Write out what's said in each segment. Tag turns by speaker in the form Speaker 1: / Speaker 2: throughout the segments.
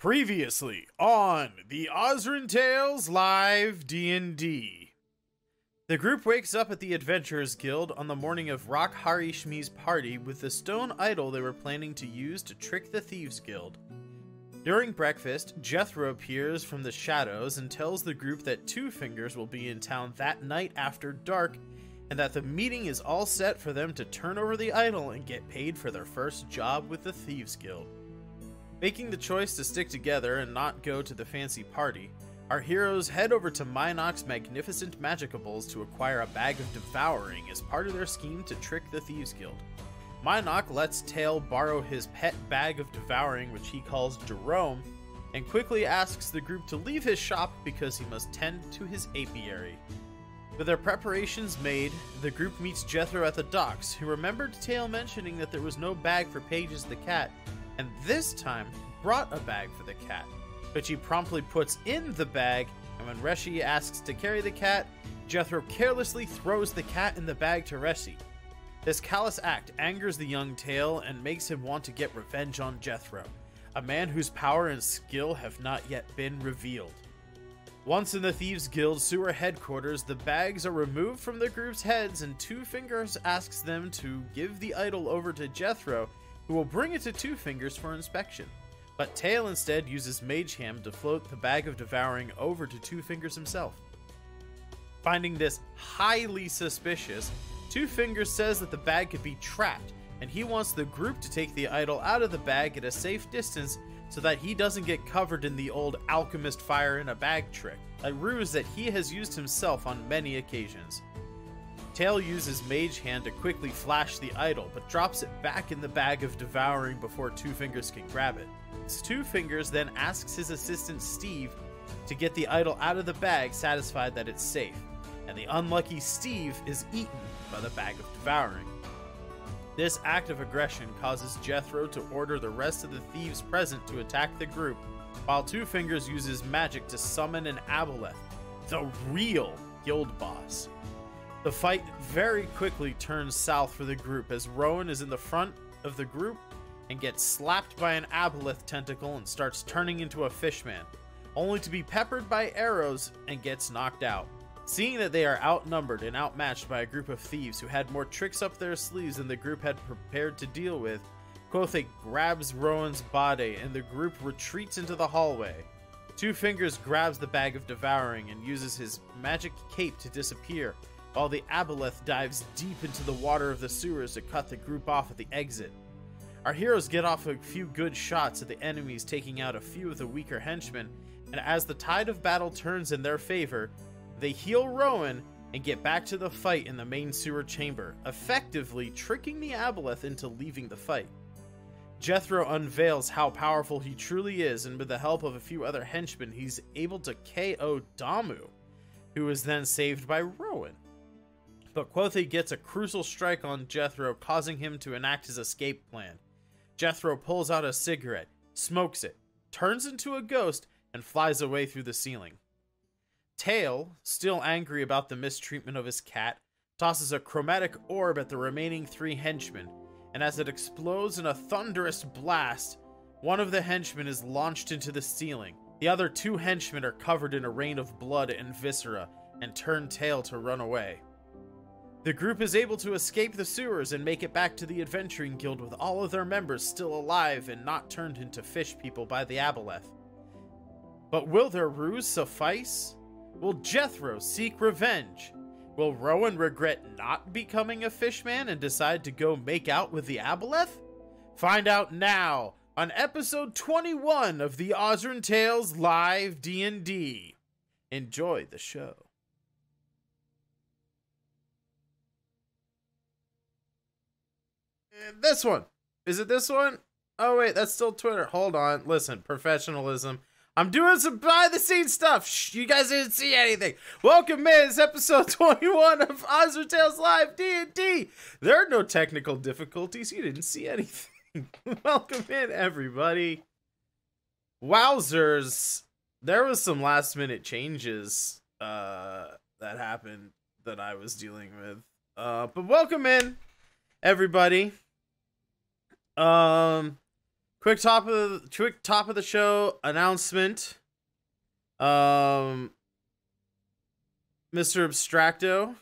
Speaker 1: Previously on the Osrynn Tales Live D&D. The group wakes up at the Adventurers Guild on the morning of Rock Harishmi's party with the stone idol they were planning to use to trick the Thieves Guild. During breakfast, Jethro appears from the shadows and tells the group that Two Fingers will be in town that night after dark, and that the meeting is all set for them to turn over the idol and get paid for their first job with the Thieves Guild. Making the choice to stick together and not go to the fancy party, our heroes head over to Minok's magnificent magicables to acquire a bag of devouring as part of their scheme to trick the Thieves Guild. Minok lets Tail borrow his pet bag of devouring, which he calls Jerome, and quickly asks the group to leave his shop because he must tend to his apiary. With their preparations made, the group meets Jethro at the docks, who remembered Tail mentioning that there was no bag for Pages the cat, and this time brought a bag for the cat, which he promptly puts in the bag, and when Reshi asks to carry the cat, Jethro carelessly throws the cat in the bag to Reshi. This callous act angers the young Tail and makes him want to get revenge on Jethro, a man whose power and skill have not yet been revealed. Once in the Thieves Guild sewer headquarters, the bags are removed from the group's heads and Two Fingers asks them to give the idol over to Jethro, who will bring it to Two Fingers for inspection. But Tail instead uses Mage Hand to float the bag of devouring over to Two Fingers himself. Finding this highly suspicious, Two Fingers says that the bag could be trapped, and he wants the group to take the idol out of the bag at a safe distance so that he doesn't get covered in the old alchemist fire in a bag trick, a ruse that he has used himself on many occasions. Tail uses Mage Hand to quickly flash the idol, but drops it back in the bag of devouring before Two Fingers can grab it. Two Fingers then asks his assistant Steve to get the idol out of the bag, satisfied that it's safe, and the unlucky Steve is eaten by the bag of devouring. This act of aggression causes Jethro to order the rest of the thieves present to attack the group, while Two Fingers uses magic to summon an aboleth, the real guild boss. The fight very quickly turns south for the group as Rowan is in the front of the group and gets slapped by an aboleth tentacle and starts turning into a fishman, only to be peppered by arrows and gets knocked out. Seeing that they are outnumbered and outmatched by a group of thieves who had more tricks up their sleeves than the group had prepared to deal with, Quothe grabs Rowan's body and the group retreats into the hallway. Two Fingers grabs the bag of devouring and uses his magic cape to disappear, while the aboleth dives deep into the water of the sewers to cut the group off at the exit. Our heroes get off a few good shots at the enemies, taking out a few of the weaker henchmen, and as the tide of battle turns in their favor, they heal Rowan and get back to the fight in the main sewer chamber, effectively tricking the aboleth into leaving the fight. Jethro unveils how powerful he truly is, and with the help of a few other henchmen, he's able to KO Damu, who is then saved by Rowan. But Quothe gets a crucial strike on Jethro, causing him to enact his escape plan. Jethro pulls out a cigarette, smokes it, turns into a ghost, and flies away through the ceiling. Tail, still angry about the mistreatment of his cat, tosses a chromatic orb at the remaining three henchmen, and as it explodes in a thunderous blast, one of the henchmen is launched into the ceiling. The other two henchmen are covered in a rain of blood and viscera, and turn Tail to run away. The group is able to escape the sewers and make it back to the Adventuring Guild with all of their members still alive and not turned into fish people by the aboleth. But will their ruse suffice? Will Jethro seek revenge? Will Rowan regret not becoming a fishman and decide to go make out with the aboleth? Find out now on episode 21 of the Osrynn Tales Live D&D. Enjoy the show. This one. Is it this one? Oh, wait, that's still Twitter. Hold on. Listen, professionalism. I'm doing some behind-the-scenes stuff. Shh, you guys didn't see anything. Welcome in. It's episode 21 of Osrynn Tales Live D&D. There are no technical difficulties. You didn't see anything. Welcome in, everybody. Wowzers. There was some last-minute changes that happened that I was dealing with. But welcome in, everybody. quick top of the show announcement. Mr. Abstracto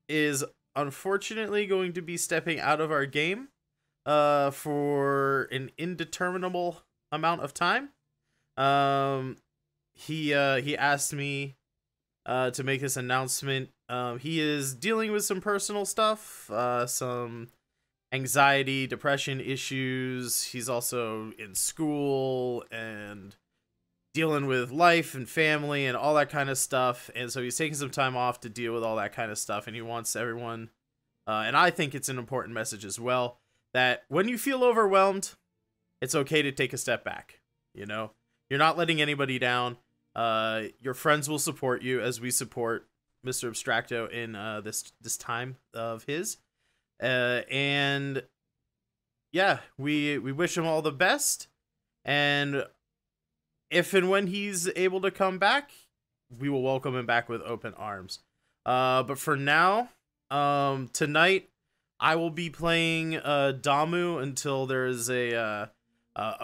Speaker 1: is unfortunately going to be stepping out of our game for an indeterminable amount of time. He asked me to make this announcement. He is dealing with some personal stuff, some anxiety, depression issues. He's also in school and dealing with life and family and all that kind of stuff. And so he's taking some time off to deal with all that kind of stuff. And he wants everyone, and I think it's an important message as well, that when you feel overwhelmed, it's okay to take a step back. You know, you're not letting anybody down. Your friends will support you as we support Mr. Abstracto in this time of his. And yeah, we wish him all the best. And if and when he's able to come back, we will welcome him back with open arms. But for now, tonight I will be playing Damu until there's a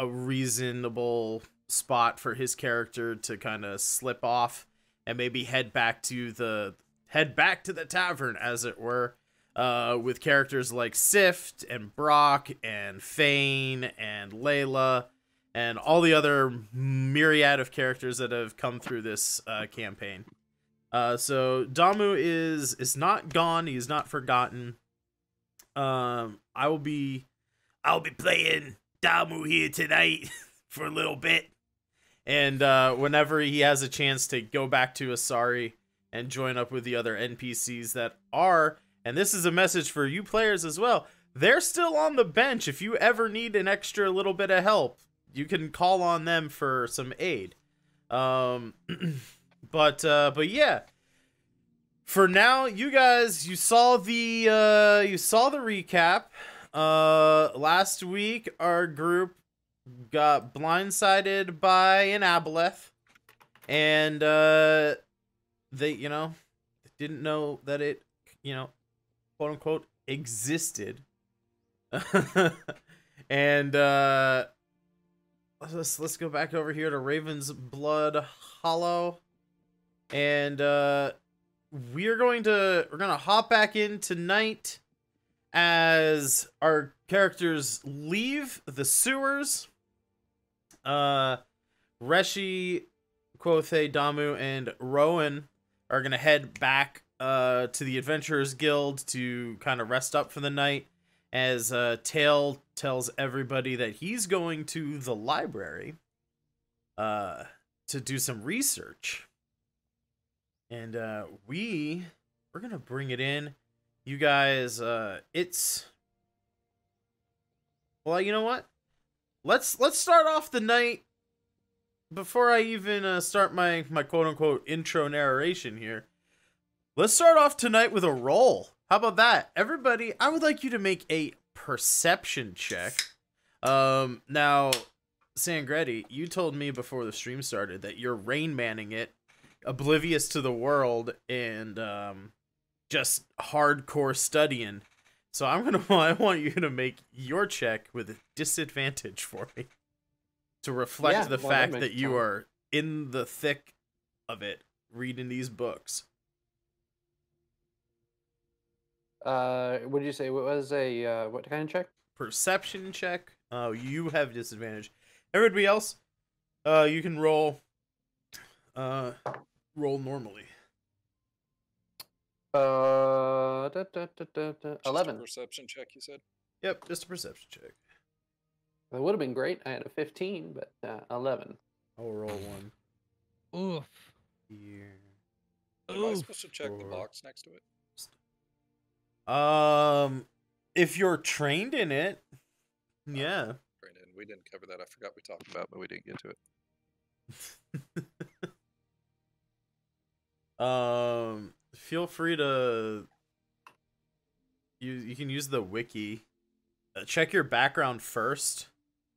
Speaker 1: reasonable spot for his character to kind of slip off and maybe head back to the tavern, as it were, with characters like Sift and Brock and Fane and Layla and all the other myriad of characters that have come through this campaign. So Damu is not gone. He's not forgotten. I will be playing Damu here tonight for a little bit. And whenever he has a chance to go back to Asari and join up with the other NPCs that are, and this is a message for you players as well, they're still on the bench. If you ever need an extra little bit of help, you can call on them for some aid. But yeah, for now, you guys, you saw the recap. Last week, our group got blindsided by an aboleth, and they, didn't know that it, quote unquote, existed. And let's go back over here to Raven's Blood Hollow, and we're gonna hop back in tonight as our characters leave the sewers. Reshi, Quothe, Damu, and Rowan are gonna head back to the Adventurers Guild to kind of rest up for the night, as Tail tells everybody that he's going to the library to do some research. And we're gonna bring it in. You guys, it's, well, you know what? Let's start off the night, before I even start my quote unquote intro narration here. Let's start off tonight with a roll. How about that? Everybody, I would like you to make a perception check. Now, Sangretti, you told me before the stream started that you're Rain Manning it, oblivious to the world, and just hardcore studying. So I want you to make your check with a disadvantage for me, to reflect the fact that you are in the thick of it, reading these books.
Speaker 2: What did you say? What was what kind of check?
Speaker 1: Perception check. You have disadvantage. Everybody else, you can roll normally.
Speaker 2: 11.
Speaker 3: Perception check, you said?
Speaker 1: Yep, just a perception check.
Speaker 2: It would have been great. I had a 15, but 11.
Speaker 1: I'll roll one.
Speaker 4: Oof.
Speaker 1: Here.
Speaker 3: Am I supposed to check the box next to it?
Speaker 1: If you're trained in it, yeah.
Speaker 3: Brandon, we didn't cover that. I forgot we talked about, but we didn't get to it.
Speaker 1: Feel free to you can use the wiki. Check your background first,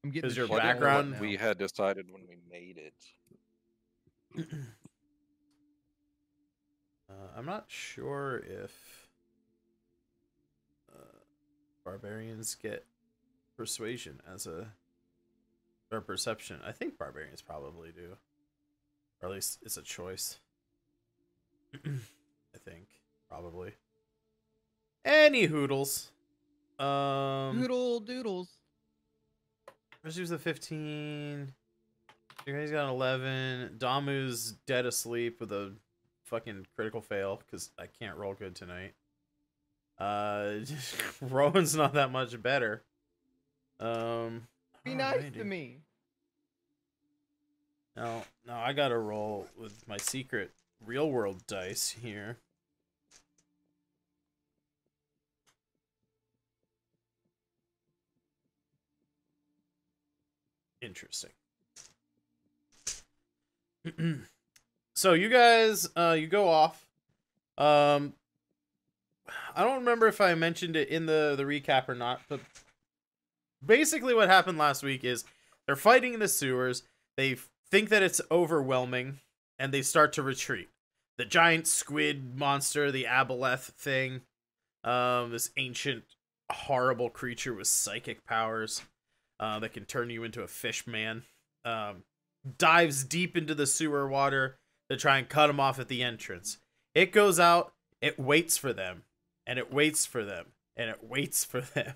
Speaker 1: because your background
Speaker 3: we had decided when we made it.
Speaker 1: I'm not sure if barbarians get persuasion as a Or perception. I think barbarians probably do. Or at least it's a choice. I think. Probably. Any hoodles.
Speaker 4: Doodle doodles.
Speaker 1: Let's use a 15. You guys got an 11. Damu's dead asleep with a fucking critical fail because I can't roll good tonight. Rowan's not that much better.
Speaker 4: Be nice to me.
Speaker 1: No, I gotta roll with my secret real world dice here. Interesting. So you guys, you go off. I don't remember if I mentioned it in the recap or not, but basically what happened last week is they're fighting in the sewers. They think that it's overwhelming, and they start to retreat. The giant squid monster, the aboleth thing, this ancient, horrible creature with psychic powers that can turn you into a fish man, dives deep into the sewer water to try and cut them off at the entrance. It goes out, it waits for them, and it waits for them, and it waits for them.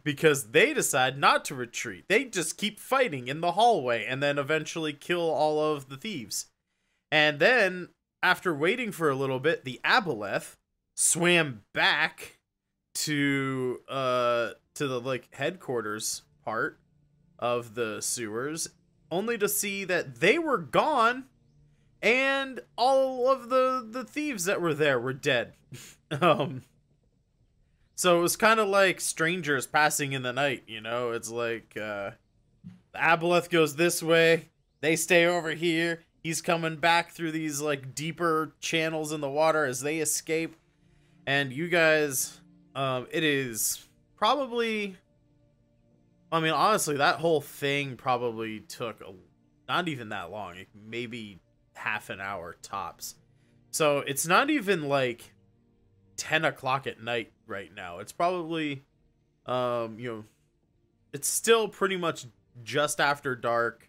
Speaker 1: Because they decide not to retreat. They just keep fighting in the hallway and then eventually kill all of the thieves. And then, after waiting for a little bit, the aboleth swam back to the like headquarters part of the sewers, only to see that they were gone and all of the thieves that were there were dead. So it was kind of like strangers passing in the night, you know? It's like, the aboleth goes this way, they stay over here, he's coming back through these, like, deeper channels in the water as they escape. And you guys, it is probably, I mean, honestly, that whole thing probably took not even that long, maybe half an hour tops. So it's not even, like, 10 o'clock at night right now. It's probably, it's still pretty much just after dark.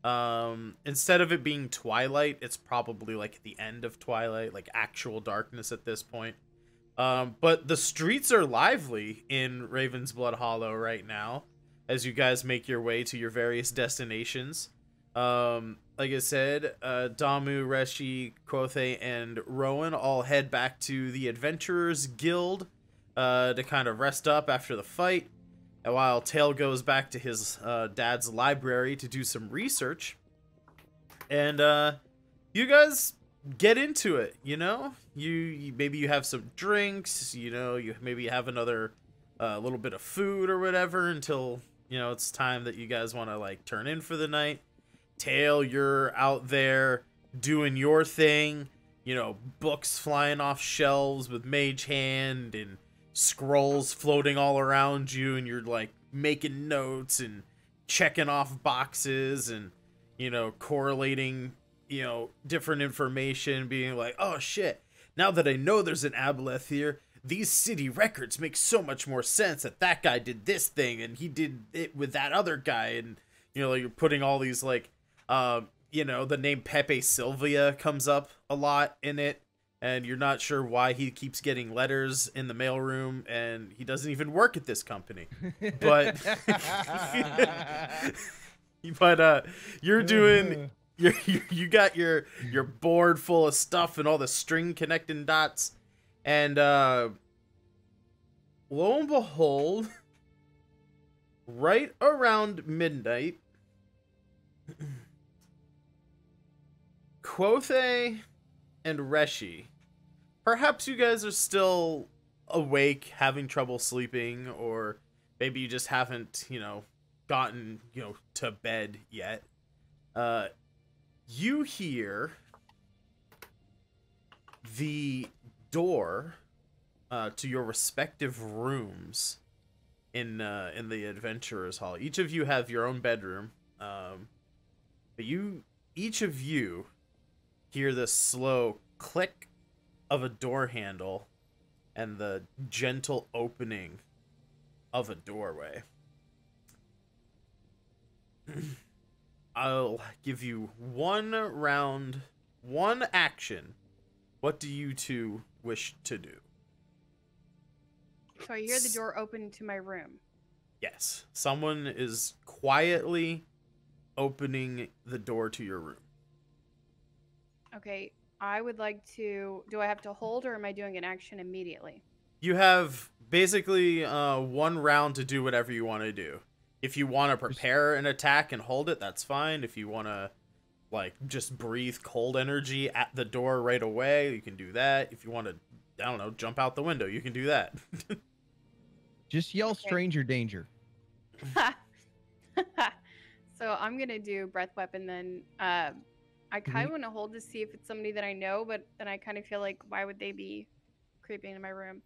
Speaker 1: Instead of it being twilight, it's probably like the end of twilight, like actual darkness at this point. But the streets are lively in Ravensblood Hollow right now as you guys make your way to your various destinations. Like I said, Damu, Reshi, Quothe, and Rowan all head back to the Adventurers Guild to kind of rest up after the fight, while Tail goes back to his dad's library to do some research. And you guys get into it, you know? You maybe you have some drinks, you know, you maybe have another little bit of food or whatever until, you know, it's time that you guys want to like turn in for the night. Tail, you're out there doing your thing, you know, books flying off shelves with mage hand and scrolls floating all around you, and you're like making notes and checking off boxes and, you know, correlating, you know, different information, being like, oh shit, now that I know there's an aboleth here, these city records make so much more sense that guy did this thing and he did it with that other guy. And, you know, like you're putting all these like, you know, the name Pepe Sylvia comes up a lot in it, and you're not sure why he keeps getting letters in the mailroom, and he doesn't even work at this company. But, you're doing, you got your board full of stuff and all the string connecting dots, and lo and behold, right around midnight, Quothe and Reshi, perhaps you guys are still awake, having trouble sleeping, or maybe you just haven't, you know, gotten, you know, to bed yet. You hear the door to your respective rooms in the Adventurers Hall. Each of you have your own bedroom, but each of you hear the slow click of a door handle and the gentle opening of a doorway. I'll give you 1 round, 1 action. What do you two wish to do?
Speaker 5: So I hear the door open to my room.
Speaker 1: Yes. Someone is quietly opening the door to your room.
Speaker 5: Okay, I would like to... Do I have to hold, or am I doing an action immediately?
Speaker 1: You have basically 1 round to do whatever you want to do. If you want to prepare an attack and hold it, that's fine. If you want to, like, just breathe cold energy at the door right away, you can do that. If you want to, I don't know, jump out the window, you can do that.
Speaker 6: Just yell stranger danger.
Speaker 5: So I'm going to do breath weapon then. I kind of want to hold to see if it's somebody that I know, but then I kind of feel like, why would they be creeping into my room?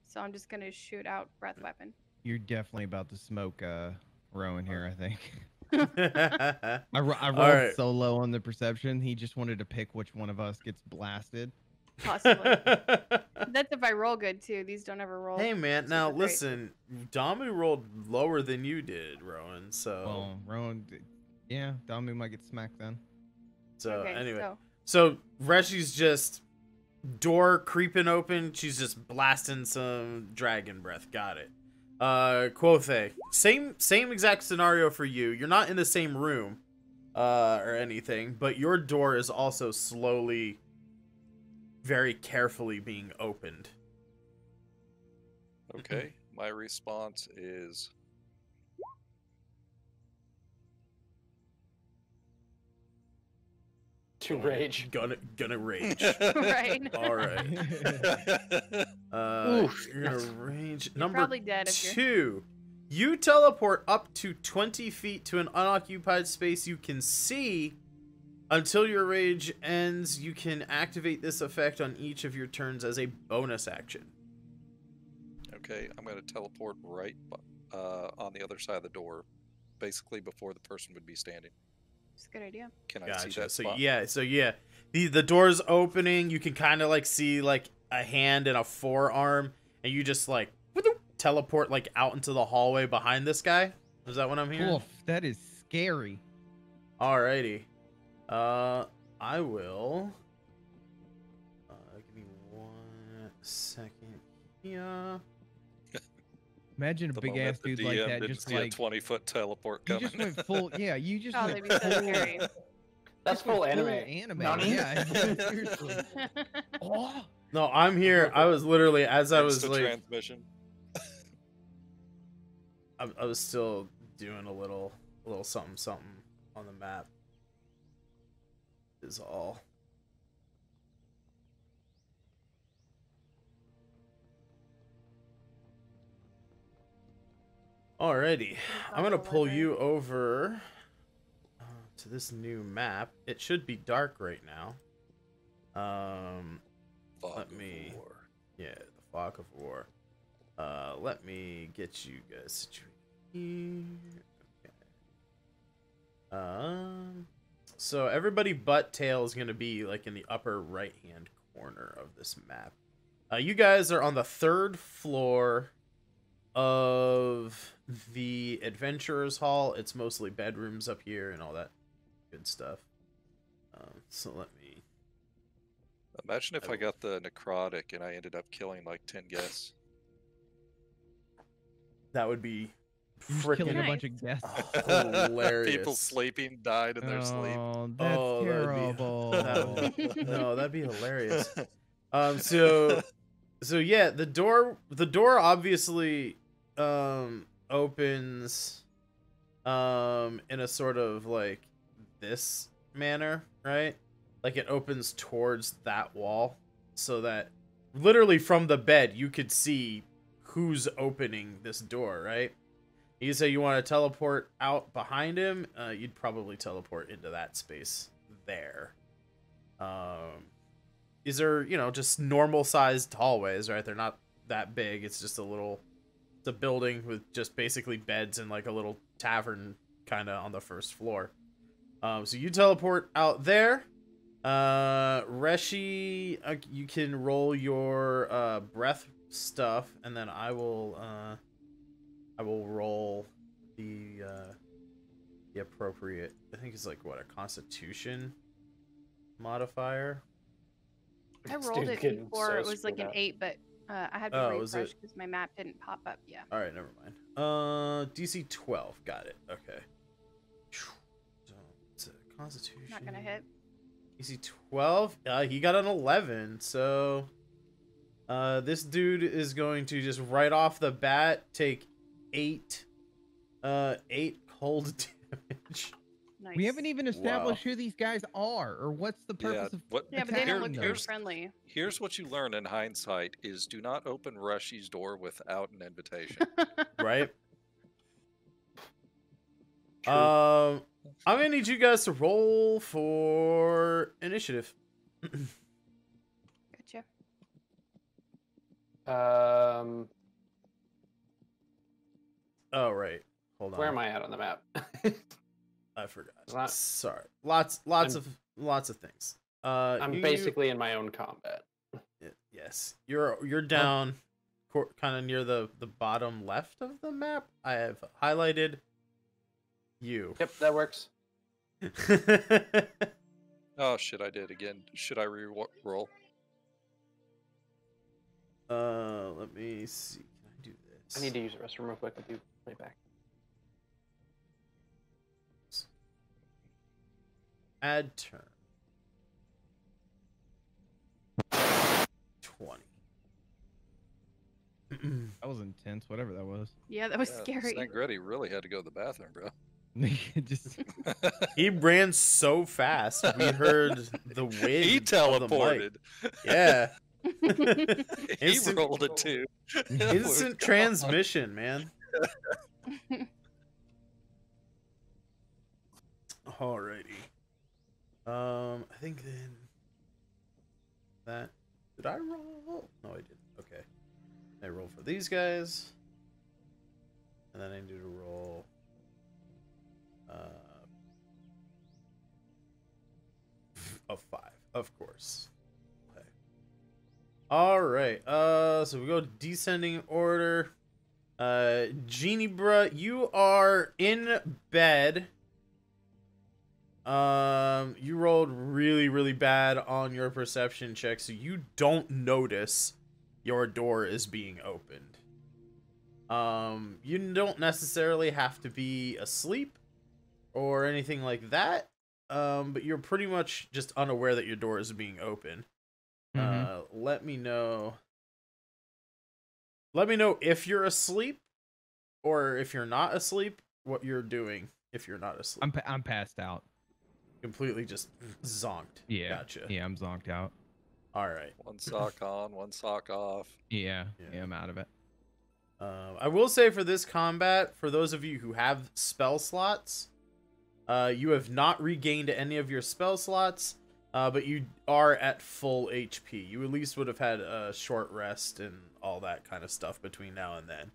Speaker 5: So I'm just going to shoot out breath weapon.
Speaker 6: You're definitely about to smoke Rowan here, I think. I rolled
Speaker 1: right.
Speaker 6: so low on the perception. He just wanted to pick which one of us gets blasted.
Speaker 5: Possibly. That's if I roll good, too. These don't ever roll.
Speaker 1: Hey, man, now
Speaker 5: super great.
Speaker 1: listen, Damu rolled lower than you did, Rowan, so...
Speaker 6: Well, Rowan, yeah, Damu might get smacked then.
Speaker 1: So,
Speaker 5: Okay,
Speaker 1: anyway. So, Reshi's just... Door creeping open, she's just blasting some dragon breath. Got it. Quothe, same exact scenario for you. You're not in the same room or anything, but your door is also slowly, very carefully being opened.
Speaker 3: Okay, my response is
Speaker 2: To rage.
Speaker 1: Gonna rage.
Speaker 5: Right.
Speaker 1: All right. You're gonna rage.
Speaker 5: You're
Speaker 1: Number
Speaker 5: probably dead if you're...
Speaker 1: 2. You teleport up to 20 feet to an unoccupied space you can see. Until your rage ends, you can activate this effect on each of your turns as a bonus action.
Speaker 3: okay. I'm going to teleport right on the other side of the door, basically before the person would be standing.
Speaker 5: It's a good idea.
Speaker 3: Can I
Speaker 1: Gotcha.
Speaker 3: see that
Speaker 1: So
Speaker 3: spot?
Speaker 1: yeah. The door's opening. You can kind of like see like a hand and a forearm, and you just like teleport like out into the hallway behind this guy. Is that what I'm hearing?
Speaker 6: Oof, that is scary.
Speaker 1: Alrighty. I will. Give me 1 second here.
Speaker 6: Imagine a
Speaker 3: The
Speaker 6: big
Speaker 3: moment
Speaker 6: ass
Speaker 3: the
Speaker 6: dude like
Speaker 3: DM
Speaker 6: that,
Speaker 3: didn't
Speaker 6: just
Speaker 3: see a
Speaker 6: like
Speaker 3: 20-foot teleport
Speaker 6: you
Speaker 3: coming.
Speaker 6: just went full. Yeah, you just
Speaker 5: Oh,
Speaker 6: went
Speaker 5: that'd be so scary.
Speaker 2: That's full anime.
Speaker 6: Anime.
Speaker 2: Nani?
Speaker 6: Yeah, seriously. Oh.
Speaker 1: No, I'm here. I was literally as I was
Speaker 3: Instant
Speaker 1: like,
Speaker 3: transmission.
Speaker 1: I was still doing a little something on the map. Is all. Alrighty, I'm gonna pull you over to this new map. It should be dark right now.
Speaker 3: Fog
Speaker 1: Let
Speaker 3: of
Speaker 1: me-
Speaker 3: war.
Speaker 1: Yeah, the fog of war. Let me get you guys situated here. Okay. So everybody but Tail is gonna be like in the upper right-hand corner of this map. You guys are on the 3rd floor of the Adventurers Hall. It's mostly bedrooms up here and all that good stuff. So let me...
Speaker 3: Imagine if I got the necrotic and I ended up killing like 10 guests.
Speaker 1: That would be
Speaker 6: You're just killing
Speaker 1: freaking
Speaker 6: a bunch of guests.
Speaker 1: hilarious.
Speaker 3: People sleeping died in their sleep.
Speaker 6: Oh, that's
Speaker 1: Oh,
Speaker 6: terrible.
Speaker 1: that'd be hilarious. So yeah, the door obviously opens in a sort of like this manner, right? Like it opens towards that wall, so that literally from the bed you could see who's opening this door, right? You say you want to teleport out behind him, you'd probably teleport into that space there. These are, just normal sized hallways, right? They're not that big. It's just it's a building with just basically beds and like a little tavern kind of on the 1st floor. So you teleport out there. Reshi, you can roll your breath stuff, and then I will roll the the appropriate. I think it's like what, a Constitution modifier.
Speaker 5: I
Speaker 2: This
Speaker 5: rolled
Speaker 2: dude's
Speaker 5: it
Speaker 2: getting
Speaker 5: before.
Speaker 2: so
Speaker 5: it was like
Speaker 2: screwed
Speaker 5: an
Speaker 2: up.
Speaker 5: 8, but I had to
Speaker 1: Oh, was
Speaker 5: refresh
Speaker 1: it?
Speaker 5: because my map didn't pop up. Yeah.
Speaker 1: All right, never mind. DC 12. Got it. Okay. So it's a Constitution.
Speaker 5: Not gonna hit.
Speaker 1: DC 12. He got an 11. So this dude is going to just right off the bat take 8 cold damage.
Speaker 5: Nice.
Speaker 6: We haven't even established who these guys are, or what's the purpose of.
Speaker 5: Yeah, but they don't look
Speaker 6: attacking
Speaker 5: very
Speaker 6: them.
Speaker 5: friendly.
Speaker 3: Here's what you learn in hindsight: is do not open Rushy's door without an invitation.
Speaker 1: Right. I'm gonna need you guys to roll for initiative.
Speaker 5: Gotcha.
Speaker 1: Oh right. Hold on.
Speaker 2: Where am I at on the map?
Speaker 1: I forgot.
Speaker 2: It's not-
Speaker 1: Sorry. Lots of things.
Speaker 2: I'm basically in my own combat.
Speaker 1: Yes. You're down, kind of near the bottom left of the map. I have highlighted you.
Speaker 2: Yep, that works.
Speaker 3: Oh shit! I did again. Should I re-roll?
Speaker 1: Let me see. Can I do this?
Speaker 2: I need to use the restroom real quick. I'll be right back.
Speaker 1: Add turn. 20.
Speaker 6: That was intense, whatever that was.
Speaker 5: Yeah, that was
Speaker 3: Yeah,
Speaker 5: scary.
Speaker 3: Sangretti really had to go to the bathroom, bro.
Speaker 6: Just
Speaker 1: He ran so fast. We heard the wind.
Speaker 3: He
Speaker 1: of the mic.
Speaker 3: teleported.
Speaker 1: Yeah.
Speaker 3: He
Speaker 1: Instant-
Speaker 3: rolled it too.
Speaker 1: Instant transmission, man. Alrighty. I think then that did I roll? No, I didn't. Okay. I roll for these guys. And then I need to roll a 5, of course. Okay. Alright, so we go descending order. Genie bruh, you are in bed. You rolled really, really bad on your perception check, so you don't notice your door is being opened. You don't necessarily have to be asleep or anything like that. But you're pretty much just unaware that your door is being opened. Let me know. Let me know if you're asleep or if you're not asleep, what you're doing if you're not asleep.
Speaker 6: I'm passed out.
Speaker 1: Completely just zonked.
Speaker 6: Yeah.
Speaker 1: Gotcha.
Speaker 6: Yeah, I'm zonked out.
Speaker 1: All right.
Speaker 3: One sock on, one sock off.
Speaker 6: Yeah,
Speaker 1: Yeah.
Speaker 6: I'm out of it.
Speaker 1: I will say for this combat, for those of you who have spell slots, you have not regained any of your spell slots, but you are at full HP. You at least would have had a short rest and all that kind of stuff between now and then.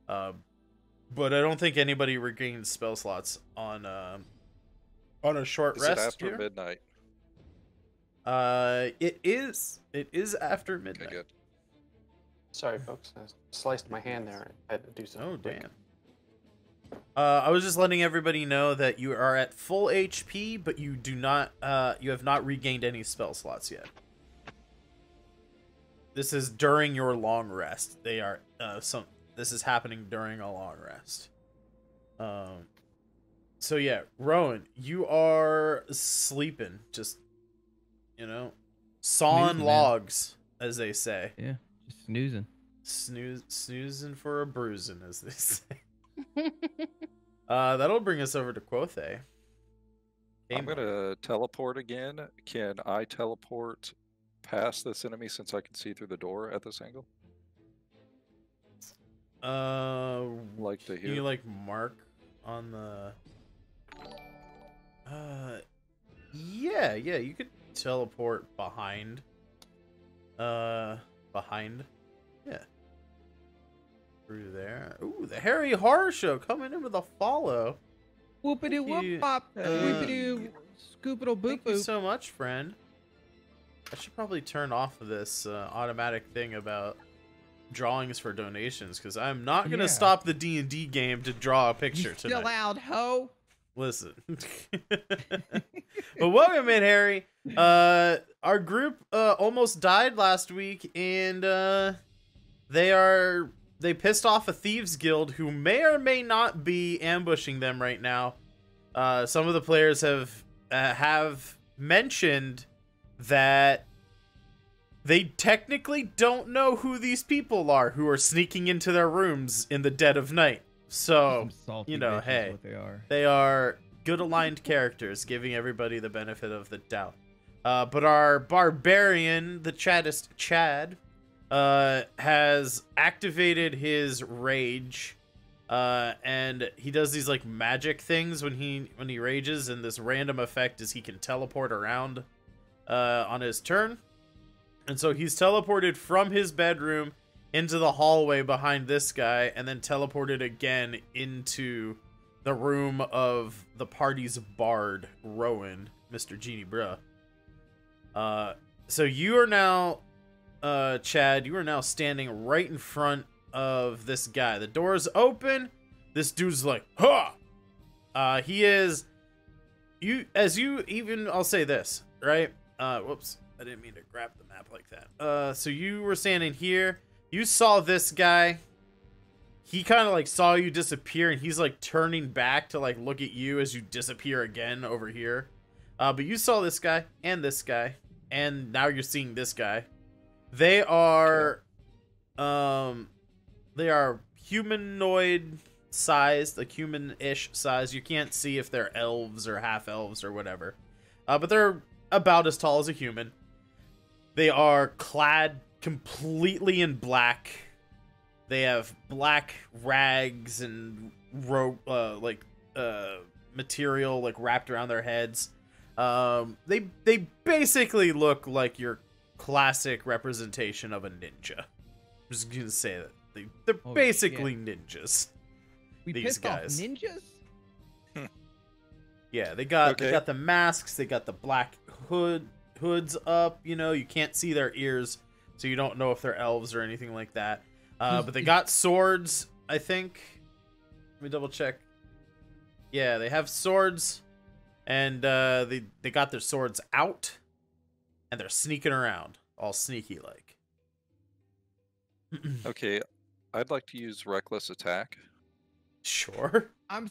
Speaker 1: But I don't think anybody regains spell slots on a short
Speaker 3: Is
Speaker 1: rest
Speaker 3: it after
Speaker 1: here.
Speaker 3: midnight?
Speaker 1: It is after midnight.
Speaker 3: Okay, good.
Speaker 2: Sorry, folks. I sliced my hand there. I had to do something.
Speaker 1: Oh,
Speaker 2: quick.
Speaker 1: damn. I was just letting everybody know that you are at full HP, but you do not, you have not regained any spell slots yet. This is during your long rest. They are, this is happening during a long rest. So yeah, Rowan, you are sleeping, just, sawing
Speaker 6: Snoozing, man.
Speaker 1: logs, as they say.
Speaker 6: Yeah, just snoozing.
Speaker 1: Snoozing for a bruising, as they say. That'll bring us over to Quothe.
Speaker 3: I'm gonna teleport again. Can I teleport past this enemy since I can see through the door at this angle? Like to
Speaker 1: Can
Speaker 3: hear.
Speaker 1: you like mark on the? Yeah, you could teleport behind. Behind. Yeah. Through there. Ooh, the Harry Horror Show coming in with a follow.
Speaker 6: Whoopity
Speaker 1: you.
Speaker 6: whoop pop. Whoopity scoopity boop
Speaker 1: Thank you
Speaker 6: boop.
Speaker 1: so much, friend. I should probably turn off this automatic thing about drawings for donations, because I'm not gonna
Speaker 6: Yeah.
Speaker 1: stop the D&D game to draw a picture
Speaker 6: You still
Speaker 1: tonight.
Speaker 6: out, ho?
Speaker 1: Listen. But welcome in, Harry. Our group almost died last week, and they pissed off a thieves guild who may or may not be ambushing them right now. Some of the players have mentioned that they technically don't know who these people are who are sneaking into their rooms in the dead of night. So, you know, hey, they are good aligned characters, giving everybody the benefit of the doubt. But our barbarian, the Chaddist Chad, has activated his rage, and he does these like magic things when he rages, and this random effect is he can teleport around on his turn. And so he's teleported from his bedroom into the hallway behind this guy, and then teleported again into the room of the party's bard, Rowan, Mr. Genie Bruh. So you are now, Chad, you are now standing right in front of this guy. The door's open. This dude's like, huh! He is, I'll say this, right? Whoops, I didn't mean to grab the map like that. So you were standing here. You saw this guy. He kind of like saw you disappear, and he's like turning back to like look at you as you disappear again over here. But you saw this guy, and now you're seeing this guy. They are humanoid sized, like human-ish size. You can't see if they're elves or half elves or whatever. But they're about as tall as a human. They are clad completely in black. They have black rags and rope, material like wrapped around their heads. They basically look like your classic representation of a ninja. I'm just gonna say that they're basically ninjas.
Speaker 6: These pissed
Speaker 1: guys.
Speaker 6: Off ninjas?
Speaker 1: Yeah, they got the masks. They got the black hoods up. You know, you can't see their ears, so you don't know if they're elves or anything like that. But they got swords, I think. Let me double check. Yeah, they have swords, and they got their swords out, and they're sneaking around, all sneaky like.
Speaker 3: Okay, I'd like to use reckless attack.
Speaker 1: Sure.
Speaker 6: I'm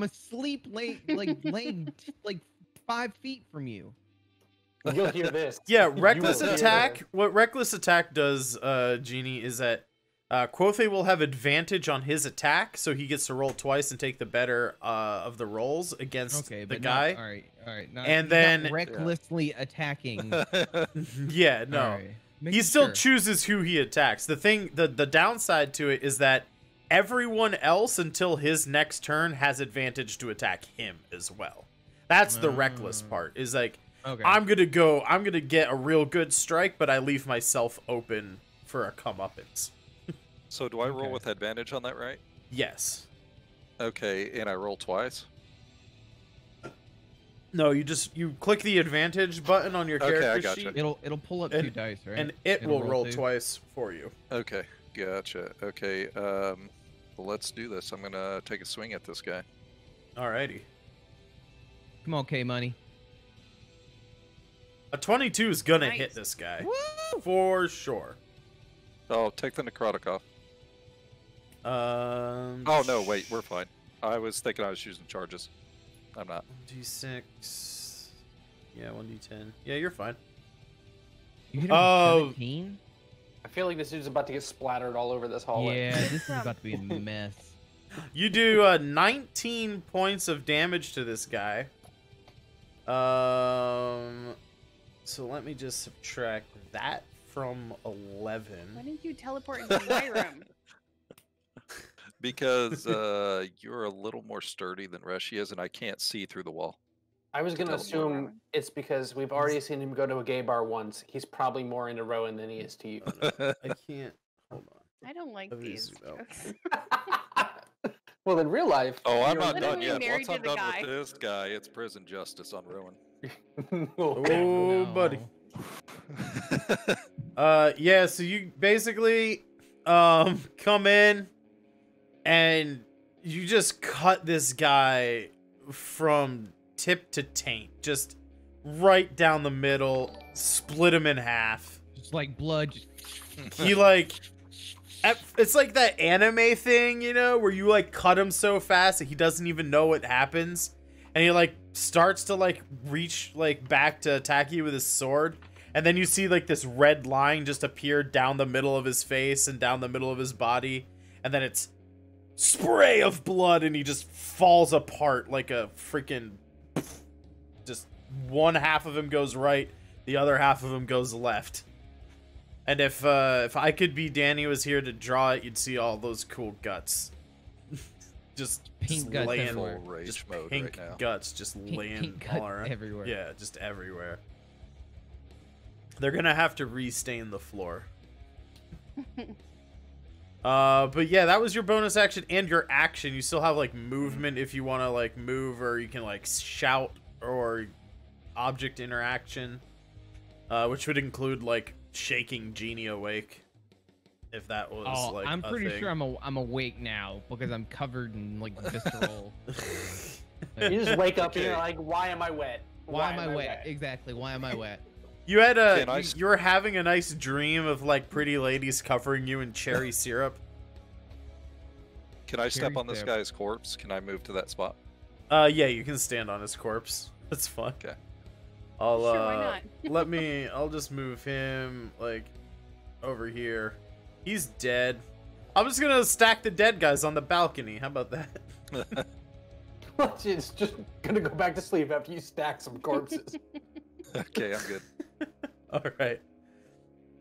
Speaker 6: asleep, laying like 5 feet from you.
Speaker 2: You'll hear this.
Speaker 1: Yeah, reckless attack. What reckless attack does, Genie, is that Quothe will have advantage on his attack, so he gets to roll twice and take the better of the rolls against the guy.
Speaker 6: All right.
Speaker 1: And then
Speaker 6: recklessly attacking.
Speaker 1: Yeah, no. He still chooses who he attacks. The downside to it is that everyone else until his next turn has advantage to attack him as well. That's the reckless part. Is like, I'm gonna get a real good strike, but I leave myself open for a comeuppance.
Speaker 3: So do I roll with advantage on that, right?
Speaker 1: Yes.
Speaker 3: Okay, and I roll twice?
Speaker 1: No, you click the advantage button on your character sheet.
Speaker 6: It'll pull up 2 dice, right?
Speaker 1: And it will roll twice for you.
Speaker 3: Okay, gotcha. Okay, well, let's do this. I'm gonna take a swing at this guy.
Speaker 1: Alrighty.
Speaker 6: Come on, K-Money.
Speaker 1: A 22 is gonna hit this guy.
Speaker 6: Woo!
Speaker 1: For sure.
Speaker 3: Oh, take the necrotic off. Oh, no, wait, we're fine. I was thinking I was using charges. I'm not.
Speaker 1: 1d6. Yeah, 1d10. Yeah, you're fine.
Speaker 6: You hit him with 17?
Speaker 2: I feel like this dude's about to get splattered all over this hallway.
Speaker 6: Yeah, this is about to be a mess.
Speaker 1: You do 19 points of damage to this guy. So let me just subtract that from 11.
Speaker 5: Why didn't you teleport into my room?
Speaker 3: Because you're a little more sturdy than Reshi is, and I can't see through the wall.
Speaker 2: I was going to assume it's because we've already seen him go to a gay bar once. He's probably more into Rowan than he is to you.
Speaker 1: I can't. Hold on.
Speaker 5: I don't like these jokes.
Speaker 2: Well, in real life...
Speaker 3: Oh, I'm not done
Speaker 5: literally
Speaker 3: yet.
Speaker 5: married
Speaker 3: Once I'm
Speaker 5: to the
Speaker 3: done
Speaker 5: guy.
Speaker 3: with this guy, it's prison justice on Rowan.
Speaker 1: Oh, buddy. Yeah, so you basically come in and you just cut this guy from tip to taint, just right down the middle, split him in half.
Speaker 6: Just like blood.
Speaker 1: He like, it's like that anime thing, you know, where you like cut him so fast that he doesn't even know what happens, and he like starts to like reach like back to attack you with his sword, and then you see like this red line just appear down the middle of his face and down the middle of his body, and then it's spray of blood, and he just falls apart like a freaking, just one half of him goes right, the other half of him goes left. And if I Could Be Danny was here to draw it, you'd see all those cool guts. just
Speaker 6: Pink guts
Speaker 1: laying,
Speaker 6: everywhere.
Speaker 3: Full rage
Speaker 1: just
Speaker 3: mode
Speaker 1: pink
Speaker 3: right now.
Speaker 1: guts just laying
Speaker 6: Pink
Speaker 1: all
Speaker 6: guts
Speaker 1: around.
Speaker 6: everywhere.
Speaker 1: Yeah, just everywhere. They're gonna have to restain the floor. But yeah, that was your bonus action and your action. You still have like movement if you want to like move, or you can like shout, or object interaction, which would include like shaking Genie awake, if that was like
Speaker 6: I'm
Speaker 1: a
Speaker 6: pretty
Speaker 1: thing.
Speaker 6: sure I'm awake now because I'm covered in like visceral.
Speaker 2: You just wake up and you're
Speaker 3: Okay.
Speaker 2: like, why am I wet?
Speaker 6: Why am I wet? Exactly. Why am I wet?
Speaker 1: You had
Speaker 3: Can I
Speaker 1: you were having a nice dream of like pretty ladies covering you in cherry syrup.
Speaker 3: Can I step
Speaker 6: Cherry
Speaker 3: on this
Speaker 6: sip.
Speaker 3: guy's corpse? Can I move to that spot?
Speaker 1: Yeah, you can stand on his corpse. That's fun.
Speaker 3: Okay.
Speaker 1: I'll
Speaker 5: Sure, why not?
Speaker 1: I'll just move him like over here. He's dead. I'm just gonna stack the dead guys on the balcony. How about that?
Speaker 2: It's just gonna go back to sleep after you stack some corpses.
Speaker 3: Okay, I'm good.
Speaker 1: All right.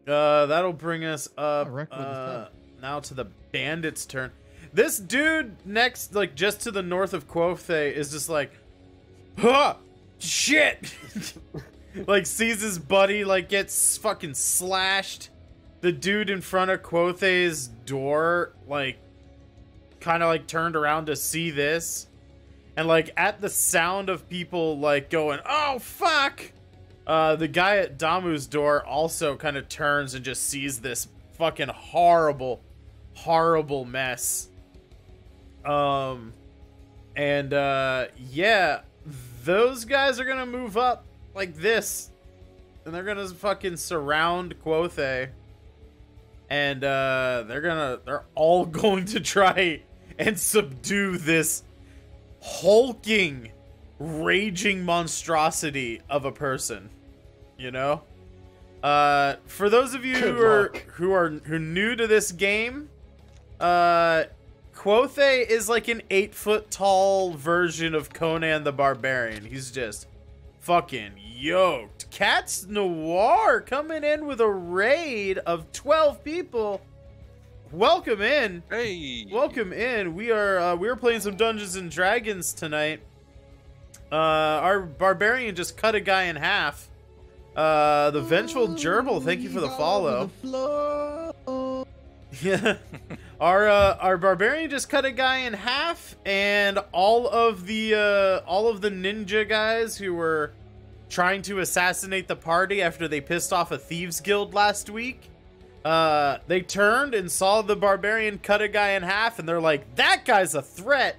Speaker 1: That'll bring us up
Speaker 6: Rick with his stuff.
Speaker 1: now to the bandits' turn. This dude next, like just to the north of Quothe, is just like, huh, shit. Like sees his buddy like gets fucking slashed. The dude in front of Quothe's door like kind of like turned around to see this, and like at the sound of people like going, oh fuck, the guy at Damu's door also kind of turns and just sees this fucking horrible mess. Yeah, those guys are gonna move up like this, and they're gonna fucking surround Quothe, and they're all going to try and subdue this hulking, raging monstrosity of a person, you know. For those of you who are new to this game, Quothe is like an 8-foot tall version of Conan the Barbarian. He's just fucking yoked. Cats Noir coming in with a raid of 12 people. Welcome in.
Speaker 3: Hey.
Speaker 1: Welcome in. We are playing some Dungeons and Dragons tonight. Our barbarian just cut a guy in half. The Vengeful Gerbil, thank you for the follow. Yeah. Our barbarian just cut a guy in half, and all of the ninja guys who were trying to assassinate the party after they pissed off a thieves guild last week, they turned and saw the barbarian cut a guy in half, and they're like, that guy's a threat.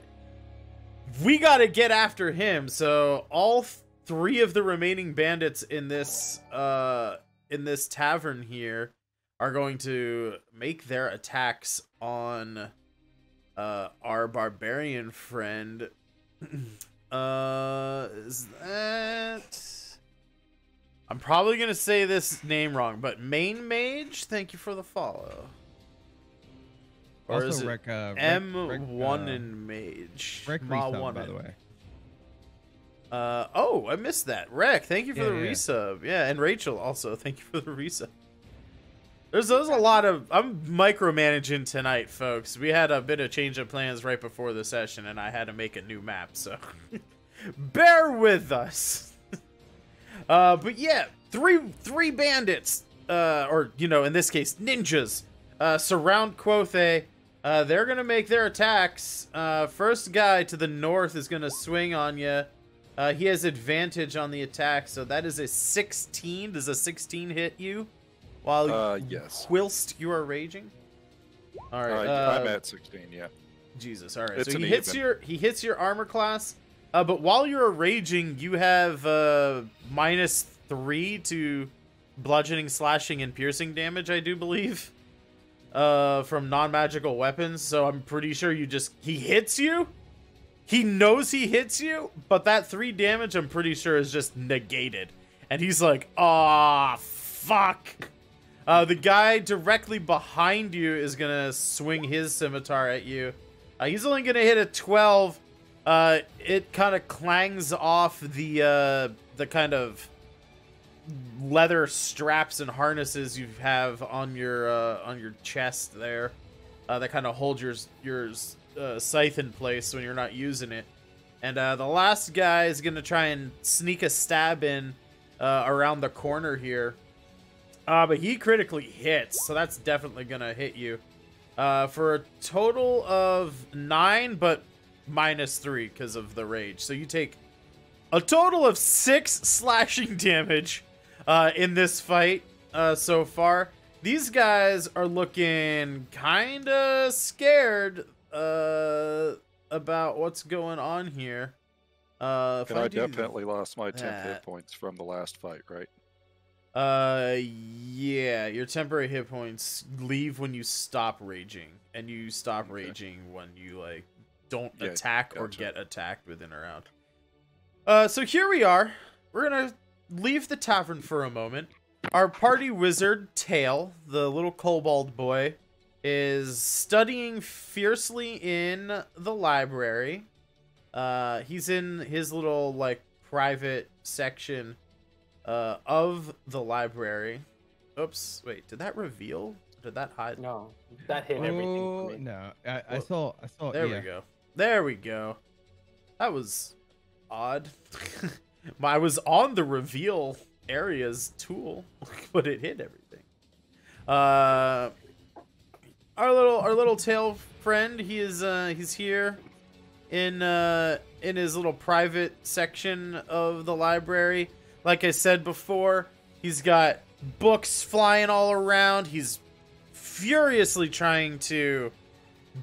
Speaker 1: We gotta get after him. So all three of the remaining bandits in this tavern here are going to make their attacks on our barbarian friend. Is that... I'm probably gonna say this name wrong, but Main Mage, thank you for the follow. Or
Speaker 6: Also,
Speaker 1: is it
Speaker 6: Rick,
Speaker 1: M1 and Mage?
Speaker 6: Rick
Speaker 1: Ma
Speaker 6: resub,
Speaker 1: one
Speaker 6: by
Speaker 1: and-
Speaker 6: the way.
Speaker 1: Oh, I missed that. Rek, thank you for
Speaker 6: Yeah,
Speaker 1: the
Speaker 6: yeah.
Speaker 1: resub. Yeah, and Rachel also, thank you for the resub. There's a lot of... I'm micromanaging tonight, folks. We had a bit of change of plans right before the session, and I had to make a new map, so... bear with us. But yeah, three bandits, or, you know, in this case, ninjas, surround Quothe. They're gonna make their attacks. First guy to the north is gonna swing on you. He has advantage on the attack, so that is a 16. Does a 16 hit you? While
Speaker 3: Yes.
Speaker 1: whilst you are raging? All right.
Speaker 3: I'm at 16, yeah.
Speaker 1: Jesus. All right.
Speaker 3: It's
Speaker 1: So
Speaker 3: an
Speaker 1: he hits
Speaker 3: even.
Speaker 1: your armor class. But while you're raging, you have -3 to bludgeoning, slashing, and piercing damage, I do believe, from non-magical weapons. So I'm pretty sure he hits you. He knows he hits you, but that 3 damage, I'm pretty sure, is just negated. And he's like, "Ah, fuck." The guy directly behind you is gonna swing his scimitar at you. He's only gonna hit a 12. It kind of clangs off the kind of leather straps and harnesses you have on your chest there, that kind of hold your scythe in place when you're not using it. And the last guy is gonna try and sneak a stab in around the corner here, but he critically hits, so that's definitely gonna hit you for a total of 9, but -3 because of the rage. So you take a total of 6 slashing damage in this fight so far. These guys are looking kind of scared about what's going on here.
Speaker 3: And I definitely lost my 10 hit points from the last fight, right?
Speaker 1: Yeah, your temporary hit points leave when you stop raging, and you stop raging when you, like, don't attack or get attacked within a round. So here we are. We're gonna leave the tavern for a moment. Our party wizard, Tail, the little kobold boy, is studying fiercely in the library. He's in his little, like, private section of the library. Oops, wait, did that reveal? Did that hide?
Speaker 2: No, that hit everything for me.
Speaker 6: No, I saw.
Speaker 1: There we go. There we go. That was odd. I was on the reveal areas tool, but it hid everything. Our little tail friend, he's here in his little private section of the library. Like I said before, he's got books flying all around. He's furiously trying to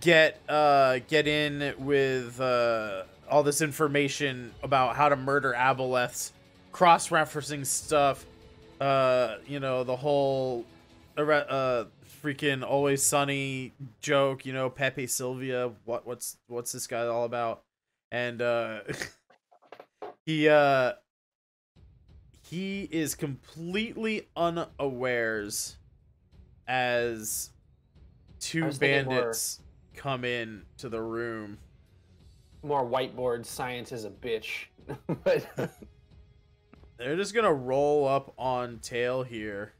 Speaker 1: get in with all this information about how to murder aboleths, cross-referencing stuff. You know, the whole freaking Always Sunny joke. You know, Pepe Sylvia. What's this guy all about? And he is completely unawares as 2 bandits come in to the room.
Speaker 2: More whiteboard science is a bitch. But
Speaker 1: they're just gonna roll up on Tail here,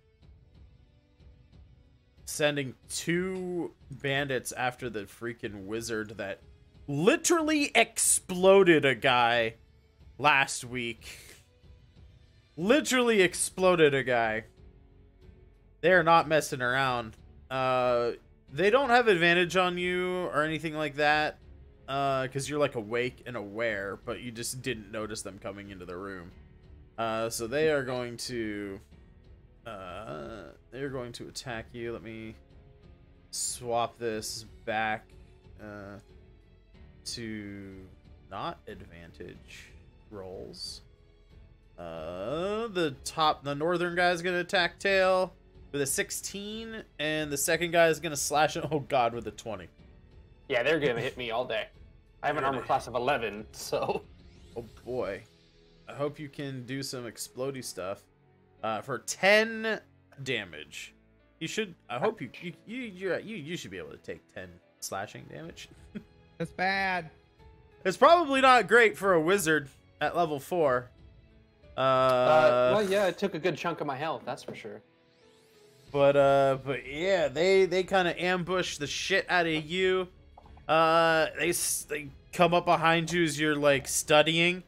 Speaker 1: sending 2 bandits after the freaking wizard that literally exploded a guy last week. Literally exploded a guy. They're not messing around. They don't have advantage on you or anything like that, because you're, like, awake and aware, but you just didn't notice them coming into the room. So they are going to attack you. Let me swap this back to not advantage rolls. The northern guy is gonna attack Tail with a 16, and the second guy is gonna slash him. Oh god, with a 20.
Speaker 2: Yeah, they're gonna hit me all day. I have an armor class of 11, so.
Speaker 1: Oh boy, I hope you can do some explodey stuff for 10 damage. You should. I hope you should be able to take 10 slashing damage.
Speaker 6: That's bad.
Speaker 1: It's probably not great for a wizard at level 4.
Speaker 2: Well, yeah, it took a good chunk of my health, that's for sure.
Speaker 1: But yeah, they kind of ambush the shit out of you. They come up behind you as you're, like, studying.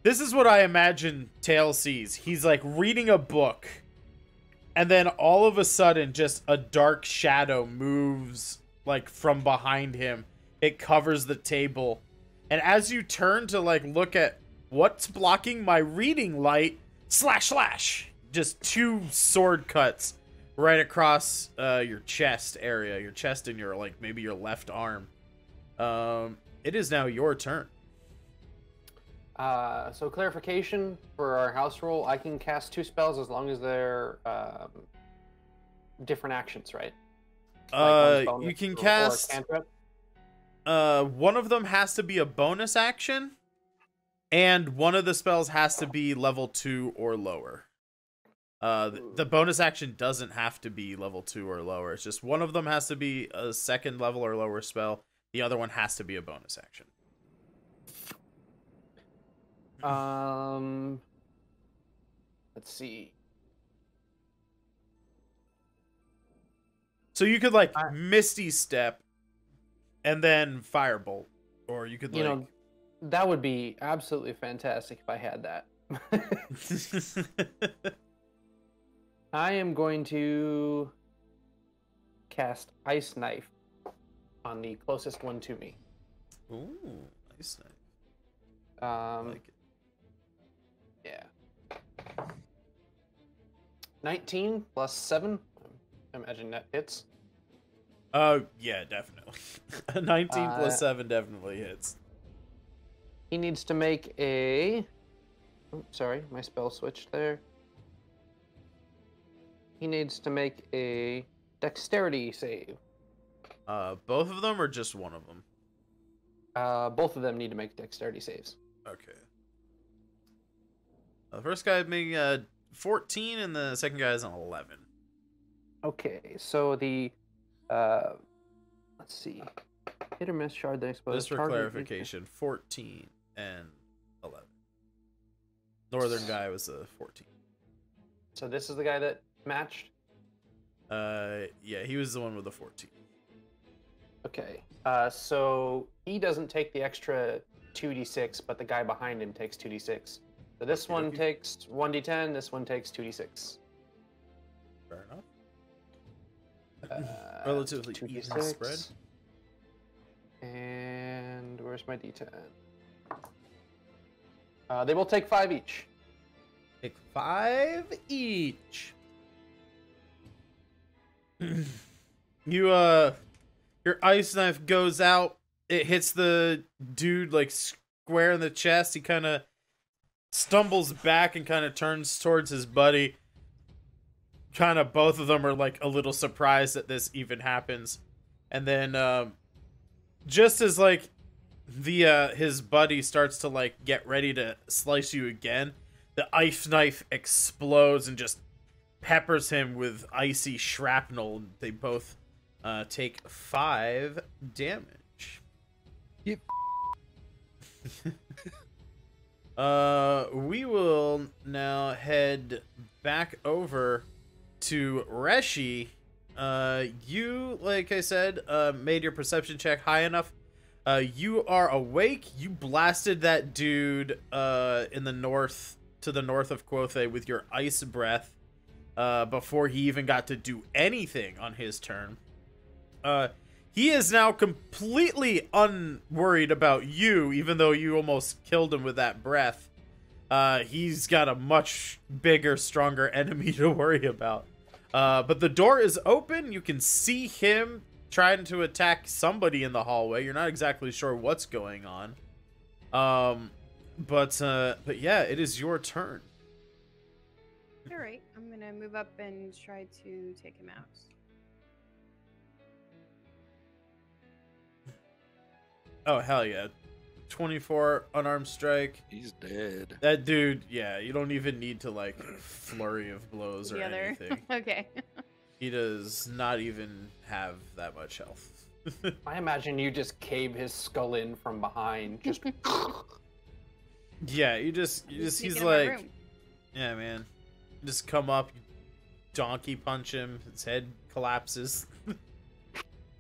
Speaker 1: This is what I imagine Tail sees. He's, like, reading a book, and then all of a sudden, just a dark shadow moves, like, from behind him. It covers the table, and as you turn to, like, look at what's blocking my reading light, slash, just 2 sword cuts right across your chest area, your chest and your, like, maybe your left arm. It is now your turn.
Speaker 2: So clarification for our house rule, I can cast 2 spells as long as they're different actions, right?
Speaker 1: You can cast.
Speaker 2: Or a cantrip?
Speaker 1: One of them has to be a bonus action, and one of the spells has to be level 2 or lower. The bonus action doesn't have to be level 2 or lower. It's just one of them has to be a 2nd level or lower spell. The other one has to be a bonus action.
Speaker 2: Let's see.
Speaker 1: So you could like Misty Step and then Firebolt, or you could like.
Speaker 2: That would be absolutely fantastic if I had that. I am going to cast Ice Knife on the closest one to me.
Speaker 1: Ooh, Ice Knife.
Speaker 2: I like it. Yeah. 19 plus 7. I imagine that hits.
Speaker 1: Yeah, definitely. 19 plus 7 definitely hits.
Speaker 2: He needs to make a... Oh, sorry, my spell switched there. He needs to make a dexterity save.
Speaker 1: Both of them or just one of them?
Speaker 2: Both of them need to make dexterity saves.
Speaker 1: Okay. The first guy made 14 and the second guy is an 11.
Speaker 2: Okay, so the... let's see. Hit or miss shard that explodes.
Speaker 1: Just for clarification, 14 and 11. Northern guy was a 14.
Speaker 2: So this is the guy that matched?
Speaker 1: Yeah, he was the one with the 14.
Speaker 2: Okay, so he doesn't take the extra 2d6, but the guy behind him takes 2d6. So this one takes 1d10, this one takes 2d6.
Speaker 1: Fair enough. Relatively even spread.
Speaker 2: And where's my d10? They will take 5 each.
Speaker 1: Take 5 each. Your ice knife goes out. It hits the dude like square in the chest. He kind of stumbles back and kind of turns towards his buddy. Kind of both of them are like a little surprised that this even happens. And then just as like his buddy starts to like get ready to slice you again, the ice knife explodes and just peppers him with icy shrapnel. They both take 5 damage.
Speaker 6: Yep.
Speaker 1: We will now head back over to Reshi. You, like I said, made your perception check high enough. You are awake. You blasted that dude in the north, to the north of Quothe with your ice breath before he even got to do anything on his turn. He is now completely unworried about you, even though you almost killed him with that breath. He's got a much bigger, stronger enemy to worry about. But the door is open. You can see him trying to attack somebody in the hallway. You're not exactly sure what's going on. But yeah, it is your turn.
Speaker 5: All right, I'm gonna move up and try to take him out.
Speaker 1: Oh, hell yeah. 24 unarmed strike.
Speaker 3: He's dead.
Speaker 1: That dude, yeah, you don't even need to, like, flurry of blows or anything.
Speaker 5: Okay.
Speaker 1: He does not even have that much health.
Speaker 2: I imagine you just cave his skull in from behind. Just
Speaker 1: yeah, he's like, yeah, man. Just come up, donkey punch him, his head collapses.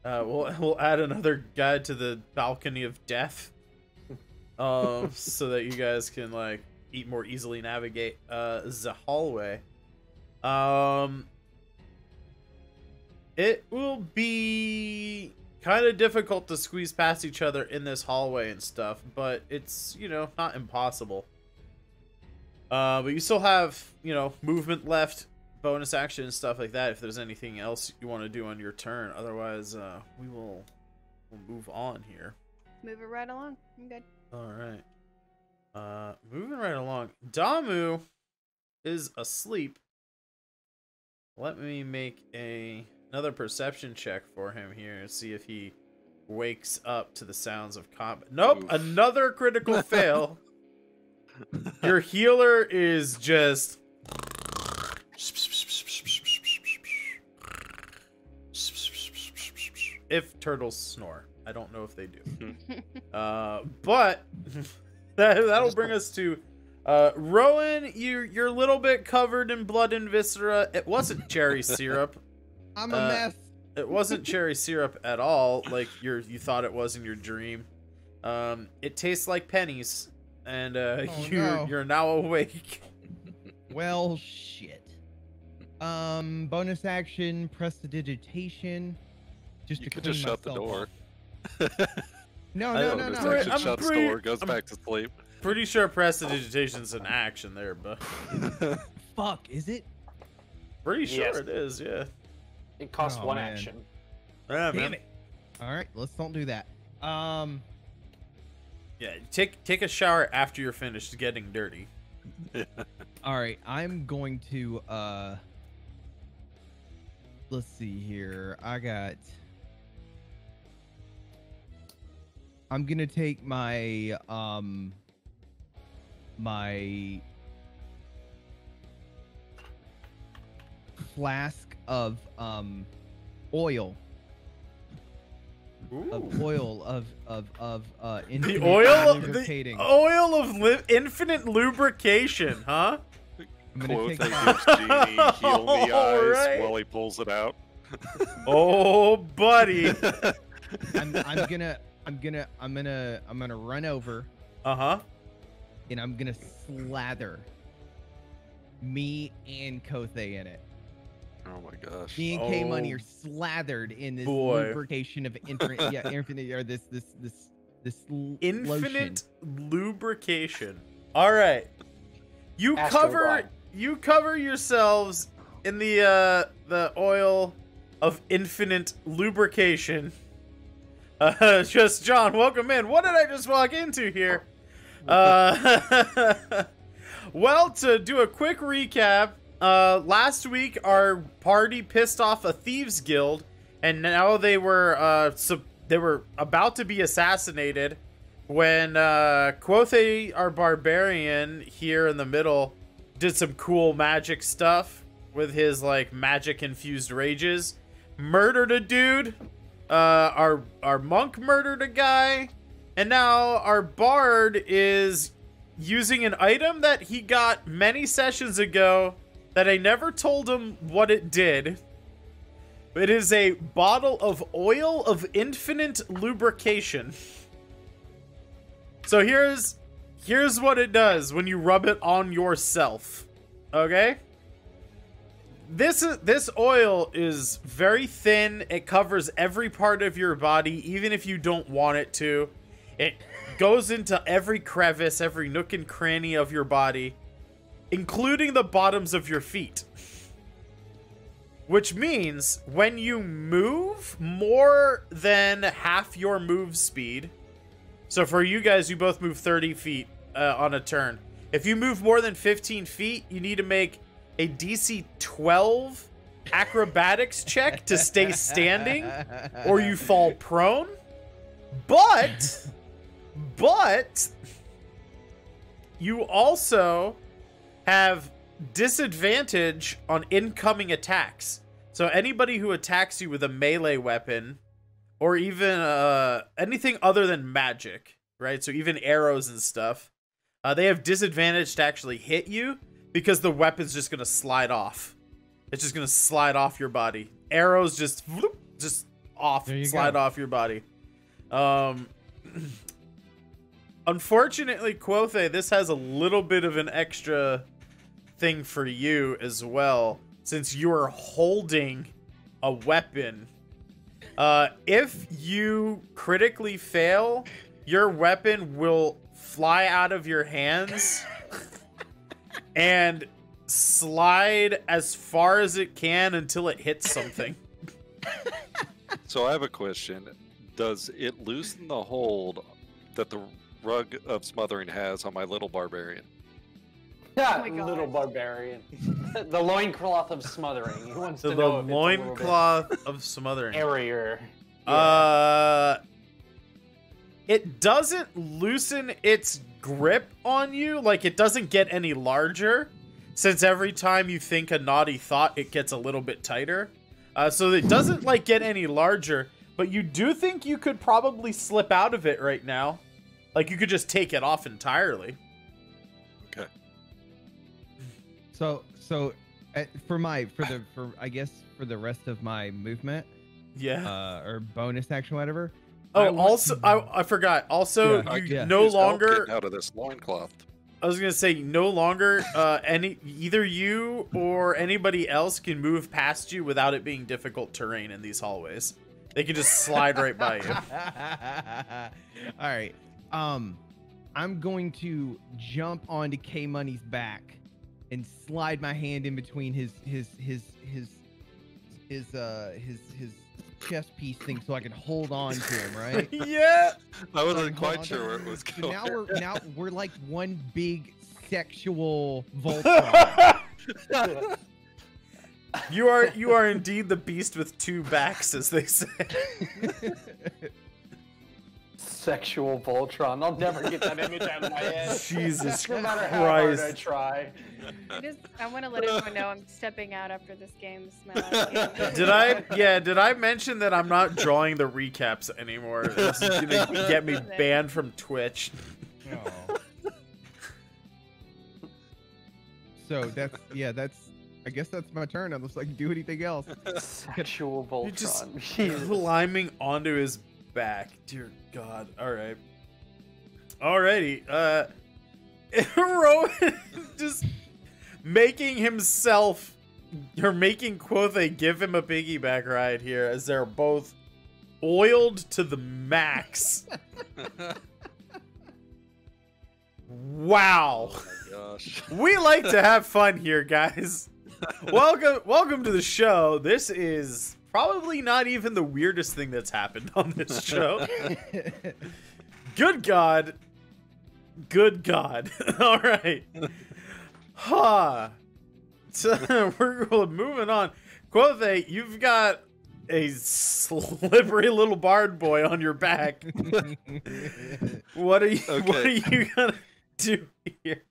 Speaker 1: We'll add another guy to the balcony of death, so that you guys can like more easily navigate the hallway. It will be kind of difficult to squeeze past each other in this hallway and stuff, but it's, you know, not impossible. But you still have, you know, movement left, bonus action and stuff like that if there's anything else you want to do on your turn. Otherwise, we'll move on here.
Speaker 5: Move it right along. I'm good.
Speaker 1: All right. Moving right along. Damu is asleep. Let me make another perception check for him here and see if he wakes up to the sounds of combat. Nope,
Speaker 3: Oof.
Speaker 1: another critical fail. Your healer is just if turtles snore. I don't know if they do. But that'll bring us to Rowan. You're a little bit covered in blood and viscera. It wasn't cherry syrup.
Speaker 6: I'm a mess.
Speaker 1: It wasn't cherry syrup at all, like you thought it was in your dream. It tastes like pennies, and you're now awake.
Speaker 6: Well, shit. Bonus action, prestidigitation. Just
Speaker 3: You
Speaker 6: to
Speaker 3: could
Speaker 6: clean
Speaker 3: just shut the
Speaker 6: myself
Speaker 3: door.
Speaker 6: off. No.
Speaker 3: Bonus action
Speaker 1: I'm
Speaker 3: shuts
Speaker 1: pretty-
Speaker 3: door, goes
Speaker 1: I'm-
Speaker 3: back to sleep.
Speaker 1: Pretty sure prestidigitation's an action there, but
Speaker 6: Fuck, is it?
Speaker 1: pretty sure
Speaker 2: Yes.
Speaker 1: it is. Yeah.
Speaker 2: It costs
Speaker 6: Oh,
Speaker 2: one
Speaker 6: man.
Speaker 2: action.
Speaker 1: Yeah,
Speaker 6: Damn
Speaker 1: man.
Speaker 6: it. All right, let's don't do that.
Speaker 1: Yeah. Take a shower after you're finished getting dirty.
Speaker 6: All right, I'm going to let's see here. I'm gonna take my my flask of oil
Speaker 1: The
Speaker 6: infinite
Speaker 1: oil of
Speaker 6: lubricating.
Speaker 1: infinite lubrication, huh?
Speaker 6: I'm gonna
Speaker 3: Quote
Speaker 6: take
Speaker 3: that
Speaker 6: my-
Speaker 3: gives Genie heal the eyes
Speaker 1: Alright.
Speaker 3: while he pulls it out.
Speaker 1: Oh, buddy.
Speaker 6: I'm gonna run over
Speaker 1: Uh-huh.
Speaker 6: and I'm gonna slather me and Kothe in it.
Speaker 3: Oh my gosh.
Speaker 6: Me and K Money
Speaker 1: Oh,
Speaker 6: are slathered in this
Speaker 1: boy.
Speaker 6: lubrication of infinite or this
Speaker 1: Infinite
Speaker 6: lotion.
Speaker 1: lubrication. All right. You
Speaker 2: Astroglide.
Speaker 1: cover yourselves in the oil of infinite lubrication. Just John, welcome in. What did I just walk into here? Well, to do a quick recap, last week our party pissed off a thieves guild, and now they were about to be assassinated when Quothe, our barbarian here in the middle, did some cool magic stuff with his like magic infused rages, murdered a dude. Our monk murdered a guy, and now our bard is using an item that he got many sessions ago that I never told him what it did. It is a bottle of oil of infinite lubrication. So here's what it does when you rub it on yourself. Okay? This oil is very thin. It covers every part of your body, even if you don't want it to. It goes into every crevice, every nook and cranny of your body, including the bottoms of your feet. Which means when you move more than half your move speed, so for you guys, you both move 30 feet on a turn. If you move more than 15 feet, you need to make a DC 12 acrobatics check to stay standing, or you fall prone. But you also have disadvantage on incoming attacks. So anybody who attacks you with a melee weapon, or even anything other than magic, right? So even arrows and stuff, they have disadvantage to actually hit you because the weapon's just gonna slide off. It's just gonna slide off your body. Arrows just whoop, just off, slide off your body. Unfortunately, Quothe, this has a little bit of an extra thing for you as well, since you are holding a weapon. If you critically fail, your weapon will fly out of your hands and slide as far as it can until it hits something.
Speaker 3: So I have a question. Does it loosen the hold that rug of smothering has on my little barbarian?
Speaker 2: Yeah,
Speaker 5: my God.
Speaker 2: little barbarian. The loincloth of smothering. He wants
Speaker 1: So
Speaker 2: to
Speaker 1: the
Speaker 2: know if it's a little bit
Speaker 1: loincloth of smothering.
Speaker 2: airier.
Speaker 1: It doesn't loosen its grip on you. Like, it doesn't get any larger. Since every time you think a naughty thought, it gets a little bit tighter. So it doesn't, like, get any larger. But you do think you could probably slip out of it right now. Like, you could just take it off entirely.
Speaker 3: Okay.
Speaker 6: So for I guess for the rest of my movement,
Speaker 1: Yeah.
Speaker 6: or bonus action, whatever.
Speaker 1: Oh, also, I forgot. Also,
Speaker 6: Yeah.
Speaker 1: you
Speaker 6: Yeah.
Speaker 1: no
Speaker 3: Use help
Speaker 1: longer...
Speaker 3: getting out of this loincloth.
Speaker 1: I was gonna say, no longer either you or anybody else can move past you without it being difficult terrain in these hallways. They can just slide right by you.
Speaker 6: All right. I'm going to jump onto K Money's back and slide my hand in between his chest piece thing so I can hold on to him, right?
Speaker 1: Yeah.
Speaker 3: I wasn't
Speaker 6: Hold
Speaker 3: quite
Speaker 6: on.
Speaker 3: sure where it was
Speaker 6: So
Speaker 3: going.
Speaker 6: now we're like one big sexual Voltron.
Speaker 1: You are indeed the beast with two backs, as they say.
Speaker 2: Sexual Voltron. I'll never get that image out of my head.
Speaker 1: Jesus
Speaker 2: No matter how hard I
Speaker 1: Christ.
Speaker 2: try.
Speaker 5: I want to let everyone know I'm stepping out after this game. This is my last game.
Speaker 1: Did I mention that I'm not drawing the recaps anymore? This is gonna get me banned from Twitch.
Speaker 6: Oh. So that's I guess that's my turn. Unless I can do anything else.
Speaker 2: Sexual Voltron.
Speaker 1: You're just
Speaker 2: Jesus.
Speaker 1: climbing onto his back. Dear God. Alright. Alrighty. Rowan just making himself, you're making Quothe give him a piggyback ride here as they're both oiled to the max. Wow.
Speaker 3: Oh my gosh.
Speaker 1: We like to have fun here, guys. Welcome to the show. This is probably not even the weirdest thing that's happened on this show. Good God. Good God. All right. So we're moving on. Quothe, you've got a slippery little bard boy on your back. What are you gonna do here?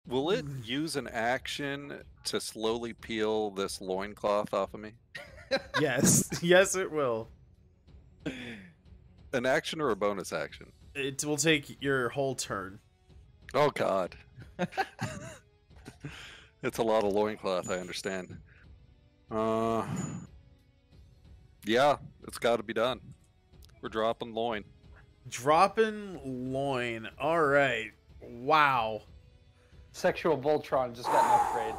Speaker 3: Will it use an action to slowly peel this loincloth off of me?
Speaker 1: Yes. Yes, it will.
Speaker 3: An action or a bonus action?
Speaker 1: It will take your whole turn.
Speaker 3: Oh God. It's a lot of loincloth, I understand. Yeah, it's got to be done. We're dropping loin.
Speaker 1: Dropping loin. All right. Wow.
Speaker 2: Sexual Voltron just got an upgrade.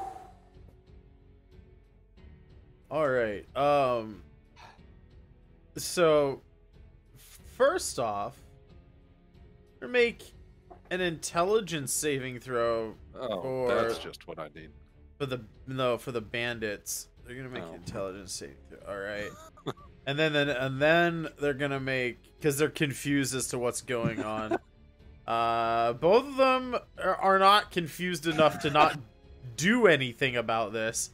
Speaker 1: All right. So first off, we're make an intelligence saving throw.
Speaker 3: Oh, that's just what I need.
Speaker 1: For the bandits. They're gonna make an intelligence saving throw. All right. and then they're gonna make, because they're confused as to what's going on. Both of them are not confused enough to not do anything about this.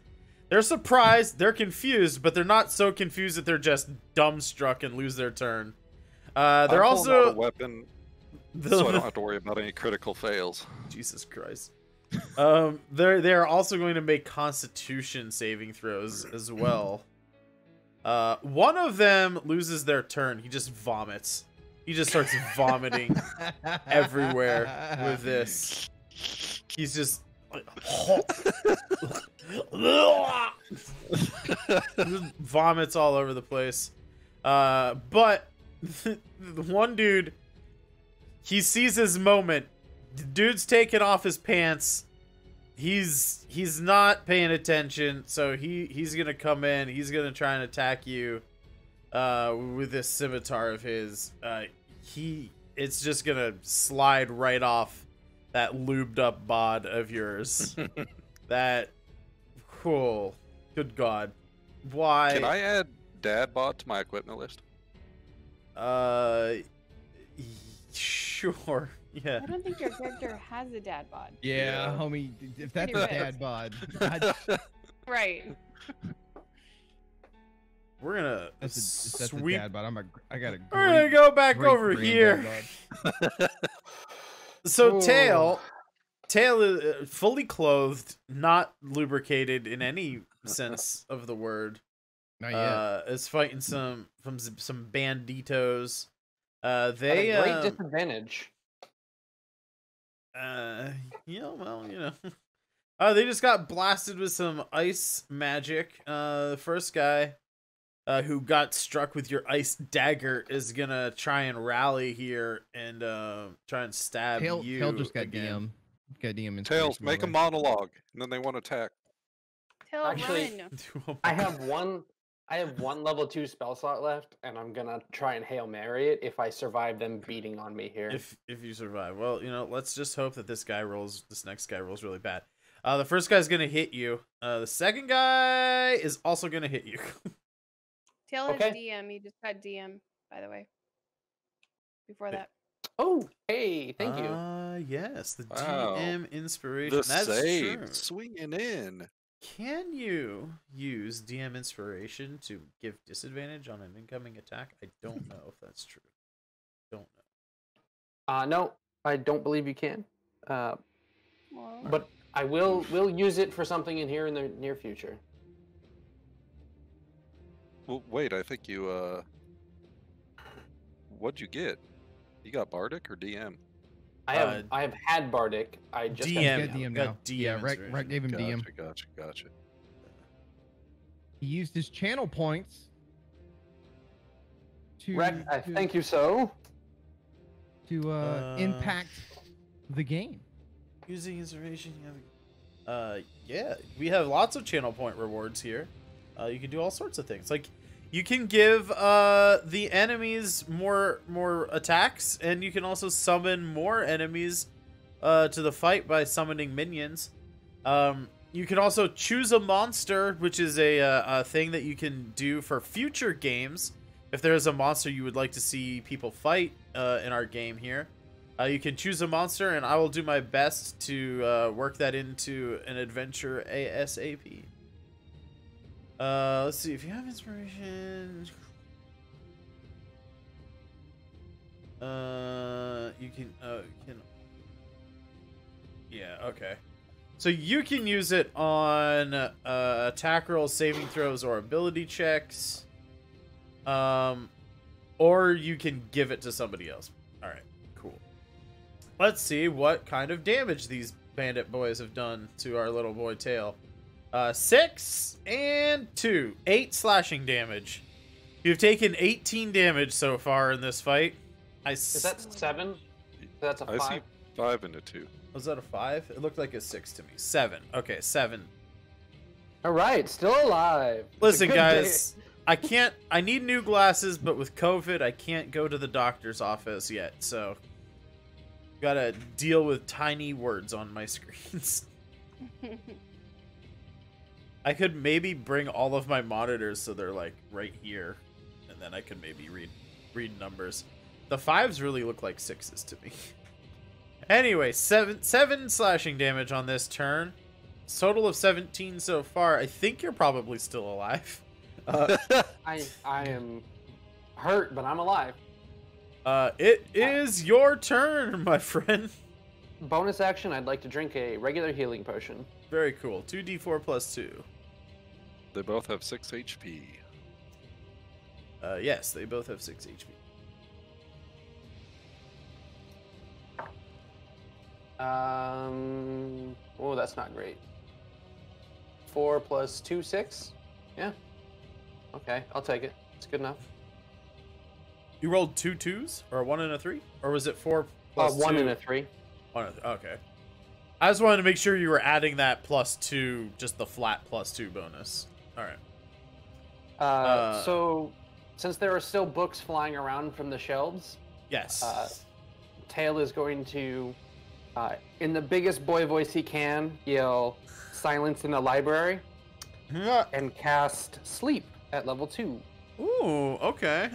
Speaker 1: They're surprised, they're confused, but they're not so confused that they're just dumbstruck and lose their turn. They're
Speaker 3: I'm pulling out
Speaker 1: also
Speaker 3: a weapon, so I don't have to worry about any critical fails.
Speaker 1: Jesus Christ. They're also going to make Constitution saving throws as well. One of them loses their turn. He just vomits. He just starts vomiting everywhere with this. He's just like, vomits all over the place. But the one dude, he sees his moment. The dude's taking off his pants. He's not paying attention, so he's gonna come in. He's gonna try and attack you with this scimitar of his. It's just gonna slide right off that lubed up bod of yours. That cool. Good God. Why?
Speaker 3: Can I add dad bod to my equipment list?
Speaker 1: Sure. Yeah.
Speaker 5: I don't think your character has a dad bod.
Speaker 6: Yeah, homie. If that's
Speaker 5: Pretty
Speaker 6: a dad bod, I'd-
Speaker 5: Right.
Speaker 1: We're gonna
Speaker 6: that's a
Speaker 1: sweep.
Speaker 6: dad bod. I got a.
Speaker 1: We're gonna go back
Speaker 6: great
Speaker 1: over
Speaker 6: grand
Speaker 1: here.
Speaker 6: dad bod.
Speaker 1: So
Speaker 2: Ooh.
Speaker 1: Tail is fully clothed, not lubricated in any sense of the word.
Speaker 6: Not yet.
Speaker 1: Is fighting some banditos.
Speaker 2: They
Speaker 1: They
Speaker 2: at a great disadvantage.
Speaker 1: they just got blasted with some ice magic. The first guy who got struck with your ice dagger is gonna try and rally here and try and stab you.
Speaker 6: Tail just got
Speaker 1: again.
Speaker 6: Got DM inspiration,
Speaker 3: Tails,
Speaker 6: by the
Speaker 3: make a
Speaker 6: way.
Speaker 3: monologue, and then they want to attack.
Speaker 5: Tail,
Speaker 2: Actually-
Speaker 5: run.
Speaker 2: I have one level 2 spell slot left, and I'm gonna try and Hail Mary it if I survive them beating on me here.
Speaker 1: If you survive, well, let's just hope that this next guy rolls really bad. The first guy's gonna hit you. The second guy is also gonna hit you.
Speaker 5: Tail has
Speaker 2: Okay.
Speaker 5: DM. He just got DM, by the way. Before
Speaker 1: Wait.
Speaker 5: that.
Speaker 2: Oh, hey, thank you.
Speaker 1: Yes, the
Speaker 3: Wow.
Speaker 1: DM inspiration.
Speaker 3: The
Speaker 1: That's
Speaker 3: save,
Speaker 1: true.
Speaker 3: swinging in.
Speaker 1: Can you use DM inspiration to give disadvantage on an incoming attack? I don't know if that's true. Don't know.
Speaker 2: No, I don't believe you can.
Speaker 5: Well,
Speaker 2: But I will use it for something in here in the near future.
Speaker 3: Well, wait, I think you, what'd you get? You got Bardic or DM?
Speaker 2: I have had Bardic. I just
Speaker 1: DM.
Speaker 2: have
Speaker 6: He's got DM now.
Speaker 1: Got DM
Speaker 6: yeah, Rec
Speaker 1: inspiration.
Speaker 6: gave him DM.
Speaker 3: Gotcha.
Speaker 6: He used his channel points to
Speaker 2: Rec, I thank you so.
Speaker 6: to impact the game.
Speaker 1: Using inspiration. Yeah, we have lots of channel point rewards here. You can do all sorts of things. Like, you can give the enemies more attacks, and you can also summon more enemies to the fight by summoning minions. You can also choose a monster, which is a thing that you can do for future games. If there is a monster you would like to see people fight in our game here, you can choose a monster, and I will do my best to work that into an adventure ASAP. Let's see if you have inspiration. You can. Yeah. Okay. So you can use it on attack rolls, saving throws, or ability checks. Or you can give it to somebody else. All right. Cool. Let's see what kind of damage these bandit boys have done to our little boy Tail. 6 and 2. 8 slashing damage. You've taken 18 damage so far in this fight.
Speaker 2: Is that 7? That's a 5.
Speaker 3: I see 5 and a 2.
Speaker 1: Was that a 5? It looked like a 6 to me. 7. Okay, 7.
Speaker 2: All right, still alive. It's a
Speaker 1: Listen,
Speaker 2: good
Speaker 1: guys. I need new glasses, but with COVID, I can't go to the doctor's office yet, so gotta deal with tiny words on my screens. I could maybe bring all of my monitors so they're like right here, and then I could maybe read numbers. The 5s really look like 6s to me. Anyway, 7 slashing damage on this turn. Total of 17 so far. I think you're probably still alive.
Speaker 2: I am hurt, but I'm alive.
Speaker 1: It is your turn, my friend.
Speaker 2: Bonus action, I'd like to drink a regular healing potion.
Speaker 1: Very cool. 2d4 plus 2.
Speaker 3: They both have 6 HP.
Speaker 1: Yes, they both have 6 HP.
Speaker 2: Oh, that's not great. 4 plus 2, 6? Yeah. Okay, I'll take it. It's good enough.
Speaker 1: You rolled 2 2s? Or a 1 and a 3? Or was it 4 plus
Speaker 2: 1
Speaker 1: 2?
Speaker 2: and a 3.
Speaker 1: Okay. I just wanted to make sure you were adding that plus 2, just the flat plus 2 bonus. Alright.
Speaker 2: So, since there are still books flying around from the shelves,
Speaker 1: Yes.
Speaker 2: Tail is going to, in the biggest boy voice he can, yell silence in the library and cast sleep at level 2.
Speaker 1: Ooh, okay.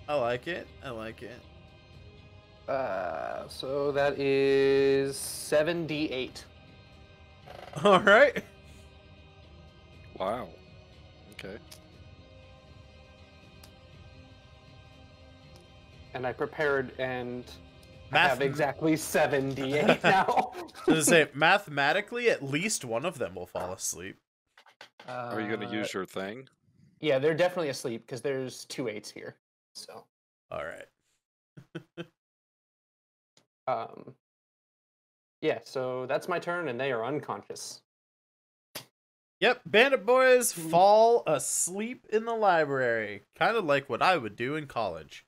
Speaker 1: I like it. I like it.
Speaker 2: So that is 7d8.
Speaker 1: All right.
Speaker 3: Wow. Okay.
Speaker 2: And I prepared and I
Speaker 1: Math-
Speaker 2: have exactly 7d8 now.
Speaker 1: To say, mathematically, at least one of them will fall asleep.
Speaker 3: Are you going to use your thing?
Speaker 2: Yeah, they're definitely asleep because there's 2 8s here. So,
Speaker 1: All right.
Speaker 2: yeah, so that's my turn, and they are unconscious.
Speaker 1: Yep, bandit boys fall asleep in the library. Kind of like what I would do in college.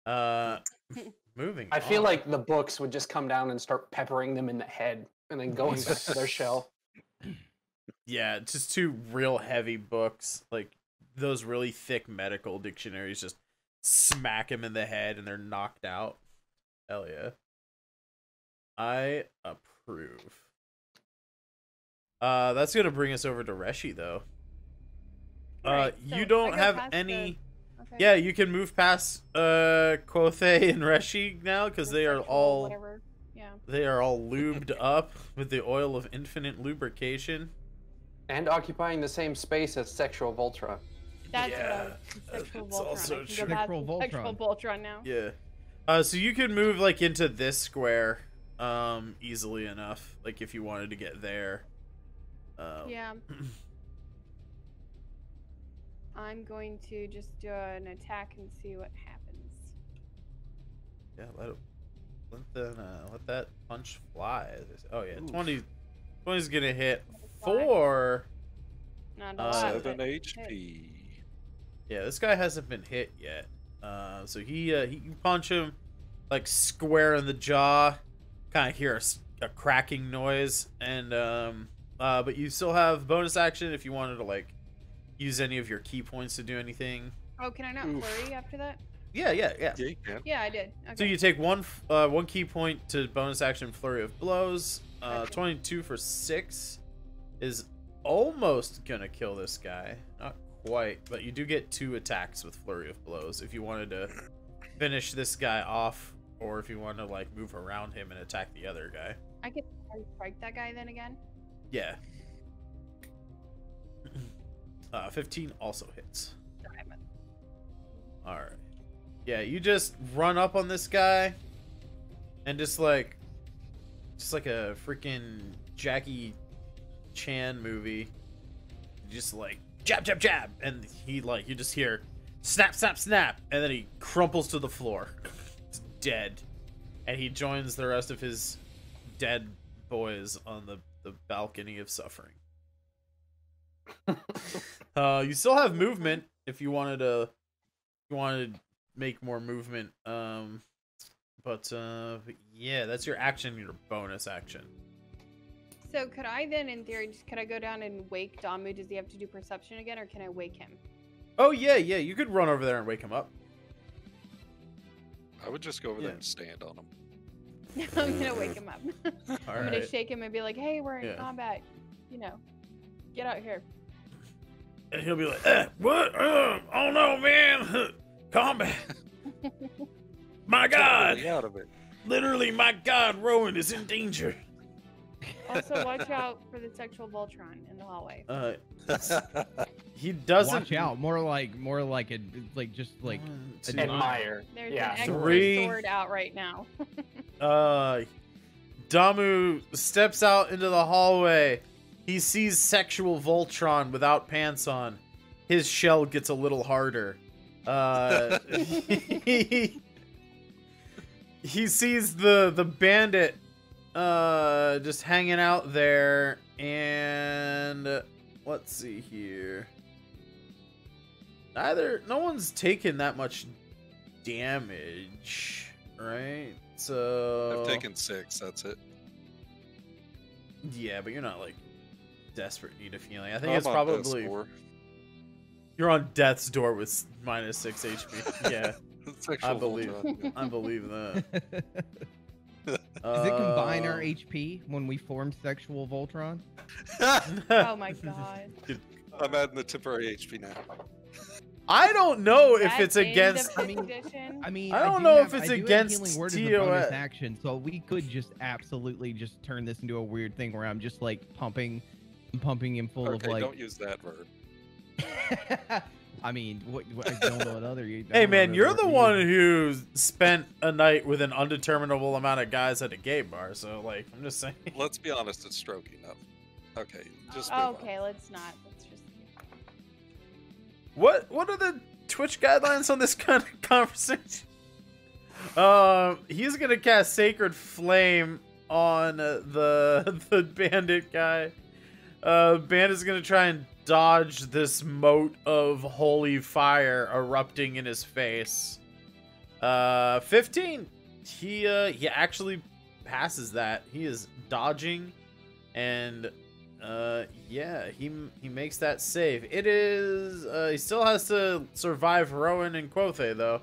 Speaker 1: Moving
Speaker 2: I feel
Speaker 1: on.
Speaker 2: like the books would just come down and start peppering them in the head, and then going back to their shell.
Speaker 1: Yeah, just 2 real heavy books. Like, those really thick medical dictionaries just smack him in the head and they're knocked out. Hell yeah. I approve. That's gonna bring us over to Reshi, though.
Speaker 5: Right,
Speaker 1: You
Speaker 5: so
Speaker 1: don't
Speaker 5: I go
Speaker 1: have
Speaker 5: past
Speaker 1: any...
Speaker 5: Okay.
Speaker 1: Yeah, you can move past Quothe and Reshi now because
Speaker 5: The
Speaker 1: they are
Speaker 5: sexual
Speaker 1: all
Speaker 5: whatever. Yeah.
Speaker 1: they are all lubed up with the oil of infinite lubrication.
Speaker 2: And occupying the same space as Sexual Voltron.
Speaker 5: That's
Speaker 1: Yeah,
Speaker 5: what I was, sexual
Speaker 1: it's
Speaker 5: Voltron.
Speaker 1: also
Speaker 5: I can
Speaker 1: true.
Speaker 5: go past
Speaker 6: Sexual
Speaker 5: the sexual Voltron now.
Speaker 1: Yeah. So you can move like into this square easily enough, like if you wanted to get there.
Speaker 5: Yeah. I'm going to just do an attack and see what happens.
Speaker 1: Yeah, let that punch fly. Oh yeah, 20's gonna hit for...
Speaker 5: Not a lot,
Speaker 3: 7
Speaker 5: but
Speaker 3: HP.
Speaker 1: Yeah, this guy hasn't been hit yet. So he can punch him like square in the jaw. Kind of hear a cracking noise, and but you still have bonus action if you wanted to like use any of your key points to do anything.
Speaker 5: Oh, can I not flurry after that?
Speaker 1: Yeah.
Speaker 3: Yeah, you can.
Speaker 5: Yeah, I did. Okay.
Speaker 1: So you take one key point to bonus action flurry of blows.
Speaker 5: Gotcha.
Speaker 1: 22 for 6 is almost gonna kill this guy. Not quite, but you do get 2 attacks with flurry of blows if you wanted to finish this guy off, or if you want to like move around him and attack the other guy.
Speaker 5: I can strike that guy then again.
Speaker 1: Yeah. 15 also hits. All right. Yeah, you just run up on this guy and just like a freaking Jackie Chan movie. Just like jab, jab, jab, and he like you just hear snap, snap, snap, and then he crumples to the floor. He's dead, and he joins the rest of his dead boys on the balcony of suffering. You still have movement if you wanted to. You wanted to make more movement. But yeah, that's your action, your bonus action.
Speaker 5: So could I then, in theory, could I go down and wake Damu? Does he have to do perception again, or can I wake him?
Speaker 1: Oh yeah, you could run over there and wake him up.
Speaker 3: I would just go over there and stand on him.
Speaker 5: I'm gonna wake him up.
Speaker 1: All
Speaker 5: I'm gonna
Speaker 1: right.
Speaker 5: shake him and be like, "Hey, we're in
Speaker 1: Yeah.
Speaker 5: combat. You know, get out here."
Speaker 1: And he'll be like, what? Oh no, man! Combat! My God!
Speaker 3: Totally out of it.
Speaker 1: Literally, my God, Rowan is in danger.
Speaker 5: Also, watch out for the sexual Voltron in the hallway.
Speaker 1: He doesn't.
Speaker 6: Watch out. More like a just like
Speaker 1: One, two,
Speaker 2: Admire.
Speaker 5: There's
Speaker 2: Yeah.
Speaker 5: an extra
Speaker 1: Three.
Speaker 5: sword out right now.
Speaker 1: Damu steps out into the hallway. He sees sexual Voltron without pants on. His shell gets a little harder. He sees the bandit just hanging out there, and let's see here. No one's taken that much damage, right? So
Speaker 3: I've taken 6, that's it.
Speaker 1: yeah, but you're not like desperate need of healing. I think
Speaker 3: I'm
Speaker 1: it's
Speaker 3: on death's
Speaker 1: probably
Speaker 3: door.
Speaker 1: you're on death's door with minus 6 HP. Yeah,
Speaker 3: Sexual
Speaker 1: I believe.
Speaker 3: Voltron.
Speaker 1: I believe that.
Speaker 6: Does it combine our HP when we form sexual Voltron?
Speaker 5: Oh my god.
Speaker 3: I'm adding the temporary HP now.
Speaker 1: I don't know if
Speaker 5: That's
Speaker 1: it's
Speaker 5: in the
Speaker 1: against.
Speaker 5: fifth edition.
Speaker 6: I mean,
Speaker 1: I don't
Speaker 6: do
Speaker 1: know
Speaker 6: have-
Speaker 1: if it's
Speaker 6: I do have
Speaker 1: against
Speaker 6: healing word as a bonus
Speaker 1: TOS.
Speaker 6: action, so we could just absolutely just turn this into a weird thing where I'm just like pumping him full of
Speaker 3: Okay,
Speaker 6: like.
Speaker 3: don't use that verb.
Speaker 6: I mean, I don't know what other.
Speaker 1: Hey man, you're the one who spent a night with an undeterminable amount of guys at a gay bar, so like, I'm just saying.
Speaker 3: Let's be honest, it's stroking up. Okay, just move on.
Speaker 5: Okay, let's not. Let's just.
Speaker 1: What are the Twitch guidelines on this kind of conversation? He's gonna cast Sacred Flame on the bandit guy. Bandit's gonna try and dodge this mote of holy fire erupting in his face. 15. He actually passes that. He is dodging, and yeah, he makes that save. It is he still has to survive Rowan and Quothe though.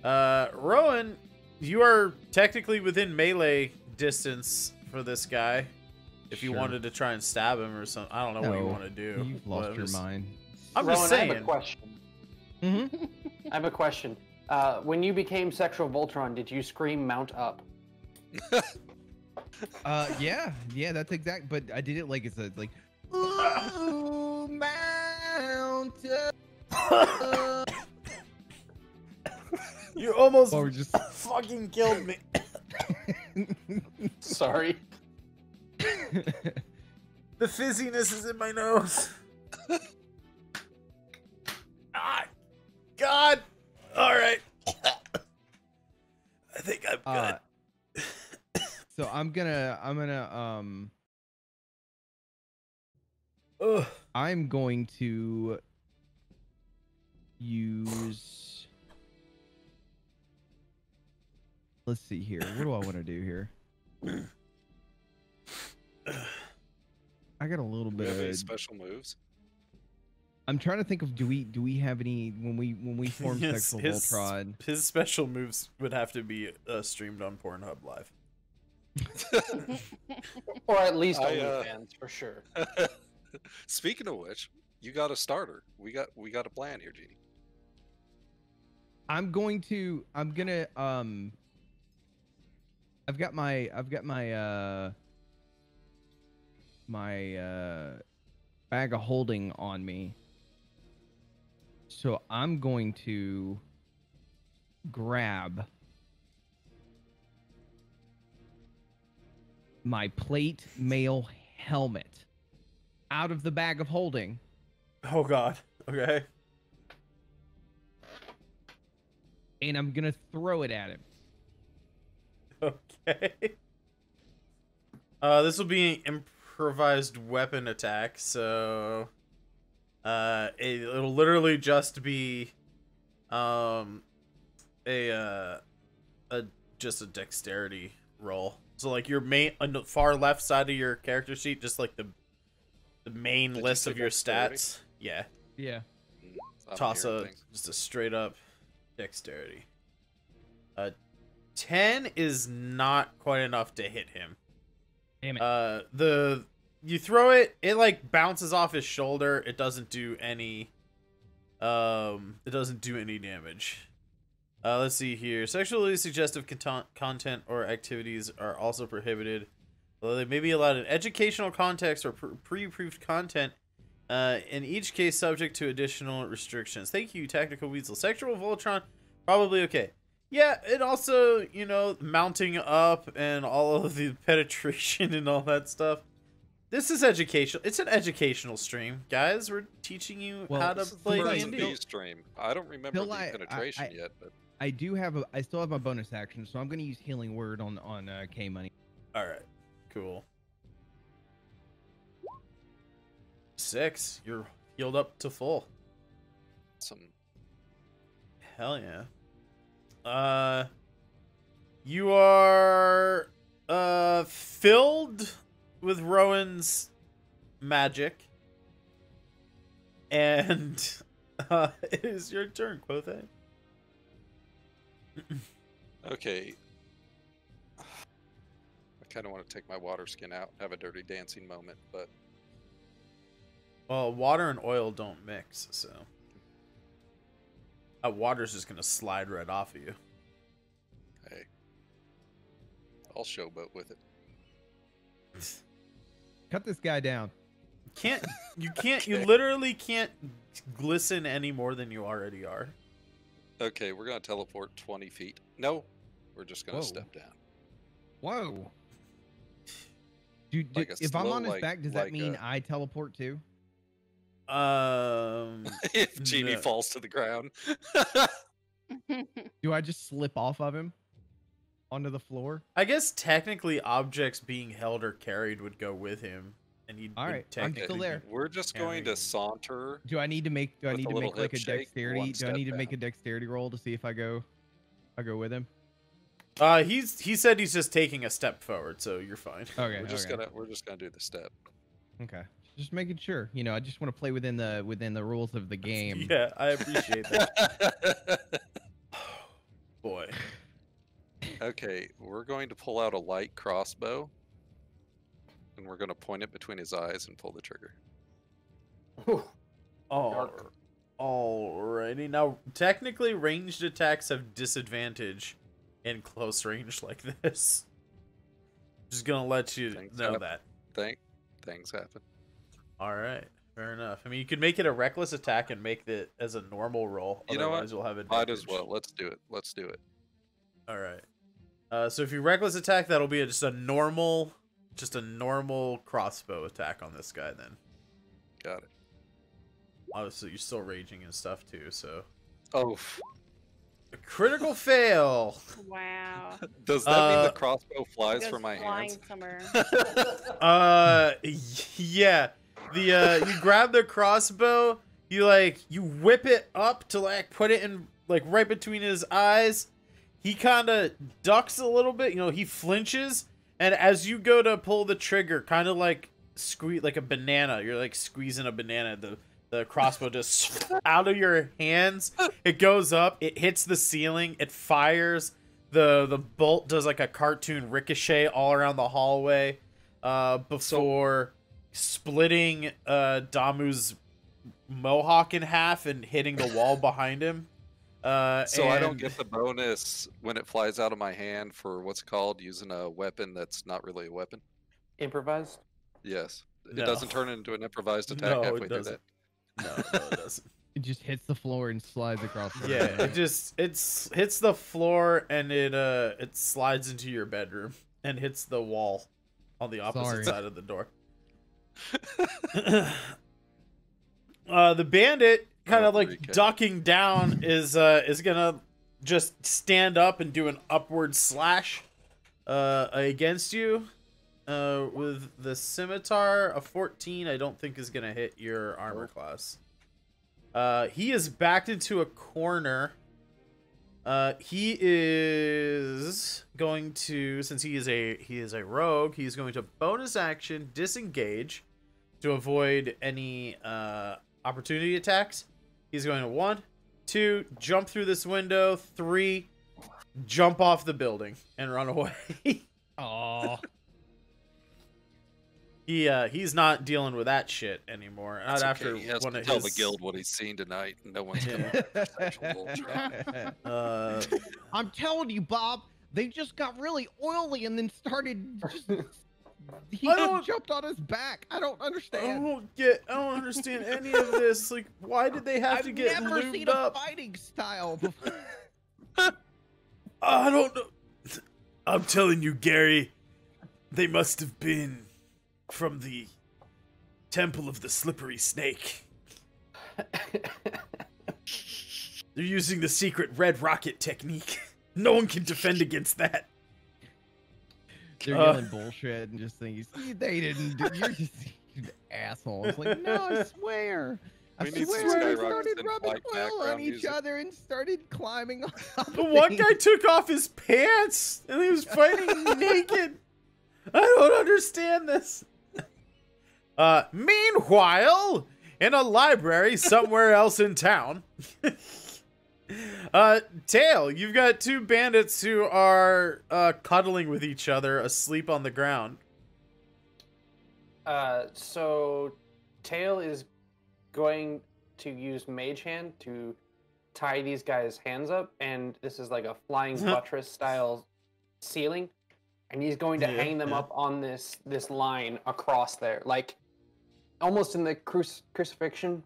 Speaker 1: Rowan, you are technically within melee distance for this guy. If you
Speaker 6: Sure.
Speaker 1: wanted to try and stab him or something, I don't know what you
Speaker 6: No,
Speaker 1: want to do.
Speaker 6: You've lost
Speaker 1: but
Speaker 6: your mind.
Speaker 1: I'm
Speaker 2: Rowan,
Speaker 1: just saying.
Speaker 2: I have a question.
Speaker 6: Mm-hmm.
Speaker 2: I have a question. When you became Sexual Voltron, did you scream "Mount up"?
Speaker 6: Yeah, that's exact. But I did it like it's a like. Ooh, Mount up.
Speaker 1: You almost
Speaker 6: Or just
Speaker 1: fucking killed me.
Speaker 2: Sorry.
Speaker 1: The fizziness is in my nose. Ah, God. All right. I think I'm good.
Speaker 6: So I'm gonna
Speaker 1: Ugh.
Speaker 6: I'm going to use. Let's see here. What do I want to do here? I got a little
Speaker 3: Do you have
Speaker 6: bit
Speaker 3: any
Speaker 6: of.
Speaker 3: special moves?
Speaker 6: I'm trying to think of do we have any when we form Sexual Voltron?
Speaker 1: His special moves would have to be streamed on Pornhub Live.
Speaker 2: Or at least
Speaker 3: I,
Speaker 2: OnlyFans for sure.
Speaker 3: Speaking of which, you got a starter. We got a plan here, Genie.
Speaker 6: I'm gonna I've got my bag of holding on me. So I'm going to grab my plate mail helmet out of the bag of holding.
Speaker 1: Oh God. Okay.
Speaker 6: And I'm gonna throw it at him.
Speaker 1: Okay. This will be an improvised weapon attack, so it'll literally just be just a dexterity roll. So like your main on the far left side of your character sheet, just like the main
Speaker 3: Did you
Speaker 1: list
Speaker 3: say
Speaker 1: of your
Speaker 3: dexterity?
Speaker 1: stats. Yeah.
Speaker 6: Yeah.
Speaker 3: I'm
Speaker 1: Toss
Speaker 3: hearing
Speaker 1: a
Speaker 3: things.
Speaker 1: just a straight up dexterity. 10 is not quite enough to hit him.
Speaker 6: Damn it.
Speaker 1: You throw it, it like bounces off his shoulder. It doesn't do any damage. Let's see here. Sexually suggestive content or activities are also prohibited. Although they may be allowed in educational context or pre-approved content, in each case subject to additional restrictions. Thank you, Tactical Weasel. Sexual Voltron, probably okay. Yeah, it also, you know, mounting up and all of the penetration and all that stuff. This is educational. It's an educational stream, guys. We're teaching you
Speaker 6: Well,
Speaker 1: how to
Speaker 6: this is
Speaker 1: play
Speaker 6: the
Speaker 3: Birds
Speaker 6: first
Speaker 3: of
Speaker 1: D&D.
Speaker 3: Bees stream. I don't remember
Speaker 6: Till
Speaker 3: the
Speaker 6: I-
Speaker 3: penetration yet, but
Speaker 6: I still have my bonus action, so I'm gonna use Healing Word on K Money.
Speaker 1: All right, cool. 6. You're healed up to full.
Speaker 3: some
Speaker 1: Hell yeah. You are filled with Rowan's magic, and it is your turn, Quothe.
Speaker 3: okay. I kind of want to take my water skin out and have a dirty dancing moment, but
Speaker 1: Well, water and oil don't mix, so That water's just gonna slide right off of you.
Speaker 3: Hey, I'll showboat with it.
Speaker 6: Cut this guy down.
Speaker 1: You literally can't glisten any more than you already are.
Speaker 3: Okay, we're gonna teleport 20 feet. No, we're just gonna
Speaker 6: Whoa.
Speaker 3: step down.
Speaker 6: Whoa. Dude,
Speaker 3: Like a
Speaker 6: if I'm
Speaker 3: slow,
Speaker 6: on his
Speaker 3: like-
Speaker 6: back, does
Speaker 3: like
Speaker 6: that mean
Speaker 3: a-
Speaker 6: I teleport too?
Speaker 3: If Genie
Speaker 1: No.
Speaker 3: falls to the ground.
Speaker 6: Do I just slip off of him onto the floor?
Speaker 1: I guess technically objects being held or carried would go with him, and he'd
Speaker 6: All
Speaker 1: would
Speaker 6: right, I'm
Speaker 1: technically
Speaker 6: still there.
Speaker 3: We're just going to
Speaker 1: carrying-
Speaker 3: saunter.
Speaker 6: Do I need to make
Speaker 3: With a little
Speaker 6: like a
Speaker 3: hip shake,
Speaker 6: dexterity?
Speaker 3: one
Speaker 6: Do I
Speaker 3: step
Speaker 6: need to make a
Speaker 3: down.
Speaker 6: dexterity roll to see if I go with him?
Speaker 1: He said he's just taking a step forward, so you're fine.
Speaker 6: Okay.
Speaker 3: We're just gonna do the step.
Speaker 6: Okay. Just making sure. You know, I just want to play within the rules of the game.
Speaker 1: Yeah, I appreciate that. Boy.
Speaker 3: Okay, we're going to pull out a light crossbow, and we're going to point it between his eyes and pull the trigger.
Speaker 1: Alrighty. Now, technically, ranged attacks have disadvantage in close range like this. Just gonna let you
Speaker 3: Things
Speaker 1: know
Speaker 3: happen.
Speaker 1: that.
Speaker 3: Things happen.
Speaker 1: Alright, fair enough. I mean, you could make it a reckless attack and make it as a normal roll.
Speaker 3: You know what?
Speaker 1: Otherwise, we'll have
Speaker 3: Might
Speaker 1: advantage.
Speaker 3: as well. Let's do it.
Speaker 1: Alright. So if you reckless attack, that'll be just a normal crossbow attack on this guy then.
Speaker 3: Got it.
Speaker 1: Obviously, you're still raging and stuff too, so.
Speaker 3: Oh,
Speaker 1: A critical fail!
Speaker 5: Wow.
Speaker 3: does that mean the
Speaker 1: Uh,
Speaker 3: crossbow flies
Speaker 5: Goes
Speaker 3: from my
Speaker 5: flying
Speaker 3: hands?
Speaker 5: somewhere.
Speaker 1: Yeah. You grab the crossbow, you whip it up to put it in right between his eyes. He kind of ducks a little bit, he flinches, and as you go to pull the trigger, kind of squeeze like a banana, you're squeezing a banana, the crossbow just out of your hands. It goes up, it hits the ceiling, it fires. The bolt does a cartoon ricochet all around the hallway before splitting Damu's mohawk in half and hitting the wall behind him.
Speaker 3: So I don't get the bonus when it flies out of my hand for what's it called, using a weapon that's not really a weapon?
Speaker 2: Improvised?
Speaker 3: Yes. It
Speaker 1: No.
Speaker 3: doesn't turn into an improvised attack
Speaker 1: No, it
Speaker 3: halfway through
Speaker 1: doesn't.
Speaker 3: that.
Speaker 1: No, it doesn't.
Speaker 6: It just hits the floor and slides across the
Speaker 1: Yeah,
Speaker 6: room.
Speaker 1: it hits the floor and it slides into your bedroom and hits the wall on the opposite
Speaker 6: Sorry.
Speaker 1: side of the door. The bandit kind of
Speaker 3: Recap.
Speaker 1: ducking down is gonna just stand up and do an upward slash against you with the scimitar. A 14 I don't think is gonna hit your armor class. He is backed into a corner. He is going to, since he is a rogue, he's going to bonus action disengage to avoid any opportunity attacks. He's going to 1, 2, jump through this window, 3, jump off the building and run away.
Speaker 6: Aw.
Speaker 1: He's not dealing with that shit anymore. Not
Speaker 3: It's
Speaker 1: after
Speaker 3: okay. He has
Speaker 1: one
Speaker 3: to
Speaker 1: of
Speaker 3: tell
Speaker 1: his.
Speaker 3: the guild what he's seen tonight. No one's
Speaker 1: Yeah.
Speaker 3: coming up with sexual bullshit.
Speaker 6: I'm telling you, Bob, they just got really oily and then started just he
Speaker 1: I
Speaker 6: just
Speaker 1: don't-
Speaker 6: jumped on his back. I don't
Speaker 1: I
Speaker 6: understand.
Speaker 1: don't understand any of this. Why did they have
Speaker 6: I've
Speaker 1: to get
Speaker 6: never
Speaker 1: lubed
Speaker 6: seen
Speaker 1: up?
Speaker 6: a fighting style before.
Speaker 1: I don't know. I'm telling you, Gary, they must have been from the Temple of the Slippery Snake. They're using the secret red rocket technique. No one can defend against that.
Speaker 6: They're yelling bullshit and just thinking, "See, they didn't do, you're just assholes." Like, no, I swear. I
Speaker 3: We need some
Speaker 6: swear they
Speaker 3: skyrockets
Speaker 6: started
Speaker 3: and
Speaker 6: rubbing
Speaker 3: white
Speaker 6: oil on
Speaker 3: background
Speaker 6: each
Speaker 3: music.
Speaker 6: other and started climbing on top of
Speaker 1: The one
Speaker 6: things.
Speaker 1: guy took off his pants and he was fighting naked. I don't understand this. Meanwhile, in a library somewhere else in town, Tail, you've got two bandits who are cuddling with each other, asleep on the ground.
Speaker 2: So Tail is going to use Mage Hand to tie these guys' hands up, and this is like a flying buttress style ceiling, and he's going to hang them up on this line across there, like almost in the crucifixion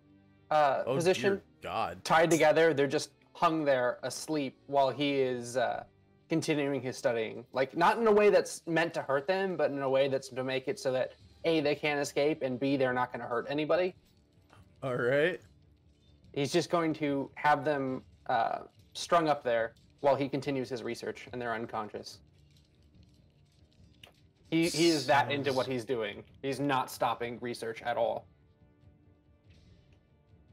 Speaker 2: position.
Speaker 1: Dear God.
Speaker 2: Tied together, they're just hung there asleep while he is continuing his studying. Like, not in a way that's meant to hurt them, but in a way that's to make it so that A, they can't escape, and B, they're not going to hurt anybody.
Speaker 1: All right.
Speaker 2: He's just going to have them strung up there while he continues his research, and they're unconscious. He is that into what he's doing. He's not stopping research at all.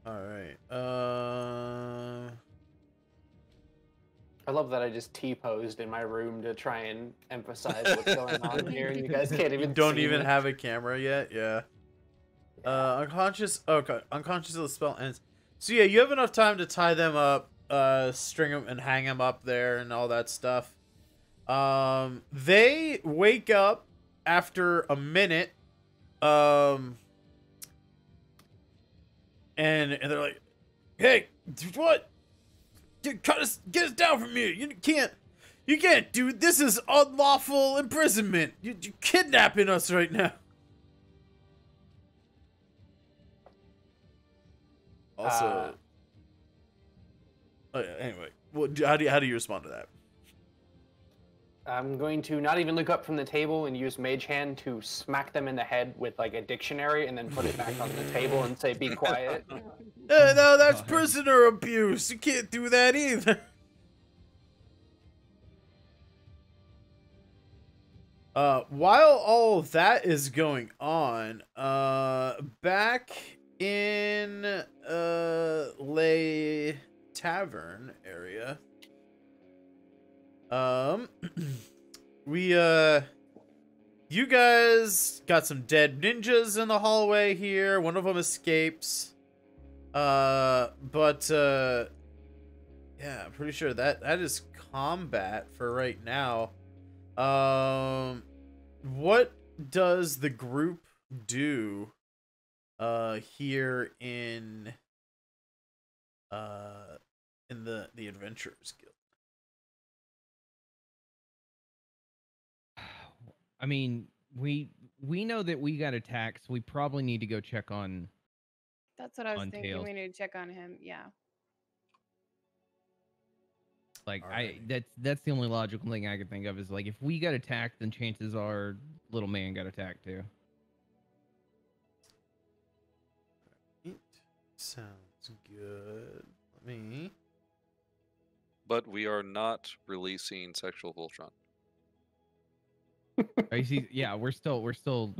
Speaker 1: All right.
Speaker 2: I love that I just T-posed in my room to try and emphasize what's going on here, and you guys can't even
Speaker 1: don't
Speaker 2: see
Speaker 1: even
Speaker 2: me.
Speaker 1: have a camera yet. Yeah. Unconscious. Okay. Unconscious till the spell ends. So yeah, you have enough time to tie them up, string them, and hang them up there, and all that stuff. They wake up after a minute. And they're like, "Hey, what? Get us down from here! You can't, dude. This is unlawful imprisonment. You're kidnapping us right now." Also, anyway, how do you respond to that?
Speaker 2: I'm going to not even look up from the table and use Mage Hand to smack them in the head with like a dictionary, and then put it back on the table and say, "Be quiet."
Speaker 1: No, that's prisoner abuse. You can't do that either. While all of that is going on, back in Lay Tavern area, you guys got some dead ninjas in the hallway here. One of them escapes. Yeah, I'm pretty sure that is combat for right now. What does the group do here in the Adventurers Guild?
Speaker 6: I mean, we know that we got attacked, so we probably need to go check on.
Speaker 5: That's what I was thinking.
Speaker 6: Tails.
Speaker 5: We need to check on him. Yeah.
Speaker 6: Like,
Speaker 1: Alrighty.
Speaker 6: that's the only logical thing I could think of is like if we got attacked, then chances are little man got attacked too.
Speaker 1: It sounds good. Let me.
Speaker 3: But we are not releasing sexual Voltron.
Speaker 6: Oh, you see, yeah, we're still.
Speaker 2: So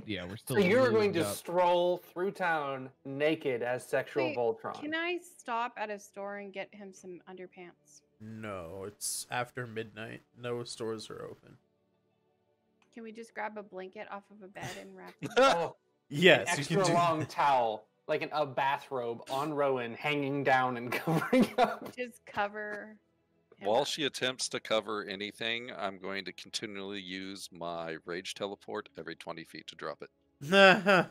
Speaker 2: you're going to
Speaker 6: lubed up.
Speaker 2: stroll through town naked as sexual
Speaker 5: Wait,
Speaker 2: Voltron.
Speaker 5: Can I stop at a store and get him some underpants?
Speaker 1: No, it's after midnight. No stores are open.
Speaker 5: Can we just grab a blanket off of a bed and wrap him?
Speaker 2: Oh,
Speaker 1: Yes,
Speaker 2: an
Speaker 1: you
Speaker 2: extra
Speaker 1: can do.
Speaker 2: long towel, like a bathrobe on Rowan, hanging down and covering up.
Speaker 5: Just cover him
Speaker 3: While
Speaker 5: up.
Speaker 3: she attempts to cover anything, I'm going to continually use my rage teleport every 20 feet to drop it.
Speaker 5: Oh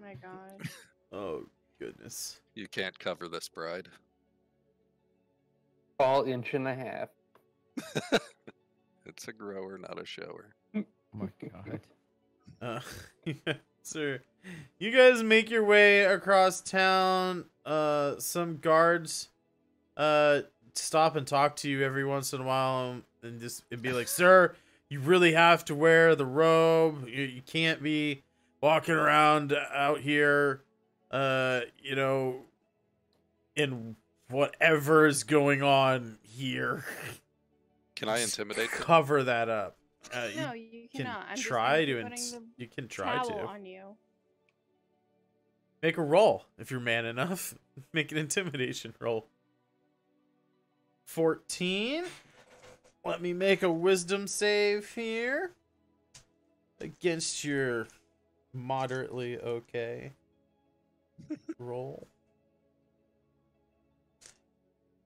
Speaker 5: my god.
Speaker 1: Oh goodness.
Speaker 3: You can't cover this, bride.
Speaker 2: All inch and a half.
Speaker 3: It's a grower, not a shower.
Speaker 6: Oh my god.
Speaker 1: So you guys make your way across town. Some guards stop and talk to you every once in a while, and just it'd be like, "Sir, you really have to wear the robe. You can't be walking around out here, you know, in whatever is going on here."
Speaker 3: Can I intimidate them?
Speaker 1: Cover that up.
Speaker 5: No, you
Speaker 1: can
Speaker 5: cannot. I'm just
Speaker 1: try
Speaker 5: gonna
Speaker 1: to.
Speaker 5: be putting the
Speaker 1: You can try
Speaker 5: towel
Speaker 1: to
Speaker 5: on you.
Speaker 1: make a roll if you're man enough. Make an intimidation roll. 14. Let me make a wisdom save here against your moderately okay roll.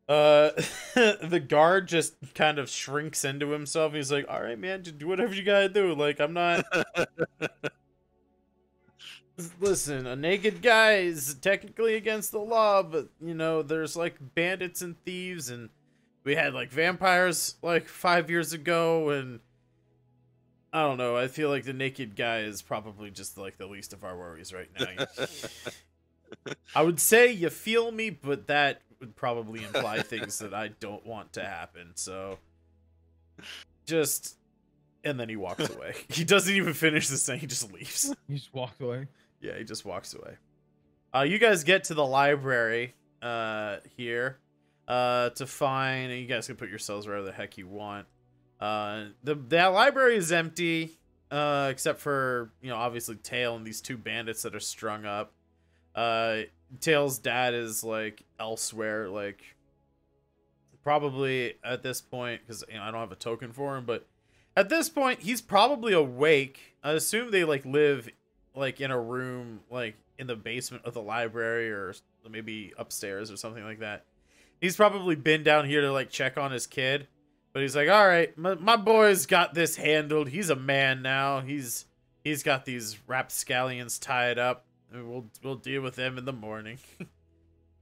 Speaker 1: The guard just kind of shrinks into himself. He's like, "All right, man, just do whatever you gotta do. Like, I'm not." Listen, a naked guy is technically against the law, but you know, there's like bandits and thieves, and we had like vampires like 5 years ago, and I don't know. I feel like the naked guy is probably just like the least of our worries right now. I would say you feel me, but that would probably imply things that I don't want to happen. So just, and then he walks away. He doesn't even finish the thing. He just leaves.
Speaker 6: He just walked away.
Speaker 1: Yeah, he just walks away. You guys get to the library here to find. You guys can put yourselves wherever the heck you want. The library is empty, except for, you know, obviously Tail and these two bandits that are strung up. Tail's dad is like elsewhere, like probably at this point, because you know I don't have a token for him, but at this point he's probably awake. I assume they like live like in a room like in the basement of the library or maybe upstairs or something like that. He's probably been down here to like check on his kid, but he's like, all right, my boy's got this handled. He's a man now. He's got these rapscallions tied up. We'll deal with them in the morning.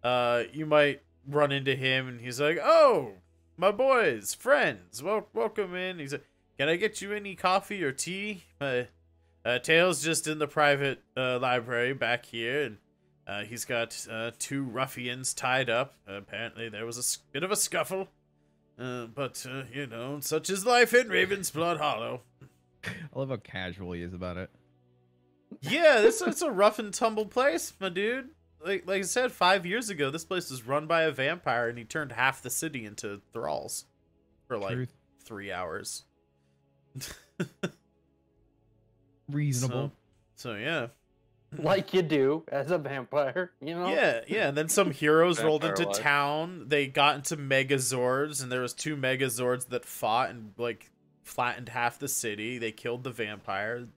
Speaker 1: You might run into him and he's like, oh, my boys, friends, welcome in. He's like, can I get you any coffee or tea? Tail's just in the private library back here, and he's got two ruffians tied up. Apparently there was a bit of a scuffle, but you know, such is life in Ravensblood Hollow.
Speaker 6: I love how casual he is about it.
Speaker 1: Yeah, it's a rough and tumble place, my dude. Like I said, 5 years ago, this place was run by a vampire, and he turned half the city into thralls for like
Speaker 6: Truth.
Speaker 1: 3 hours.
Speaker 6: Reasonable.
Speaker 1: So yeah.
Speaker 2: Like you do as a vampire, you know?
Speaker 1: Yeah, and then some heroes rolled
Speaker 3: Vampire
Speaker 1: into
Speaker 3: life.
Speaker 1: town. They got into Megazords, and there was 2 Megazords that fought and like flattened half the city. They killed the vampire.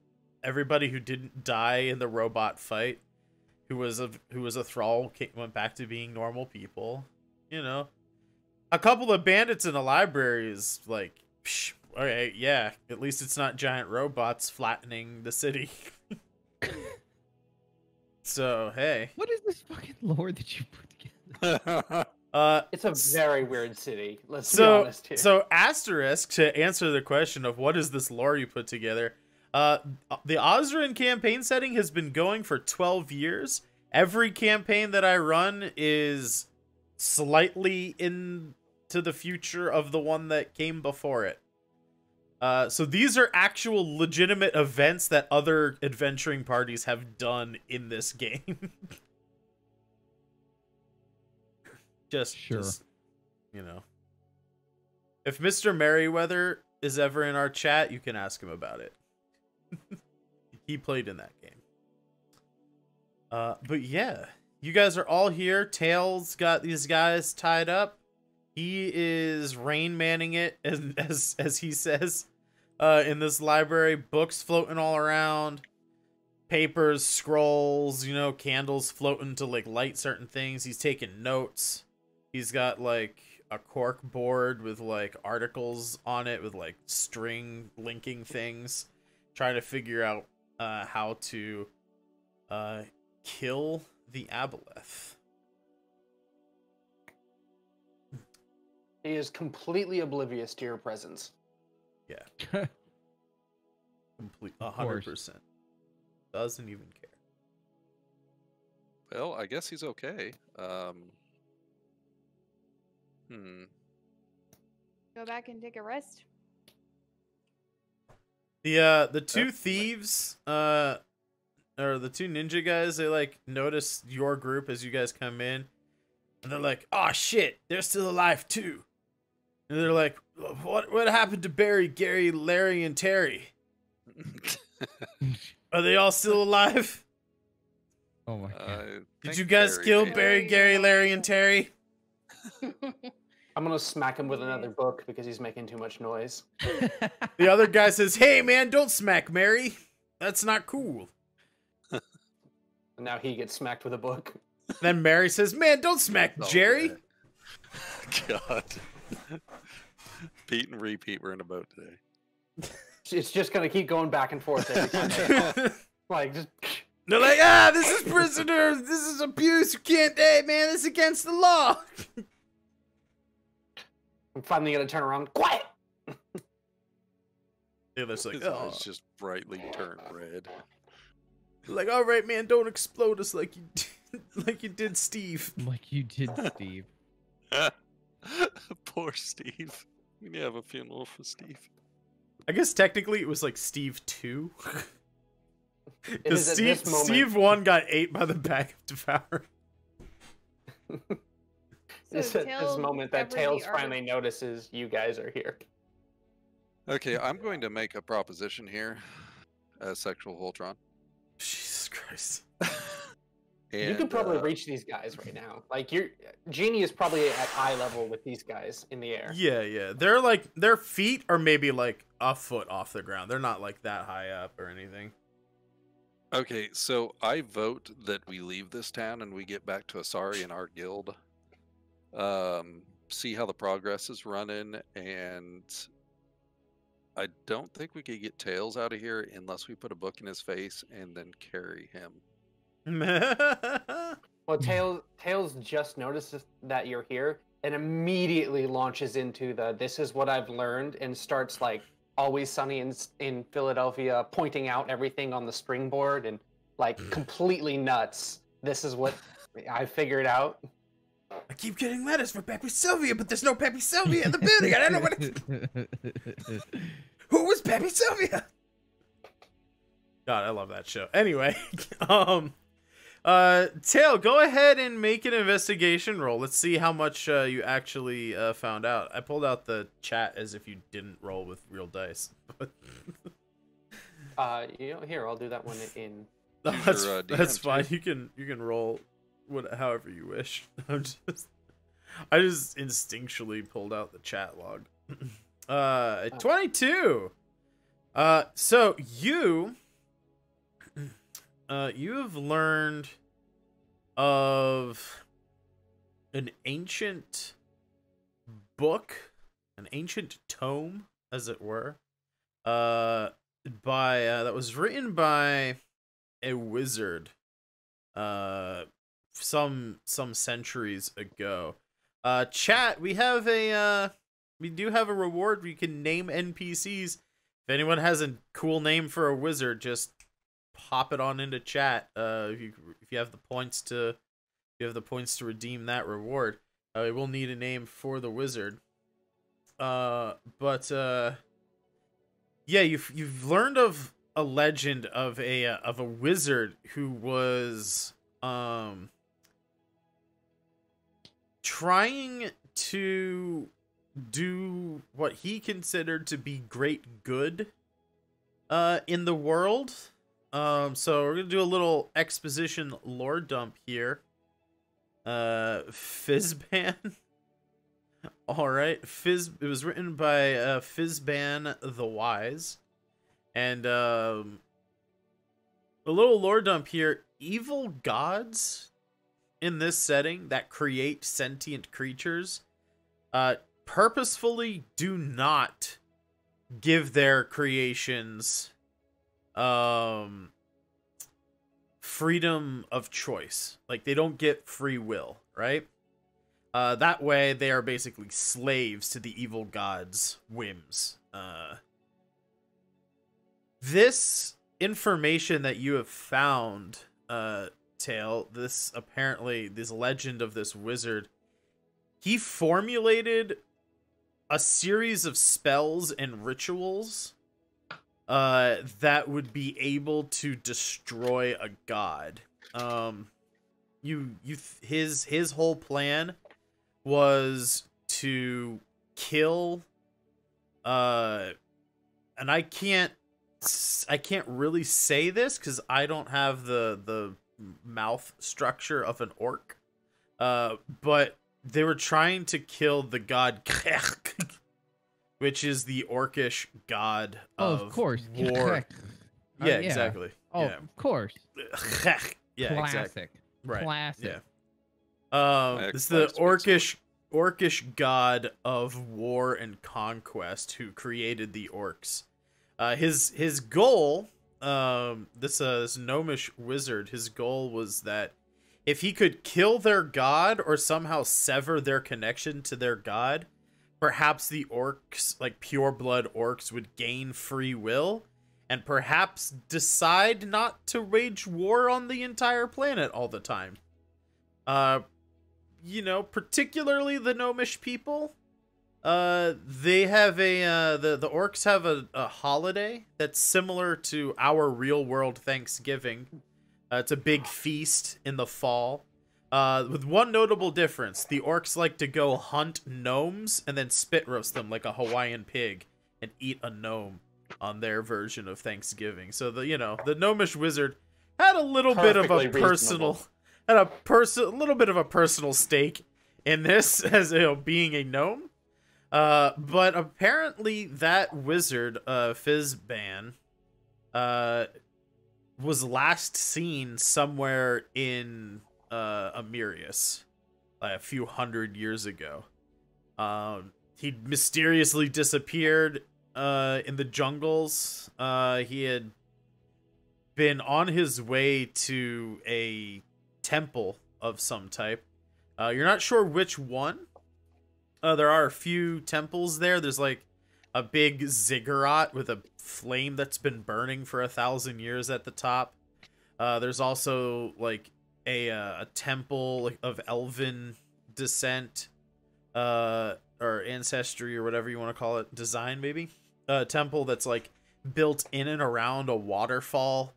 Speaker 1: Everybody who didn't die in the robot fight, who was a thrall, went back to being normal people. You know, a couple of bandits in a library is like, psh, okay, yeah. At least it's not giant robots flattening the city. So hey,
Speaker 6: What is this fucking lore that you put together?
Speaker 2: It's a very weird city. Let's be honest here.
Speaker 1: So asterisk to answer the question of what is this lore you put together. The Osrynn campaign setting has been going for 12 years. Every campaign that I run is slightly into the future of the one that came before it. So these are actual legitimate events that other adventuring parties have done in this game. Just, you know. If Mr. Merriweather is ever in our chat, you can ask him about it. He played in that game. But yeah, you guys are all here. Tails got these guys tied up. He is Rain Manning it, as he says, in this library. Books floating all around, papers, scrolls, you know, candles floating to like light certain things. He's taking notes. He's got like a cork board with like articles on it with like string linking things, trying to figure out how to kill the aboleth.
Speaker 2: He is completely oblivious to your presence.
Speaker 1: Yeah. Complete 100%. Doesn't even care.
Speaker 3: Well, I guess he's okay.
Speaker 5: Go back and take a rest.
Speaker 1: The two thieves, or the two ninja guys, they like notice your group as you guys come in, and they're like, "Oh shit, they're still alive too." And they're like, "What happened to Barry, Gary, Larry, and Terry? Are they all still alive?
Speaker 6: Oh my god.
Speaker 1: Did you guys kill Barry, Gary, Larry, and Terry?"
Speaker 2: I'm gonna smack him with another book because he's making too much noise.
Speaker 1: The other guy says, "Hey man, don't smack Mary. That's not cool."
Speaker 2: And now he gets smacked with a book.
Speaker 1: Then Mary says, "Man, don't smack Jerry."
Speaker 3: God. Pete and repeat we're in a boat today.
Speaker 2: It's just gonna keep going back and forth every time. Like just
Speaker 1: They're like, ah, this is prisoners. This is abuse. You can't, hey, man, this is against the law.
Speaker 2: I'm finally gonna turn around. Quiet.
Speaker 1: They're just like,
Speaker 3: His
Speaker 1: oh.
Speaker 3: eyes just brightly turn red.
Speaker 1: Like, all right, man, don't explode us like you did, like you did Steve.
Speaker 6: Like you did, Steve.
Speaker 3: Poor Steve. We need to have a funeral for Steve.
Speaker 1: I guess technically it was like Steve 2.
Speaker 2: It
Speaker 1: Because
Speaker 2: is at this moment-
Speaker 1: Steve 1 got ate by the bag of devour.
Speaker 2: It's at this moment that Tails finally notices you guys are here.
Speaker 3: Okay, I'm going to make a proposition here. Sexual Voltron.
Speaker 1: Jesus Christ.
Speaker 2: You could probably reach these guys right now. Like Genie is probably at eye level with these guys in the air.
Speaker 1: Yeah, yeah. They're like, their feet are maybe like a foot off the ground. They're not like that high up or anything.
Speaker 3: Okay, so I vote that we leave this town and we get back to Asari and our guild. See how the progress is running, and I don't think we could get Tails out of here unless we put a book in his face and then carry him.
Speaker 2: Well, Tails just notices that you're here and immediately launches into the "this is what I've learned" and starts like Always Sunny in Philadelphia, pointing out everything on the springboard and like completely nuts. This is what I figured out.
Speaker 1: I keep getting letters for Pepe Sylvia, but there's no Pepe Sylvia in the building. I don't know what it's... Who was Pepe Sylvia? God, I love that show. Anyway, Tail, go ahead and make an investigation roll. Let's see how much you actually found out. I pulled out the chat as if you didn't roll with real dice.
Speaker 2: Here, I'll do that one in.
Speaker 1: No, that's fine. You can roll however you wish. I just instinctually pulled out the chat log. 22. So you have learned of an ancient book, an ancient tome, as it were, that was written by a wizard, some centuries ago. Chat, we do have a reward where you can name NPCs. If anyone has a cool name for a wizard, just pop it on into chat. If you have the points to redeem that reward. We will need a name for the wizard. Yeah, you've learned of a legend of a wizard who was trying to do what he considered to be great good in the world. So we're gonna do a little exposition lore dump here. Fizban. All right, it was written by Fizban the Wise, and a little lore dump here. Evil gods in this setting that create sentient creatures purposefully do not give their creations freedom of choice. Like, they don't get free will, right? That way they are basically slaves to the evil gods' whims. This information that you have found, Tail, this legend of this wizard, he formulated a series of spells and rituals that would be able to destroy a god. His whole plan was to kill, and I can't really say this because I don't have the mouth structure of an orc, but they were trying to kill the god which is the orcish god of
Speaker 6: course.
Speaker 1: war. Yeah,
Speaker 6: Yeah.
Speaker 1: exactly.
Speaker 6: Oh,
Speaker 1: Yeah.
Speaker 6: of course.
Speaker 1: Yeah,
Speaker 6: Classic.
Speaker 1: exactly. Right.
Speaker 6: Classic.
Speaker 1: Yeah. It's the orcish god of war and conquest who created the orcs. His goal this gnomish wizard, his goal was that if he could kill their god or somehow sever their connection to their god, perhaps the orcs, like pure blood orcs, would gain free will and perhaps decide not to wage war on the entire planet all the time. You know, particularly the gnomish people. They have the orcs have a holiday that's similar to our real world Thanksgiving. It's a big feast in the fall. With one notable difference, the orcs like to go hunt gnomes and then spit roast them like a Hawaiian pig and eat a gnome on their version of Thanksgiving. So the gnomish wizard had a little bit of a personal, little bit of a personal stake in this as being a gnome. But apparently that wizard, Fizzban, was last seen somewhere in Amirius, like a few hundred years ago. He mysteriously disappeared in the jungles. He had been on his way to a temple of some type. You're not sure which one. There are a few temples there. There's like a big ziggurat with a flame that's been burning for 1,000 years at the top. There's also like a temple of elven descent, or ancestry, or whatever you want to call it, design maybe. A temple that's like built in and around a waterfall,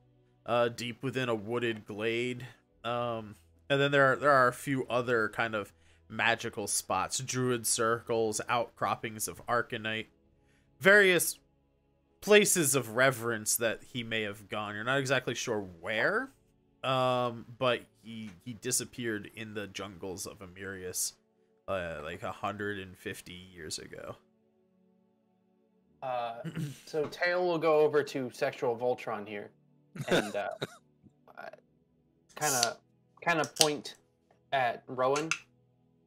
Speaker 1: deep within a wooded glade. And then there are a few other kind of magical spots, druid circles, outcroppings of arcanite, various places of reverence that he may have gone. You're not exactly sure where, but he disappeared in the jungles of Amirius like 150 years ago.
Speaker 2: So Tail will go over to Sexual Voltron here and kind of point at Rowan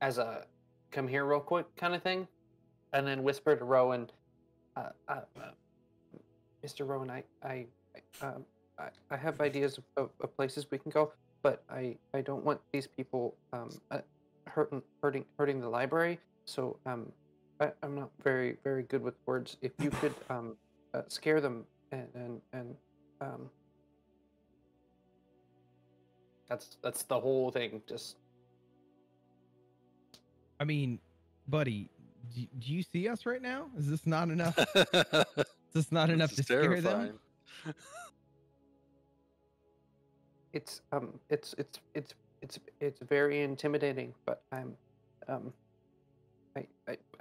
Speaker 2: as a come here real quick kind of thing, and then whisper to Rowan, Mr. Rowan, I have ideas of places we can go, but I don't want these people hurting the library. So I'm not very good with words. If you could scare them and that's the whole thing. Just,
Speaker 6: I mean, buddy, do you see us right now? Is this not enough? Is this not enough to scare them?
Speaker 2: It's very intimidating, but I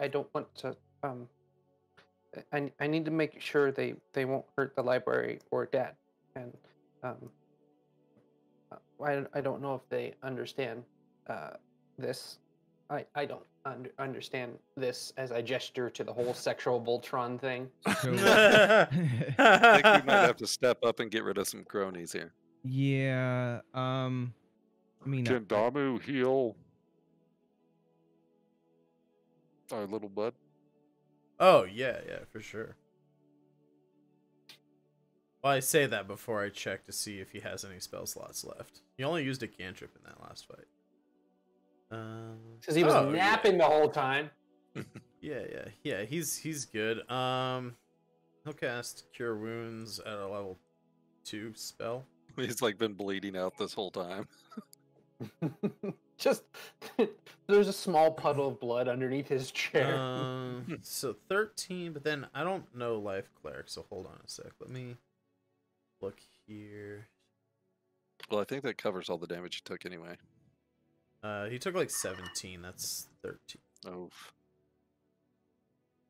Speaker 2: don't want to I need to make sure they won't hurt the library or Dad, and I don't know if they understand this. I don't understand this as I gesture to the whole Sexual Voltron thing.
Speaker 6: So,
Speaker 3: I think we might have to step up and get rid of some cronies here.
Speaker 6: yeah. I mean,
Speaker 3: Can Damu heal our little bud?
Speaker 1: Oh, yeah, for sure. Well, I say that before I check to see if he has any spell slots left. He only used a cantrip in that last fight.
Speaker 2: Because he was napping the whole time.
Speaker 1: Yeah, he's good. He'll cast Cure Wounds at a level 2 spell.
Speaker 3: He's like been bleeding out this whole time.
Speaker 2: Just there's a small puddle of blood underneath his chair.
Speaker 1: So 13, but then I don't know Life Cleric, so hold on a sec. Let me look here.
Speaker 3: Well, I think that covers all the damage he took anyway.
Speaker 1: He took like 17. That's 13.
Speaker 3: Oh.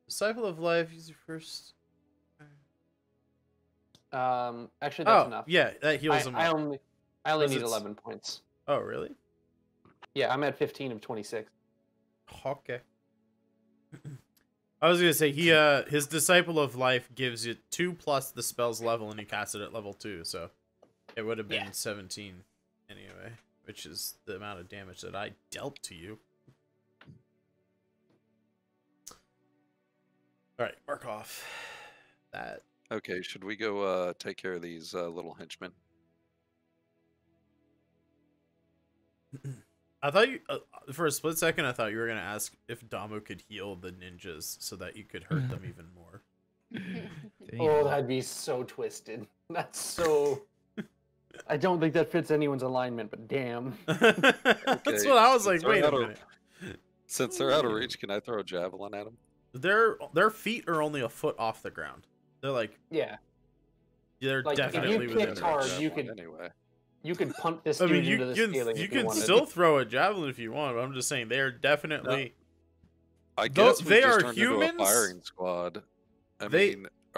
Speaker 1: Disciple of Life, use your first.
Speaker 2: Actually, that's enough.
Speaker 1: Yeah, that heals him.
Speaker 2: I only need 11 points.
Speaker 1: Oh, really?
Speaker 2: Yeah, I'm at 15 of 26.
Speaker 1: Okay. I was gonna say his Disciple of Life gives you 2 plus the spell's level, and you cast it at level 2, so it would have been 17 anyway, which is the amount of damage that I dealt to you. All right, mark off that.
Speaker 3: Okay, should we go take care of these little henchmen?
Speaker 1: I thought you, for a split second, I thought you were gonna ask if Damu could heal the ninjas so that you could hurt them even more.
Speaker 2: Oh, that'd be so twisted. That's so. I don't think that fits anyone's alignment, but damn.
Speaker 1: That's what I was like. Wait a minute.
Speaker 3: Since they're out of reach, can I throw a javelin at them?
Speaker 1: Their feet are only a foot off the ground. They're like,
Speaker 2: yeah,
Speaker 1: they're
Speaker 2: like,
Speaker 1: definitely
Speaker 2: if you
Speaker 1: within
Speaker 2: kicked
Speaker 1: range.
Speaker 2: hard, you could
Speaker 3: anyway.
Speaker 2: You could punt this
Speaker 1: I
Speaker 2: dude
Speaker 1: mean,
Speaker 2: into the ceiling.
Speaker 1: you
Speaker 2: if
Speaker 1: can
Speaker 2: wanted.
Speaker 1: still throw a javelin if you want. But I'm just saying they're definitely.
Speaker 3: I guess
Speaker 1: they
Speaker 3: just
Speaker 1: are
Speaker 3: turned into
Speaker 1: humans.
Speaker 3: a firing squad.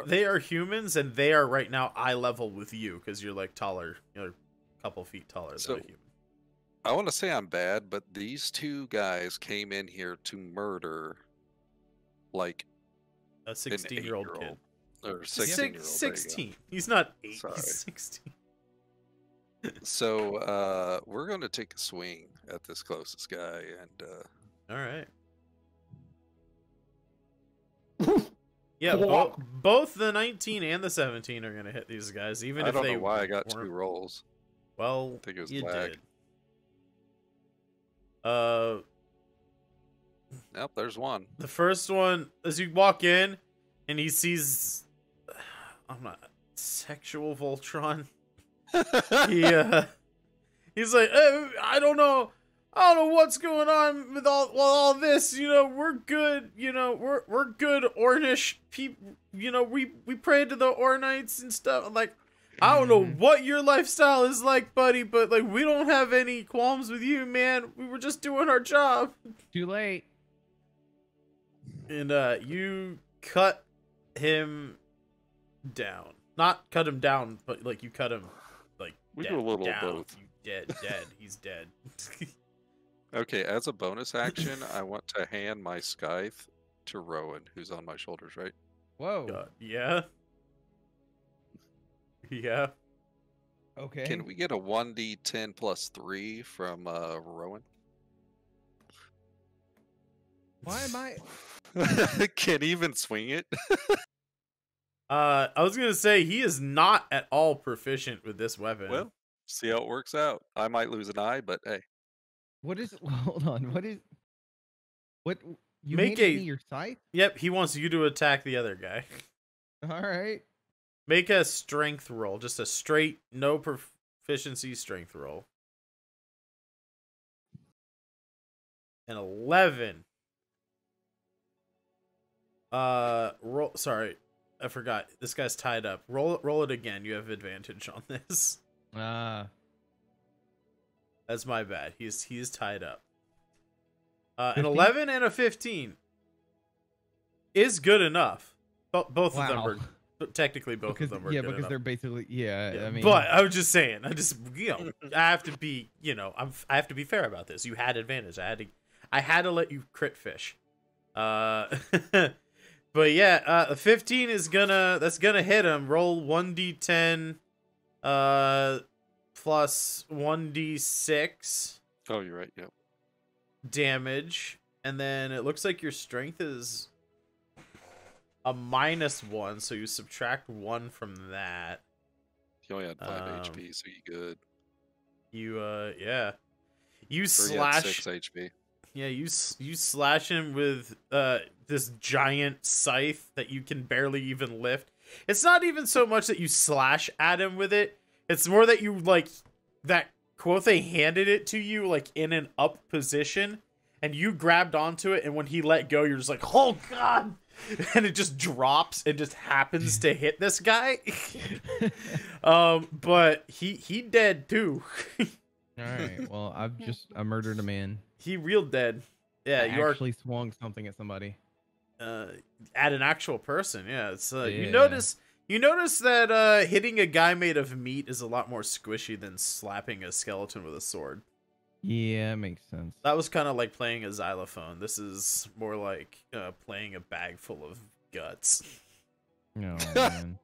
Speaker 1: They are humans, and they are right now eye level with you because you're like taller. You're a couple feet taller than a human.
Speaker 3: I want to say I'm bad, but these two guys came in here to murder, like,
Speaker 1: a 16-year-old kid.
Speaker 3: Or 16-year-old.
Speaker 1: 16. He's not 8.
Speaker 3: Sorry.
Speaker 1: He's 16.
Speaker 3: So we're going to take a swing at this closest guy, and
Speaker 1: all right. Yeah, both the 19 and the 17 are gonna hit these guys, even if they. I
Speaker 3: don't know why I got
Speaker 1: weren't.
Speaker 3: 2 rolls.
Speaker 1: Well,
Speaker 3: I think it was
Speaker 1: you
Speaker 3: lag.
Speaker 1: did.
Speaker 3: Nope, there's one.
Speaker 1: The first one, as you walk in, and he sees, I'm not sexual Voltron. He's like, I don't know what's going on with all this. You know, we're good. You know, we're good Ornish people. You know, we pray to the Ornites and stuff. I'm like, I don't know what your lifestyle is like, buddy, but like we don't have any qualms with you, man. We were just doing our job.
Speaker 6: Too late.
Speaker 1: And you cut him down. Not cut him down, but like you cut him like
Speaker 3: we
Speaker 1: dead,
Speaker 3: do a little
Speaker 1: down.
Speaker 3: both.
Speaker 1: Dead. He's dead.
Speaker 3: Okay, as a bonus action, I want to hand my scythe to Rowan, who's on my shoulders, right?
Speaker 6: Whoa.
Speaker 1: Yeah. Yeah.
Speaker 6: Okay.
Speaker 3: Can we get a 1d10 plus 3 from Rowan?
Speaker 6: Why am I?
Speaker 3: Can't even swing it.
Speaker 1: I was gonna say he is not at all proficient with this weapon.
Speaker 3: Well, see how it works out. I might lose an eye, but hey.
Speaker 6: What is? Hold on. What? You
Speaker 1: Make
Speaker 6: handed me your scythe?
Speaker 1: Yep, he wants you to attack the other guy.
Speaker 6: All right.
Speaker 1: Make a strength roll, just a straight no proficiency strength roll. An 11. Roll. Sorry, I forgot. This guy's tied up. Roll it again. You have advantage on this. That's my bad. He's tied up. An 11 and a 15 is good enough. Both of them are. But technically, both of them are.
Speaker 6: Yeah,
Speaker 1: good
Speaker 6: because
Speaker 1: enough.
Speaker 6: they're basically. Yeah, I mean.
Speaker 1: But I was just saying. I have to be. I have to be fair about this. You had advantage. I had to let you crit fish. But yeah, 15 is that's gonna hit him. Roll 1d10 plus 1d6.
Speaker 3: Oh, you're right. Yep.
Speaker 1: Damage, and then it looks like your strength is a -1, so you subtract 1 from that.
Speaker 3: You only had 5 HP, so you good.
Speaker 1: Yeah. You slash
Speaker 3: 6 HP.
Speaker 1: Yeah, you slash him with this giant scythe that you can barely even lift. It's not even so much that you slash at him with it. It's more that you like that Quothe handed it to you like in an up position, and you grabbed onto it, and when he let go, you're just like, oh god, and it just drops and just happens to hit this guy. But he dead too.
Speaker 6: All right. Well, I murdered a man.
Speaker 1: He real dead. Yeah,
Speaker 6: I actually swung something at somebody.
Speaker 1: At an actual person. Yeah, it's
Speaker 6: yeah.
Speaker 1: You notice that hitting a guy made of meat is a lot more squishy than slapping a skeleton with a sword.
Speaker 6: Yeah, makes sense.
Speaker 1: That was kind of like playing a xylophone. This is more like playing a bag full of guts.
Speaker 6: No, man.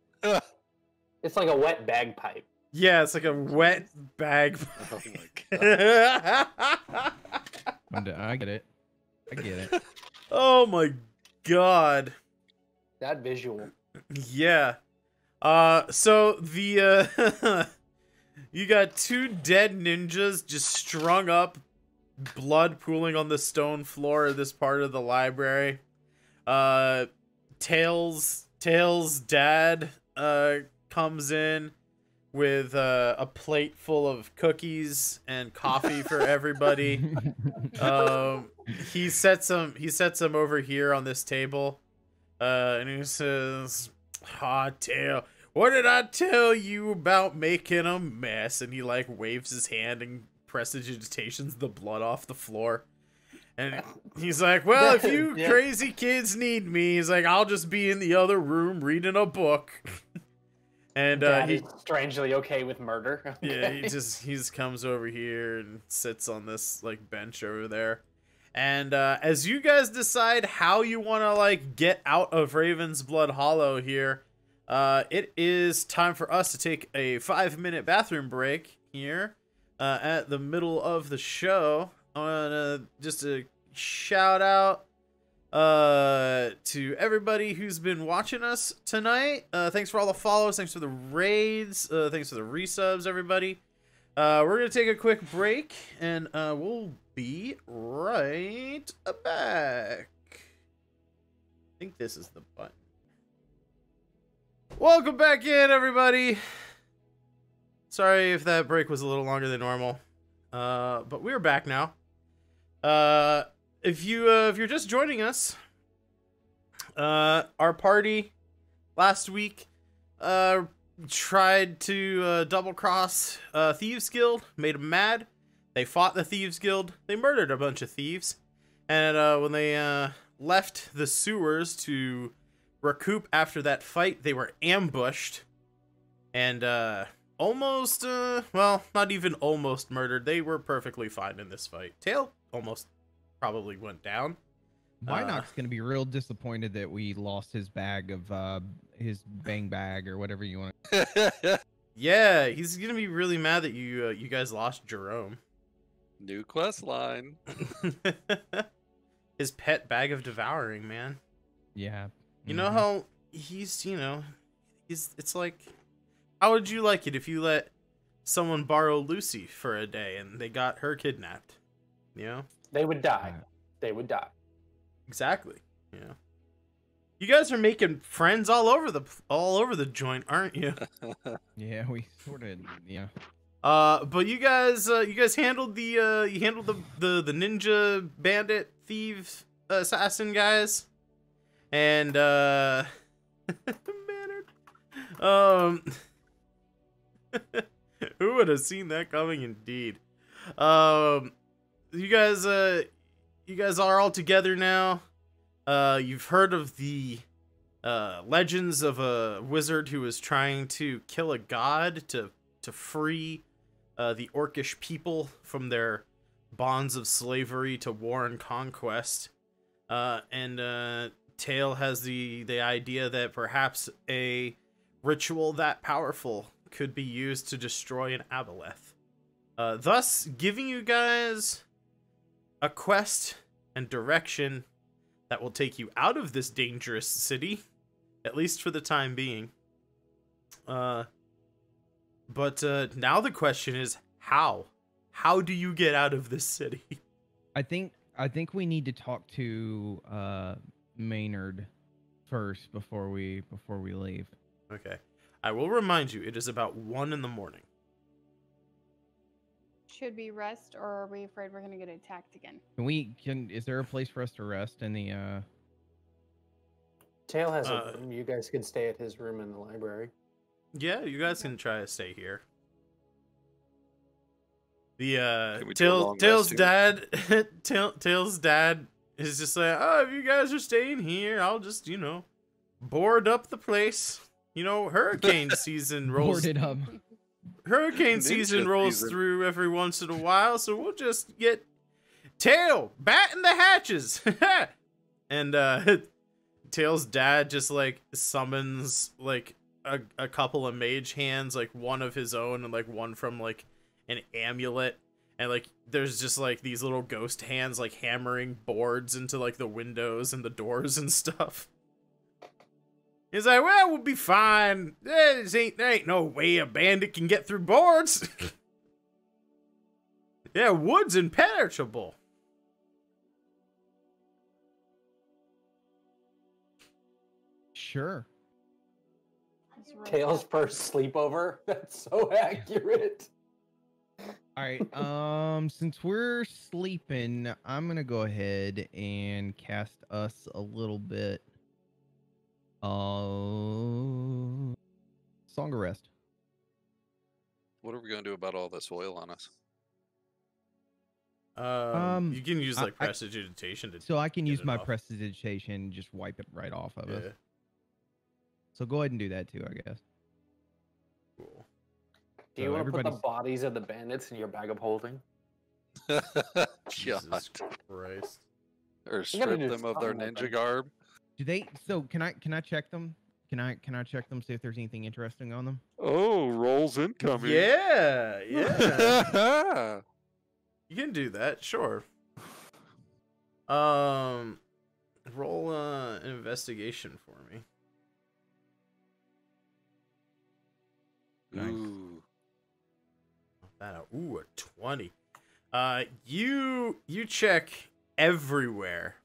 Speaker 2: It's like a wet bagpipe.
Speaker 1: Yeah, it's like a wet bag.
Speaker 3: Oh my god.
Speaker 6: I get it.
Speaker 1: Oh my god.
Speaker 2: That visual.
Speaker 1: Yeah. So the you got two dead ninjas just strung up, blood pooling on the stone floor of this part of the library. Tails' dad comes in with a plate full of cookies and coffee for everybody. He sets them over here on this table, and he says, "Ah, Tail, what did I tell you about making a mess?" And he like waves his hand and prestidigitations the blood off the floor. And he's like, "Well, if you crazy kids need me," he's like, "I'll just be in the other room reading a book." And
Speaker 2: he's strangely okay with murder. Okay.
Speaker 1: Yeah, he just comes over here and sits on this like bench over there. And as you guys decide how you want to like get out of Raven's Blood Hollow here, it is time for us to take a 5-minute bathroom break here at the middle of the show. I want just a shout out to everybody who's been watching us tonight. Thanks for all the follows, thanks for the raids, thanks for the resubs, everybody. We're gonna take a quick break, and we'll be right back. I think this is the button. Welcome back in, everybody. Sorry if that break was a little longer than normal, but we're back now. If you're just joining us, our party last week tried to double cross Thieves Guild, made them mad. They fought the Thieves Guild. They murdered a bunch of thieves, and when they left the sewers to recoup after that fight, they were ambushed and almost well, not even almost murdered. They were perfectly fine in this fight. Tail almost probably went down.
Speaker 6: Wynok's gonna be real disappointed that we lost his bag of his bang bag or whatever you want.
Speaker 1: Yeah, he's gonna be really mad that you guys lost Jerome.
Speaker 3: New quest line.
Speaker 1: His pet bag of devouring, man.
Speaker 6: Yeah.
Speaker 1: You know how he's, it's like, how would you like it if you let someone borrow Lucy for a day and they got her kidnapped? You know?
Speaker 2: They would die. They would die.
Speaker 1: Exactly. Yeah. You guys are making friends all over the joint, aren't you?
Speaker 6: Yeah, we sort of, yeah.
Speaker 1: But you guys handled the ninja bandit thief assassin guys, and who would have seen that coming? Indeed. You guys are all together now. You've heard of the legends of a wizard who was trying to kill a god to free the orcish people from their bonds of slavery to war and conquest. And Tail has the idea that perhaps a ritual that powerful could be used to destroy an aboleth. Thus giving you guys a quest and direction that will take you out of this dangerous city, at least for the time being. But now the question is how? How do you get out of this city?
Speaker 6: I think we need to talk to Maynard first before we leave.
Speaker 1: Okay. I will remind you, it is about 1 in the morning.
Speaker 5: Should we rest, or are we afraid we're gonna get attacked again?
Speaker 6: Is there a place for us to rest in the
Speaker 2: Tail has a room. You guys could stay at his room in the library.
Speaker 1: Yeah, you guys can try to stay here. The
Speaker 3: Can we do a long
Speaker 1: Tail's
Speaker 3: rest
Speaker 1: dad Tail's dad is just like, "Oh, if you guys are staying here, I'll just, board up the place. Hurricane season rolls.
Speaker 6: boarded up?
Speaker 1: Hurricane season rolls through every once in a while, so we'll just get Tail batting the hatches." And Tail's dad just like summons like a couple of mage hands, like one of his own and like one from like an amulet, and like there's just like these little ghost hands like hammering boards into like the windows and the doors and stuff. He's like, well, we'll be fine. There ain't no way a bandit can get through boards. Yeah, wood's impenetrable.
Speaker 6: Sure.
Speaker 2: Tails first sleepover. That's so accurate.
Speaker 6: All right. Since we're sleeping, I'm gonna go ahead and cast us a little bit. Song of Rest.
Speaker 3: What are we gonna do about all this oil on us?
Speaker 1: You can use like prestidigitation to.
Speaker 6: So I can
Speaker 1: get
Speaker 6: use
Speaker 1: it
Speaker 6: my
Speaker 1: off.
Speaker 6: prestidigitation and just wipe it right off of
Speaker 1: Yeah.
Speaker 6: us. So go ahead and do that too, I guess.
Speaker 1: Cool.
Speaker 2: Do you want to put the bodies of the bandits in your bag of holding?
Speaker 1: Jesus
Speaker 3: God.
Speaker 1: Christ.
Speaker 3: Or
Speaker 2: You gotta
Speaker 3: strip
Speaker 2: do
Speaker 3: them of their
Speaker 2: something with
Speaker 3: ninja
Speaker 2: them.
Speaker 3: garb.
Speaker 6: Do they? So can I check them? Can I check them, see if there's anything interesting on them?
Speaker 3: Oh, rolls incoming.
Speaker 1: Yeah, yeah. You can do that, sure. Roll an investigation for me.
Speaker 6: Nice.
Speaker 3: Ooh.
Speaker 1: Ooh, a 20. You check everywhere,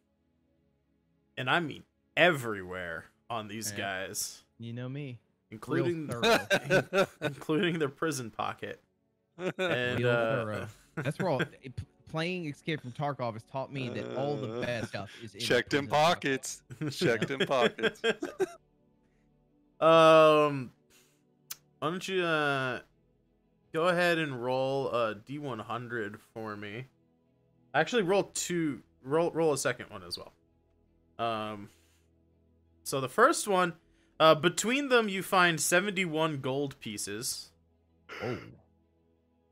Speaker 1: and I mean everywhere on these
Speaker 6: Yeah.
Speaker 1: guys,
Speaker 6: You know me.
Speaker 1: including
Speaker 6: Real thorough.
Speaker 1: including their prison pocket. And
Speaker 6: Real thorough. That's where all playing Escape from Tarkov has taught me that all the bad stuff is in the
Speaker 3: Checked in
Speaker 6: prison pocket.
Speaker 3: pockets. Checked in pockets.
Speaker 1: Why don't you go ahead and roll a D100 for me? Actually, roll a second one as well. So the first one, between them you find 71 gold pieces.
Speaker 6: Oh.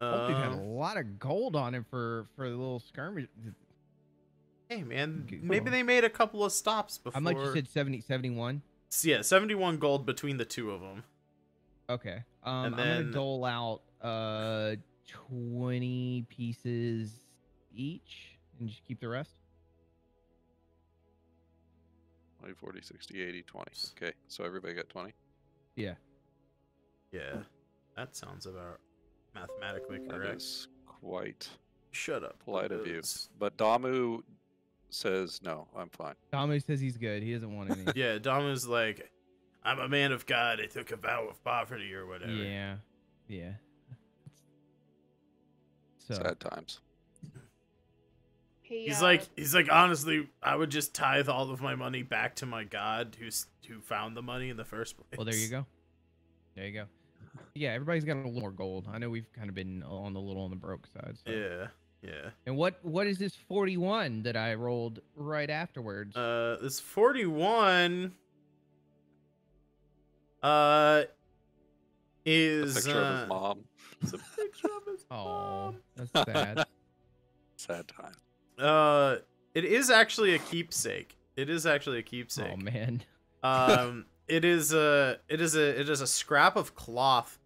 Speaker 6: Oh, dude had a lot of gold on him for the little skirmish.
Speaker 1: Hey man,
Speaker 6: Good
Speaker 1: maybe
Speaker 6: call.
Speaker 1: they made a couple of stops before.
Speaker 6: How much you said? 71?
Speaker 1: Yeah, 71 gold between the two of them.
Speaker 6: Okay.
Speaker 1: And
Speaker 6: I'm gonna
Speaker 1: then-
Speaker 6: dole out 20 pieces each and just keep the rest.
Speaker 3: 20, 40, 60, 80, 20. Okay, so everybody got 20.
Speaker 6: Yeah.
Speaker 1: Yeah, that sounds about mathematically
Speaker 3: That
Speaker 1: correct.
Speaker 3: is quite
Speaker 1: Shut up.
Speaker 3: polite of you.
Speaker 1: Liz.
Speaker 3: But Damu says, no, I'm fine.
Speaker 6: Damu says he's good. He doesn't want any.
Speaker 1: Yeah, Damu's like, I'm a man of God. I took a vow of poverty or whatever.
Speaker 6: Yeah. Yeah. So
Speaker 3: Sad times.
Speaker 5: Hey,
Speaker 1: He's like, honestly, I would just tithe all of my money back to my God who found the money in the first place.
Speaker 6: well, there you go. There you go. Yeah, everybody's got a little more gold. I know we've kind of been on the broke side. So.
Speaker 1: Yeah, yeah.
Speaker 6: And what is this 41 that I rolled right afterwards?
Speaker 1: This 41 is
Speaker 3: Picture of his mom.
Speaker 1: it's a picture of his
Speaker 6: Oh,
Speaker 1: mom.
Speaker 6: that's sad.
Speaker 3: Sad time.
Speaker 1: It is actually a keepsake. It is actually a keepsake.
Speaker 6: Oh man.
Speaker 1: It is a scrap of cloth.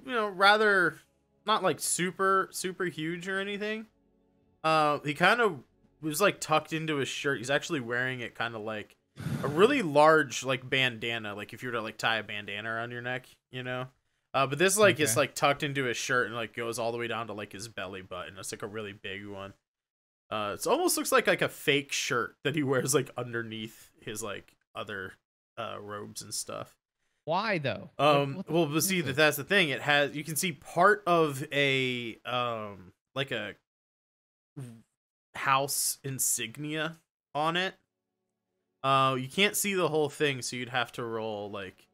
Speaker 1: Rather not like super huge or anything. He kind of was like tucked into his shirt. He's actually wearing it kind of like a really large like bandana, like if you were to like tie a bandana around your neck, you know. But this like is
Speaker 6: Okay.
Speaker 1: like tucked into his shirt and like goes all the way down to like his belly button. It's like a really big one. It almost looks like a fake shirt that he wears like underneath his like other robes and stuff.
Speaker 6: Why though?
Speaker 1: Well, but see that's the thing. It has, you can see part of a like a house insignia on it. You can't see the whole thing, so you'd have to roll like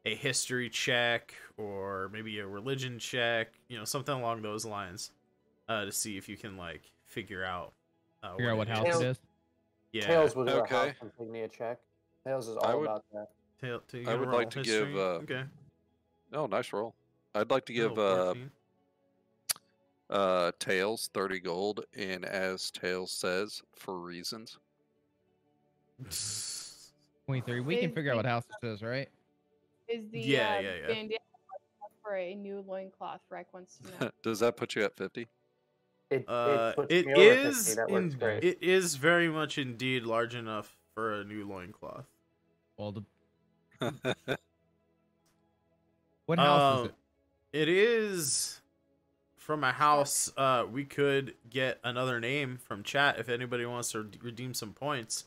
Speaker 1: a history check or maybe a religion check, something along those lines, to see if you can like figure out
Speaker 6: Figure out what
Speaker 1: it
Speaker 6: house
Speaker 1: is.
Speaker 6: it is.
Speaker 1: Yeah.
Speaker 2: Tails was our
Speaker 3: Okay.
Speaker 2: house insignia check. Tails is
Speaker 3: I
Speaker 2: all
Speaker 3: would-
Speaker 2: about that.
Speaker 1: You
Speaker 3: I
Speaker 1: gonna
Speaker 3: would
Speaker 1: roll
Speaker 3: like to give,
Speaker 1: history? Okay.
Speaker 3: Oh, nice roll. I'd like to give
Speaker 1: Roll 14.
Speaker 3: Tails 30 gold, and as Tails says, for reasons.
Speaker 6: 23. We can
Speaker 5: Is
Speaker 6: figure out
Speaker 5: the-
Speaker 6: what house it is, right?
Speaker 5: Is the
Speaker 1: Yeah.
Speaker 5: bandana for a new loincloth? Rec wants to know.
Speaker 3: Does that put you at 50?
Speaker 2: It puts
Speaker 1: It
Speaker 2: me over 50.
Speaker 1: is
Speaker 2: That works great.
Speaker 1: it is very much indeed large enough for a new loincloth.
Speaker 6: Well, what house is it?
Speaker 1: It is from a house. We could get another name from chat if anybody wants to redeem some points.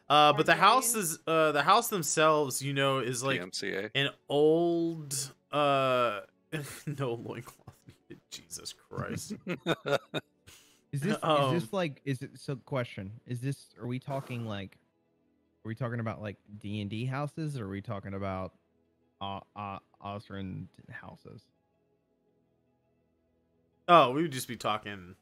Speaker 1: But the house is the house themselves, you know, is like
Speaker 3: PMCA.
Speaker 1: an old no loincloth needed. Jesus Christ.
Speaker 6: Is this like, is it, so question, is this, are we talking about like D&D houses, or are we talking about Osrynn houses?
Speaker 1: Oh, we would just be talking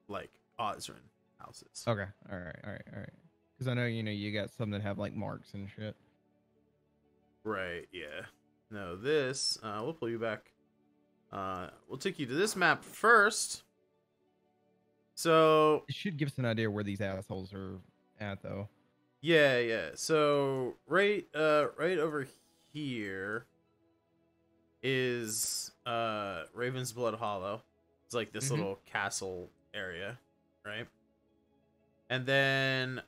Speaker 1: like Osrynn houses.
Speaker 6: Okay. All right. Because I know, you know, you got some that have like marks and shit.
Speaker 1: Right, yeah. No, this, we'll pull you back. We'll take you to this map first. So
Speaker 6: It should give us an idea where these assholes are at, though.
Speaker 1: yeah. So right over here is Raven's Blood Hollow. It's like this little castle area, right? And then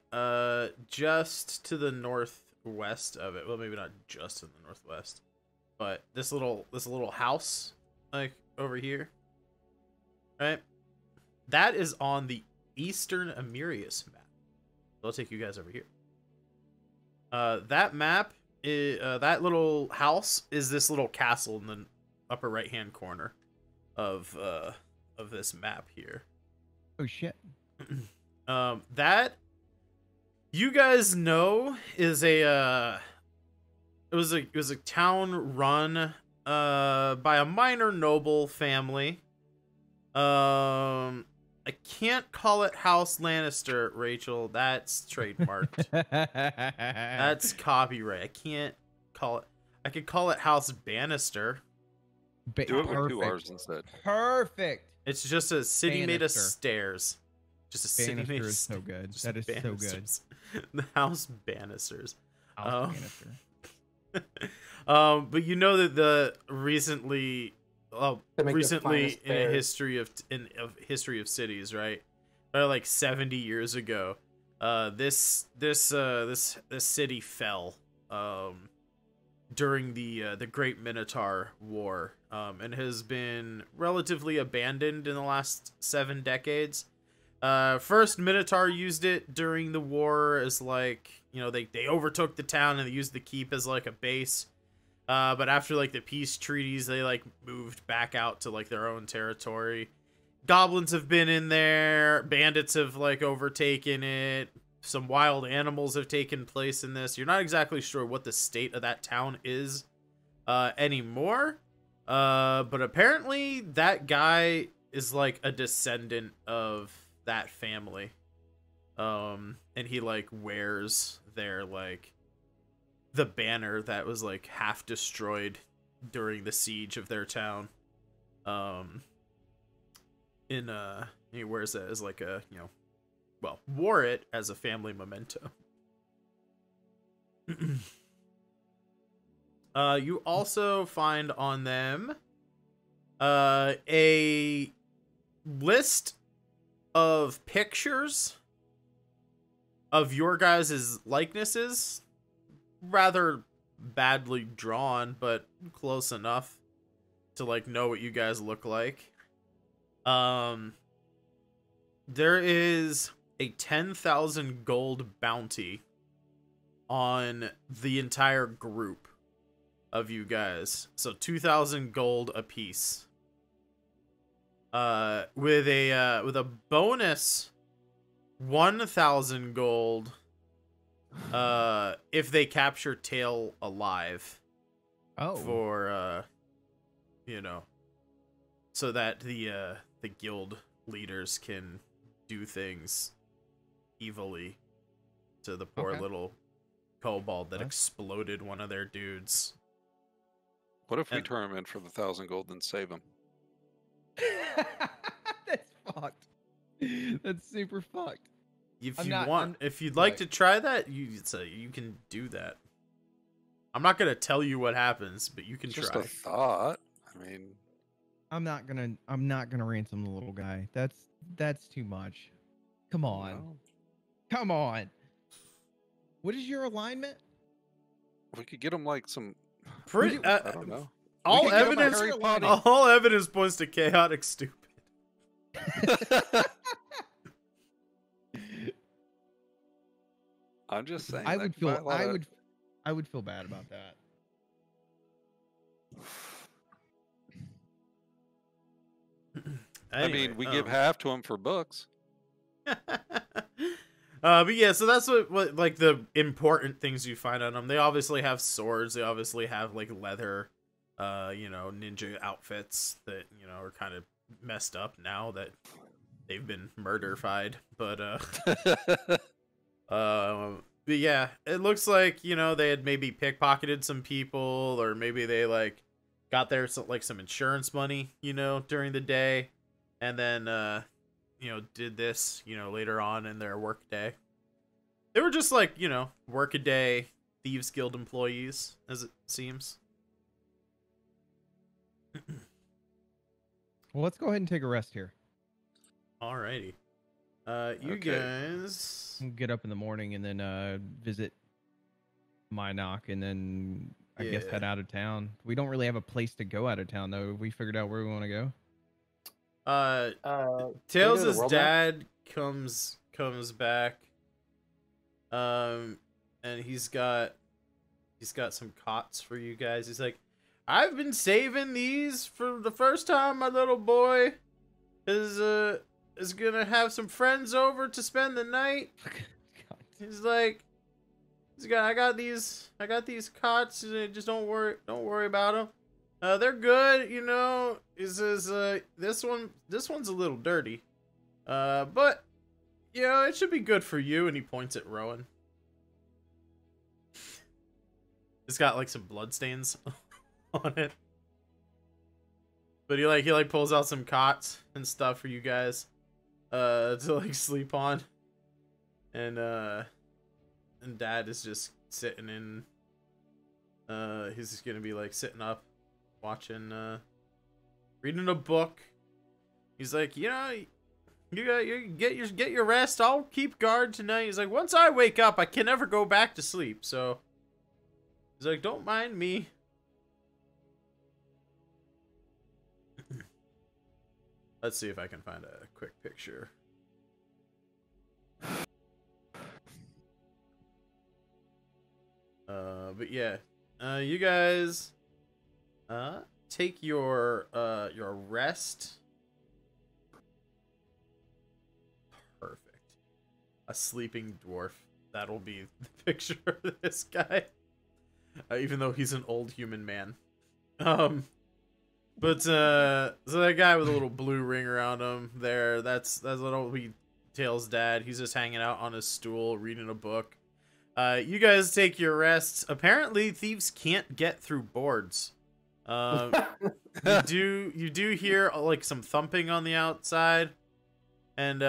Speaker 1: just to the northwest of it, well, maybe not just to the northwest, but this little house like over here, right? That is on the Eastern Emirius map. I'll take you guys over here. That map is, that little house is this little castle in the upper right hand corner of this map here.
Speaker 6: Oh shit.
Speaker 1: That you guys know is a it was a town run by a minor noble family. I can't call it House Lannister, Rachel. That's trademarked. That's copyright. I can't call it. I could call it House Bannister.
Speaker 3: Do it with 2 R's instead.
Speaker 6: Perfect.
Speaker 1: It's just a city made of
Speaker 6: Bannister.
Speaker 1: stairs. Just a city
Speaker 6: Bannister
Speaker 1: made of
Speaker 6: is so good.
Speaker 1: just
Speaker 6: That is so good.
Speaker 1: banisters. The House Bannisters.
Speaker 6: House Bannister.
Speaker 1: But you know that the recently
Speaker 2: To make the
Speaker 1: recently
Speaker 2: finest
Speaker 1: in a
Speaker 2: bears.
Speaker 1: history of cities, right? Like 70 years ago, this city fell during the Great Minotaur War, and has been relatively abandoned in the last 7 decades. First, Minotaur used it during the war as like, you know, they overtook the town and they used the keep as like a base. But after like the peace treaties, they like moved back out to like their own territory. Goblins have been in there. Bandits have like overtaken it. Some wild animals have taken place in this. You're not exactly sure what the state of that town is anymore. But apparently that guy is like a descendant of that family. And he like wears their like the banner that was like half destroyed during the siege of their town. He wears that as like a, you know, well, wore it as a family memento. You also find on them a list of pictures of your guys' likenesses. Rather badly drawn, but close enough to like know what you guys look like. There is a 10,000 gold bounty on the entire group of you guys. So 2,000 gold apiece. With a bonus 1,000 gold if they capture Tail alive.
Speaker 6: Oh.
Speaker 1: For you know, so that the guild leaders can do things evilly to the poor little kobold that exploded one of their dudes.
Speaker 3: What if we turn him in for the 1,000 gold and save him?
Speaker 6: That's fucked. That's super fucked.
Speaker 1: If you'd like to try that, you can do that. I'm not gonna tell you what happens, but you can
Speaker 3: Just
Speaker 1: try.
Speaker 3: a thought. I mean,
Speaker 6: I'm not gonna ransom the little guy. That's too much. Come on.
Speaker 3: no.
Speaker 6: Come on. What is your alignment?
Speaker 3: We could get him like some.
Speaker 1: Pretty,
Speaker 3: I don't know.
Speaker 1: All
Speaker 3: We could get him a
Speaker 1: evidence,
Speaker 3: Harry Potter.
Speaker 1: all evidence points to chaotic stupid.
Speaker 3: I'm just saying.
Speaker 6: I
Speaker 3: that
Speaker 6: would
Speaker 3: could buy
Speaker 6: feel
Speaker 3: a lot of-
Speaker 6: I would feel bad about that.
Speaker 3: I mean, we give half to him for books.
Speaker 1: But yeah, so that's what like the important things you find on them. They obviously have swords. They obviously have like leather, ninja outfits that are kind of messed up now that they've been murder-fied. But but yeah, it looks like they had maybe pickpocketed some people, or maybe they like got their some insurance money during the day, and then did this, later on in their work day. They were just like, work a day Thieves Guild employees, as it seems.
Speaker 6: Well, let's go ahead and take a rest here.
Speaker 1: Alrighty. You
Speaker 3: Okay.
Speaker 1: guys.
Speaker 6: We'll get up in the morning and then visit Minok, and then I guess
Speaker 1: Yeah.
Speaker 6: head out of town. We don't really have a place to go out of town though. Have we figured out where we want to go?
Speaker 1: Tails'
Speaker 2: world map?
Speaker 1: dad comes back. And he's got some cots for you guys. He's like, I've been saving these for the first time. My little boy is gonna have some friends over to spend the night. He's like, I got these cots. Just don't worry about them. They're good, He says, this one's a little dirty, but it should be good for you. And he points at Rowan. It's got like some blood stains on it, but he pulls out some cots and stuff for you guys, to like sleep on, and Dad is just sitting in. He's just gonna be like sitting up, watching, reading a book. He's like, you get your rest. I'll keep guard tonight. He's like, once I wake up, I can never go back to sleep. So he's like, don't mind me. Let's see if I can find a quick picture. But yeah, you guys, take your rest. Perfect. A sleeping dwarf. That'll be the picture of this guy. Even though he's an old human man. But so that guy with a little blue ring around him there, that's little wee Tails' dad. He's just hanging out on his stool reading a book. You guys take your rests. Apparently thieves can't get through boards. You do hear like some thumping on the outside, and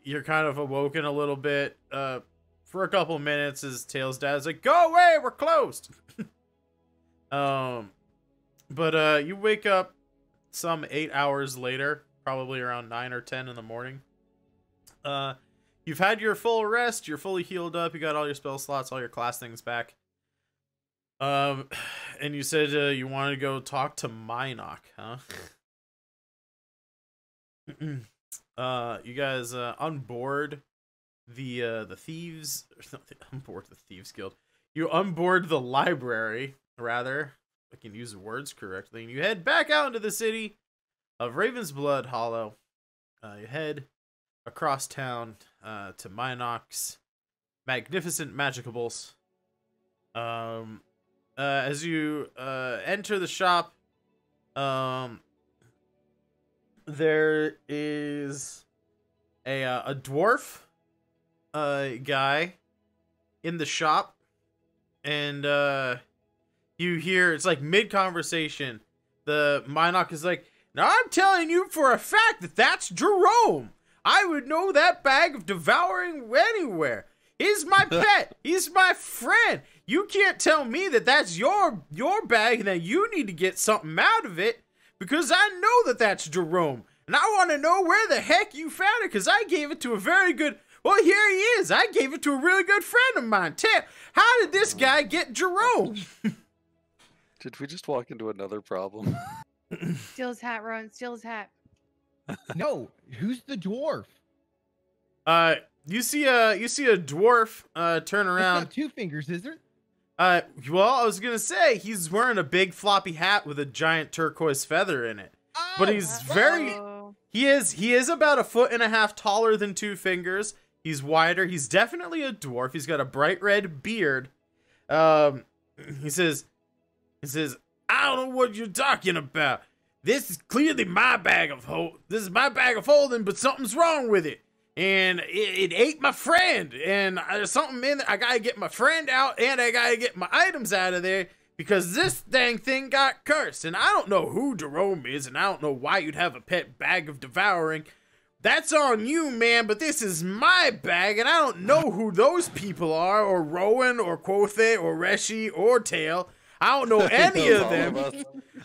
Speaker 1: you're kind of awoken a little bit for a couple minutes as Tails' dad's like, go away, we're closed. But you wake up some 8 hours later, probably around 9 or 10 in the morning. You've had your full rest, you're fully healed up, you got all your spell slots, all your class things back. And you said you wanted to go talk to Minok, huh? You guys on board the thieves, on board the Thieves Guild. You onboard the library, rather. I can use the words correctly. And you head back out into the city of Ravensblood Hollow. You head across town to Minok's magnificent magicables. As you enter the shop, there is a dwarf guy in the shop, and you hear, it's like mid-conversation, the Minok is like, now I'm telling you for a fact that that's Jerome. I would know that bag of devouring anywhere. He's my pet. He's my friend. You can't tell me that that's your bag and that you need to get something out of it, because I know that that's Jerome. And I want to know where the heck you found it, because I gave it to a very good Well, here he is. I gave it to a really good friend of mine. How did this guy get Jerome?
Speaker 3: Did we just walk into another problem?
Speaker 5: Steal his hat, Rowan. Steal his hat.
Speaker 6: No, who's the dwarf?
Speaker 1: You see a dwarf turn
Speaker 6: It's
Speaker 1: around.
Speaker 6: got 2 fingers, is there?
Speaker 1: Well, I was gonna say he's wearing a big floppy hat with a giant turquoise feather in it. But he's very, he is about 1.5 feet taller than 2 fingers. He's wider. He's definitely a dwarf. He's got a bright red beard. He says, I don't know what you're talking about. This is clearly my bag of This is my bag of holding, but something's wrong with it. And it ate my friend. And there's something in there. I gotta get my friend out, and I gotta get my items out of there because this dang thing got cursed. And I don't know who Jerome is, and I don't know why you'd have a pet bag of devouring. That's on you, man, but this is my bag, and I don't know who those people are, or Rowan, or Quothe, or Reshi, or Tail. I don't know any of them.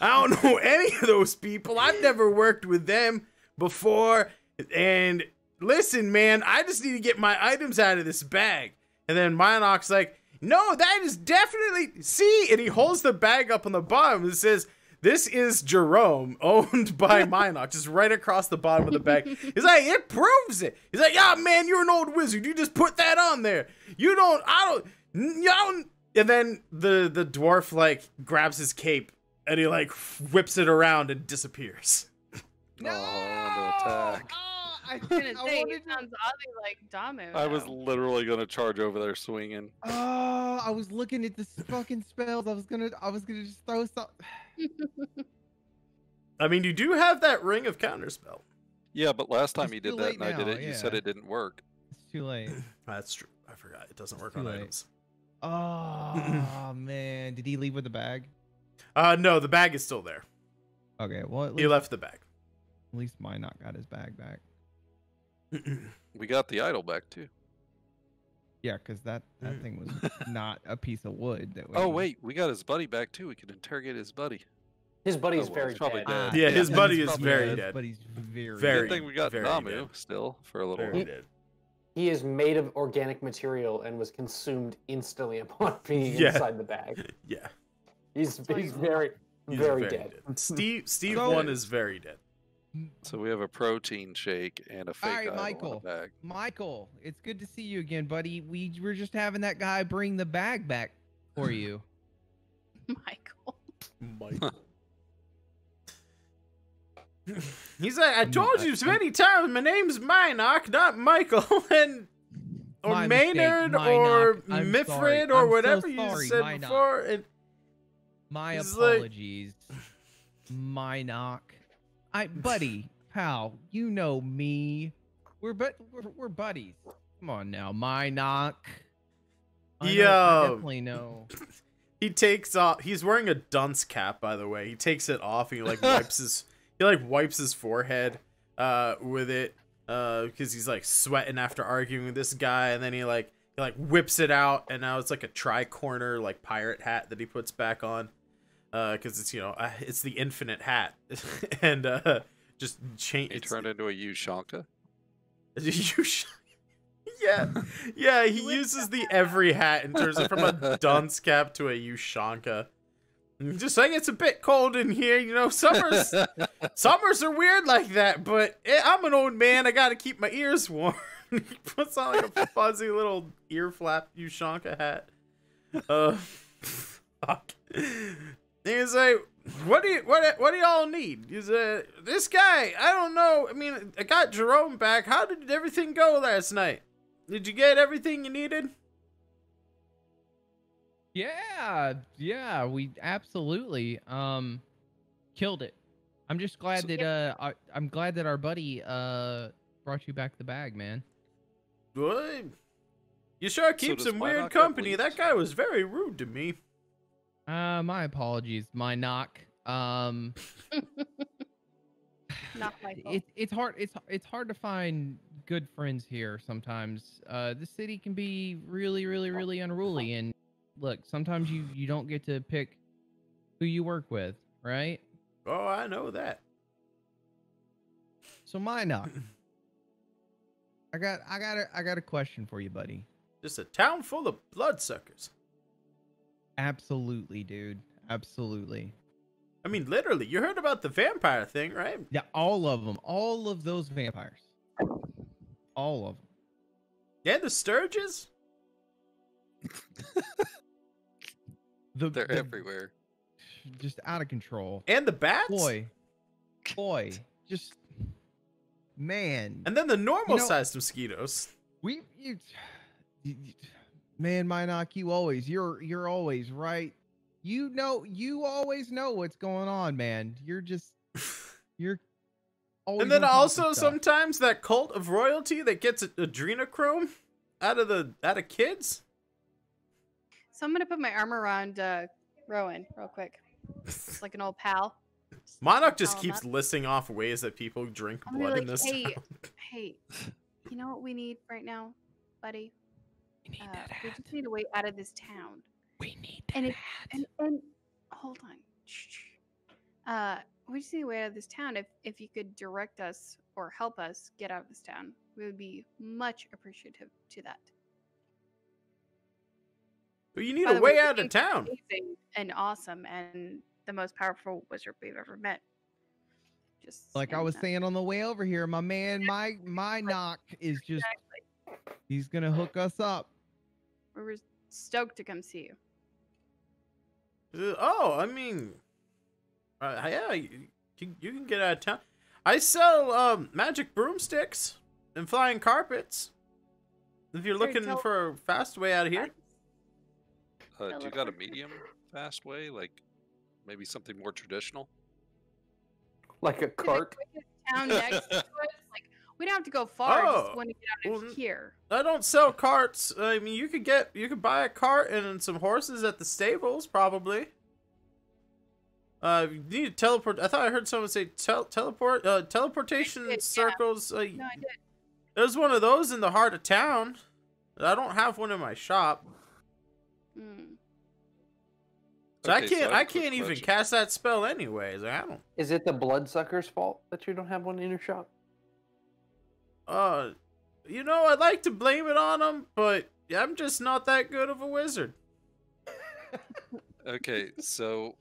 Speaker 1: I don't know any of those people. I've never worked with them before. And listen, man, I just need to get my items out of this bag. And then Minoc's like, no, that is definitely... See? And he holds the bag up on the bottom and says, this is Jerome, owned by Minoc, just right across the bottom of the bag. He's like, it proves it. He's like, yeah, man, you're an old wizard. You just put that on there. You don't... And then the dwarf, like, grabs his cape, and he, like, whips it around and disappears.
Speaker 6: No!
Speaker 3: Oh, the attack.
Speaker 5: I was gonna say, it sounds oddly like Damu.
Speaker 3: I was literally gonna charge over there swinging.
Speaker 6: Oh, I was looking at the fucking spells. I was gonna just throw some.
Speaker 1: I mean, you do have that ring of counterspell.
Speaker 3: Yeah, but last time
Speaker 6: It's
Speaker 3: you did
Speaker 6: too
Speaker 3: that
Speaker 6: late
Speaker 3: and I did
Speaker 6: now,
Speaker 3: it, you said
Speaker 6: yeah.
Speaker 3: it didn't work.
Speaker 6: It's too late.
Speaker 1: That's true. I forgot. It doesn't work
Speaker 6: Too
Speaker 1: on
Speaker 6: late.
Speaker 1: items.
Speaker 6: Oh man, did he leave with the bag?
Speaker 1: No, the bag is still there.
Speaker 6: Okay, well
Speaker 1: He left the bag.
Speaker 6: at least mine not got his bag back.
Speaker 3: We got the idol back too.
Speaker 6: Yeah, because that thing was not a piece of wood. That
Speaker 3: Oh wait, we got his buddy back too. We can interrogate his buddy.
Speaker 2: His buddy is
Speaker 3: well,
Speaker 2: very
Speaker 3: he's probably
Speaker 2: dead.
Speaker 3: dead.
Speaker 1: Yeah, his
Speaker 6: he's
Speaker 1: buddy is
Speaker 6: probably
Speaker 1: very
Speaker 6: dead,
Speaker 1: dead.
Speaker 6: But he's very,
Speaker 1: Very
Speaker 3: Good thing we got
Speaker 1: very
Speaker 3: Namu
Speaker 1: dead.
Speaker 3: still for a little
Speaker 1: Very
Speaker 3: while.
Speaker 1: dead.
Speaker 2: He is made of organic material and was consumed instantly upon being
Speaker 1: Yeah.
Speaker 2: inside the bag.
Speaker 1: Yeah.
Speaker 2: He's very,
Speaker 1: He's
Speaker 2: very dead.
Speaker 1: Steve
Speaker 6: So-
Speaker 1: 1 is very dead.
Speaker 3: So we have a protein shake and a fake
Speaker 6: All right,
Speaker 3: idol
Speaker 6: Michael.
Speaker 3: in a bag.
Speaker 6: Michael, it's good to see you again, buddy. We were just having that guy bring the bag back for you.
Speaker 5: Michael.
Speaker 1: Mike. He's like, I told you many times, my name's Minoc, not Michael, and or
Speaker 6: My mistake,
Speaker 1: Maynard or
Speaker 6: Minoc. I'm
Speaker 1: Mifrid
Speaker 6: sorry.
Speaker 1: or
Speaker 6: I'm so
Speaker 1: whatever you
Speaker 6: sorry,
Speaker 1: said
Speaker 6: Minoc.
Speaker 1: before. And
Speaker 6: My
Speaker 1: He's like-
Speaker 6: apologies. My knock. Buddy, pal, you know me. We're buddies. Come on now, my knock. I definitely know.
Speaker 1: he takes off. He's wearing a dunce cap, by the way. He takes it off. And he like wipes his forehead with it because he's like sweating after arguing with this guy, and then he whips it out, and now it's like a tri-corner like pirate hat that he puts back on because it's it's the infinite hat and just change.
Speaker 3: He turned into a Ushanka.
Speaker 1: Yeah. He uses the every hat and turns it from a dunce cap to a Ushanka. Just like, it's a bit cold in here, summers are weird like that, but I'm an old man, I gotta keep my ears warm. He puts on like a fuzzy little ear flap Ushanka hat. Fuck. He's like, what do y'all need? He's this guy, I don't know. I mean, I got Jerome back. How did everything go last night? Did you get everything you needed?
Speaker 6: Yeah, we absolutely killed it. I'm just glad I'm glad that our buddy brought you back the bag, man.
Speaker 1: Good. You sure keep
Speaker 3: does
Speaker 1: some
Speaker 3: Minoc
Speaker 1: weird
Speaker 3: have
Speaker 1: company.
Speaker 3: leaves?
Speaker 1: That guy was very rude to me.
Speaker 6: My apologies. My knock.
Speaker 5: Not Michael.
Speaker 6: It's hard to find good friends here sometimes. The city can be really, really, really unruly, and look, sometimes you don't get to pick who you work with, right?
Speaker 1: Oh, I know that.
Speaker 6: So my knock. I got a question for you, buddy.
Speaker 1: Just a town full of bloodsuckers.
Speaker 6: Absolutely, dude. Absolutely.
Speaker 1: I mean, literally, you heard about the vampire thing, right?
Speaker 6: Yeah, all of them. All of those vampires. All of them.
Speaker 1: And the Sturges?
Speaker 3: They're everywhere.
Speaker 6: Just out of control.
Speaker 1: And the bats?
Speaker 6: Boy, just man.
Speaker 1: And then the normal sized mosquitoes.
Speaker 6: Man, Minoc, you're always right. You always know what's going on, man. You're always.
Speaker 1: And then
Speaker 6: on top of
Speaker 1: also
Speaker 6: stuff.
Speaker 1: sometimes that cult of royalty that gets adrenochrome out of kids.
Speaker 5: So I'm gonna put my arm around Rowan real quick. It's like an old pal.
Speaker 1: Monarch just keeps listing off ways that people drink
Speaker 5: I'm
Speaker 1: blood
Speaker 5: like,
Speaker 1: in this
Speaker 5: hey,
Speaker 1: town.
Speaker 5: hey, you know what we need right now, buddy?
Speaker 6: We need that
Speaker 5: We
Speaker 6: hat.
Speaker 5: just need a way out of this town.
Speaker 6: We need that
Speaker 5: And
Speaker 6: hat.
Speaker 5: and hold on. Shh. We just need a way out of this town. If you could direct us or help us get out of this town, we would be much appreciative to that.
Speaker 1: But you need
Speaker 5: By
Speaker 1: a
Speaker 5: the
Speaker 1: way
Speaker 5: way,
Speaker 1: out of
Speaker 5: he's
Speaker 1: town.
Speaker 5: amazing and awesome and the most powerful wizard we've ever met. Just
Speaker 6: Like I
Speaker 5: saying
Speaker 6: was
Speaker 5: that.
Speaker 6: saying on the way over here, my man, my knock is just he's gonna hook us up.
Speaker 5: We were stoked to come see you.
Speaker 1: Oh, I mean, yeah, you can get out of town. I sell magic broomsticks and flying carpets. If you're looking for a fast way out of here.
Speaker 3: Do you got a medium fast way? Like maybe something more traditional?
Speaker 2: Like a cart?
Speaker 5: Town next to us, like we don't have to go far. I
Speaker 1: Oh,
Speaker 5: just want to get out of here.
Speaker 1: I don't sell carts. I mean, you could buy a cart and some horses at the stables, probably. You need to teleport. I thought I heard someone say teleportation
Speaker 5: Yeah.
Speaker 1: circles.
Speaker 5: No, I did.
Speaker 1: There's one of those in the heart of town. I don't have one in my shop. So
Speaker 3: Okay,
Speaker 1: I can't even cast that spell anyways. I don't.
Speaker 2: Is it the bloodsucker's fault that you don't have one in your shop?
Speaker 1: I'd like to blame it on them, but I'm just not that good of a wizard.
Speaker 3: Okay, so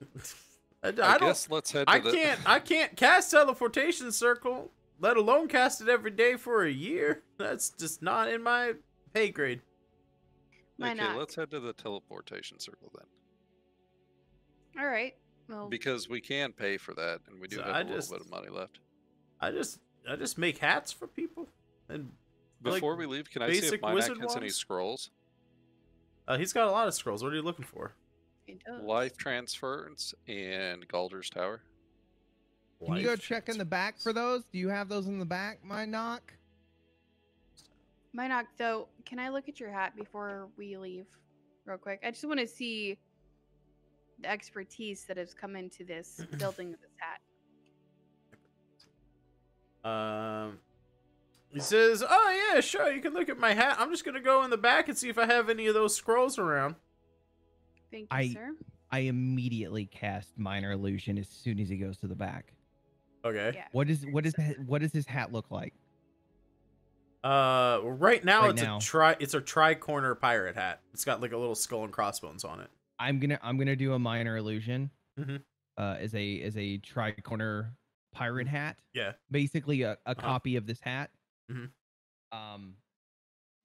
Speaker 1: I
Speaker 3: guess let's head to
Speaker 1: I can't cast teleportation circle, let alone cast it every day for a year. That's just not in my pay grade.
Speaker 5: Why
Speaker 3: Okay,
Speaker 5: not?
Speaker 3: let's head to the teleportation circle then.
Speaker 5: All right. Well,
Speaker 3: Because we can pay for that, and we do
Speaker 1: So
Speaker 3: have
Speaker 1: I
Speaker 3: a little
Speaker 1: just-
Speaker 3: bit of money left.
Speaker 1: I just make hats for people. And
Speaker 3: Before we leave, can I see
Speaker 1: basic
Speaker 3: if Minoc
Speaker 1: wizard
Speaker 3: has any
Speaker 1: wands?
Speaker 3: scrolls?
Speaker 1: He's got a lot of scrolls. What are you looking for?
Speaker 5: it does.
Speaker 3: Life transference and Galder's Tower.
Speaker 6: Can you go check in the back for those? Do you have those in the back, my knock?
Speaker 5: Minoc, though, can I look at your hat before we leave, real quick? I just want to see the expertise that has come into this building of this hat.
Speaker 1: He says, "Oh yeah, sure. You can look at my hat. I'm just gonna go in the back and see if I have any of those scrolls around."
Speaker 5: Thank you, sir.
Speaker 6: I immediately cast minor illusion as soon as he goes to the back.
Speaker 1: Okay.
Speaker 5: Yeah.
Speaker 6: What does his hat look like?
Speaker 1: Right now
Speaker 6: Right now.
Speaker 1: it's a tri-corner pirate hat. It's got like a little skull and crossbones on it.
Speaker 6: I'm gonna do a minor illusion.
Speaker 1: Mhm.
Speaker 6: As a tri-corner pirate hat.
Speaker 1: Yeah.
Speaker 6: Basically a copy of this hat.
Speaker 1: Mhm.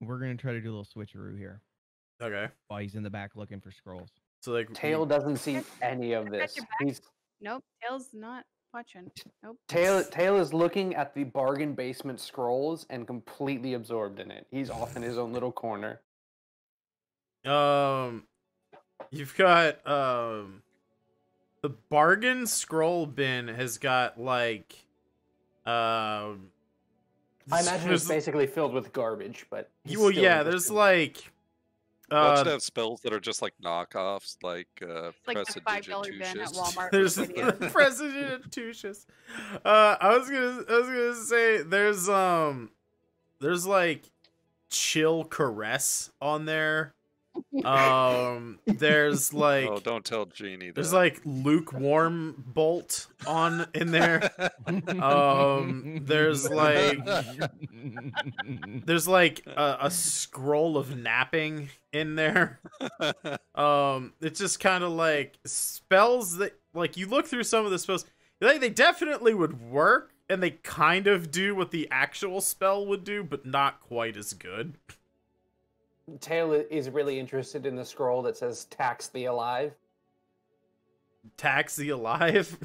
Speaker 6: We're gonna try to do a little switcheroo here
Speaker 1: Okay.
Speaker 6: while he's in the back looking for scrolls.
Speaker 1: So like
Speaker 2: Tail doesn't see any of this.
Speaker 5: your back.
Speaker 2: He's
Speaker 5: Nope. Tail's not watching. Nope.
Speaker 2: Tail is looking at the bargain basement scrolls and completely absorbed in it. He's off in his own little corner.
Speaker 1: You've got the bargain scroll bin has got like
Speaker 2: I imagine it's basically filled with garbage, but he's
Speaker 1: well,
Speaker 2: still
Speaker 1: yeah, there's
Speaker 2: interested.
Speaker 1: like
Speaker 3: Watch to have spells that are just like knockoffs, like
Speaker 5: It's like the $5 bin at Walmart.
Speaker 1: there's
Speaker 5: with videos.
Speaker 1: President Tucius. I was gonna say there's like chill caress on there. There's like
Speaker 3: Oh, don't tell Jeannie
Speaker 1: there's
Speaker 3: that.
Speaker 1: like lukewarm bolt on in there. There's like a scroll of napping in there. It's just kind of like spells that like you look through some of the spells, they definitely would work, and they kind of do what the actual spell would do, but not quite as good.
Speaker 2: Tail is really interested in the scroll that says "Tax the Alive"
Speaker 1: Tax the alive.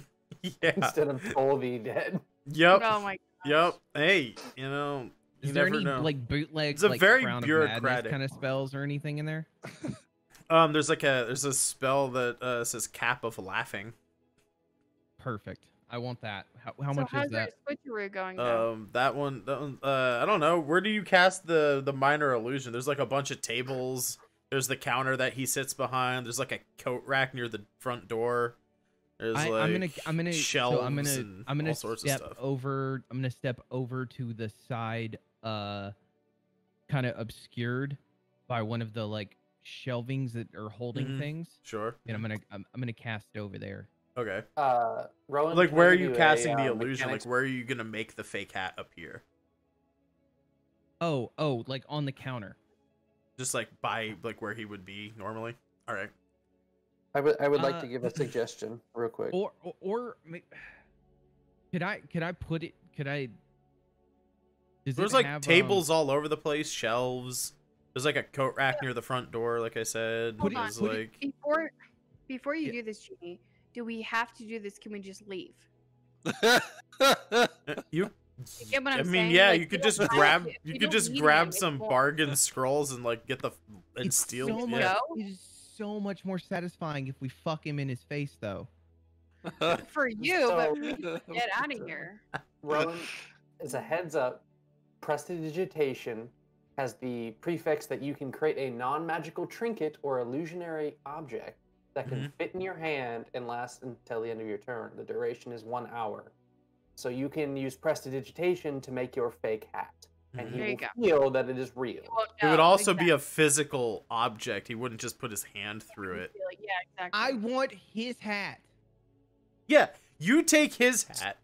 Speaker 1: Yeah.
Speaker 2: instead of "Toll the Dead."
Speaker 1: Yep.
Speaker 5: Oh my gosh.
Speaker 1: Yep. Hey, you know, you
Speaker 6: Is there
Speaker 1: never
Speaker 6: any
Speaker 1: know.
Speaker 6: like bootleg,
Speaker 1: It's a
Speaker 6: like
Speaker 1: very
Speaker 6: Crown of
Speaker 1: bureaucratic-
Speaker 6: Madness kind of spells or anything in there?
Speaker 1: There's a spell that says Cap of Laughing.
Speaker 6: Perfect. I want that. How
Speaker 5: So
Speaker 6: much
Speaker 5: how's
Speaker 6: is that?
Speaker 5: your switcheroo going though?
Speaker 1: That one, I don't know. Where do you cast the minor illusion? There's like a bunch of tables. There's the counter that he sits behind. There's like a coat rack near the front door. There's
Speaker 6: I'm gonna
Speaker 1: shelves
Speaker 6: so I'm
Speaker 1: and
Speaker 6: gonna
Speaker 1: all sorts of
Speaker 6: step
Speaker 1: stuff.
Speaker 6: over. I'm gonna step over to the side, kind of obscured by one of the like shelvings that are holding
Speaker 1: Mhm.
Speaker 6: things,
Speaker 1: Sure.
Speaker 6: and I'm gonna cast it over there.
Speaker 1: Okay.
Speaker 2: Rowan,
Speaker 1: Like,
Speaker 2: can
Speaker 1: where
Speaker 2: I
Speaker 1: are
Speaker 2: give
Speaker 1: you
Speaker 2: a,
Speaker 1: casting the illusion?
Speaker 2: mechanics-
Speaker 1: Like, where are you gonna make the fake hat appear?
Speaker 6: Oh, like on the counter.
Speaker 1: Just like by like where he would be normally. All right.
Speaker 2: I would like
Speaker 6: Uh,
Speaker 2: to give a suggestion real quick.
Speaker 6: Could I put it? Could I? Does
Speaker 1: There's
Speaker 6: it
Speaker 1: like
Speaker 6: have,
Speaker 1: tables all over the place, shelves. There's like a coat rack near the front door, like I said.
Speaker 5: Hold on.
Speaker 1: There's like
Speaker 5: Before you
Speaker 6: Yeah.
Speaker 5: do this, Jeannie, do we have to do this? Can we just leave?
Speaker 1: you.
Speaker 5: You get what
Speaker 1: I
Speaker 5: I'm
Speaker 1: mean,
Speaker 5: saying?
Speaker 1: yeah,
Speaker 5: Like,
Speaker 1: you could
Speaker 5: don't
Speaker 1: just
Speaker 5: have
Speaker 1: grab.
Speaker 5: to.
Speaker 1: You
Speaker 5: We
Speaker 1: could
Speaker 5: don't
Speaker 1: just
Speaker 5: need
Speaker 1: grab
Speaker 5: him
Speaker 1: some
Speaker 5: anymore.
Speaker 1: bargain scrolls and like get the and
Speaker 6: It's
Speaker 1: steal.
Speaker 6: so much.
Speaker 1: Yeah.
Speaker 5: go?
Speaker 6: It is so much more satisfying if we fuck him in his face, though.
Speaker 5: For you, but
Speaker 2: So-
Speaker 5: we can get out of here.
Speaker 2: Rowan, as a heads up, prestidigitation has the prefix that you can create a non-magical trinket or illusionary object that can fit in your hand and last until the end of your turn. The duration is 1 hour. So you can use prestidigitation to make your fake hat, and he
Speaker 5: There you
Speaker 2: will feel that it is real.
Speaker 5: Well,
Speaker 1: It would
Speaker 5: no,
Speaker 1: also be
Speaker 5: exactly.
Speaker 1: a physical object. He wouldn't just put his hand through it.
Speaker 5: Yeah, exactly.
Speaker 6: I want his hat.
Speaker 1: Yeah, you take his hat.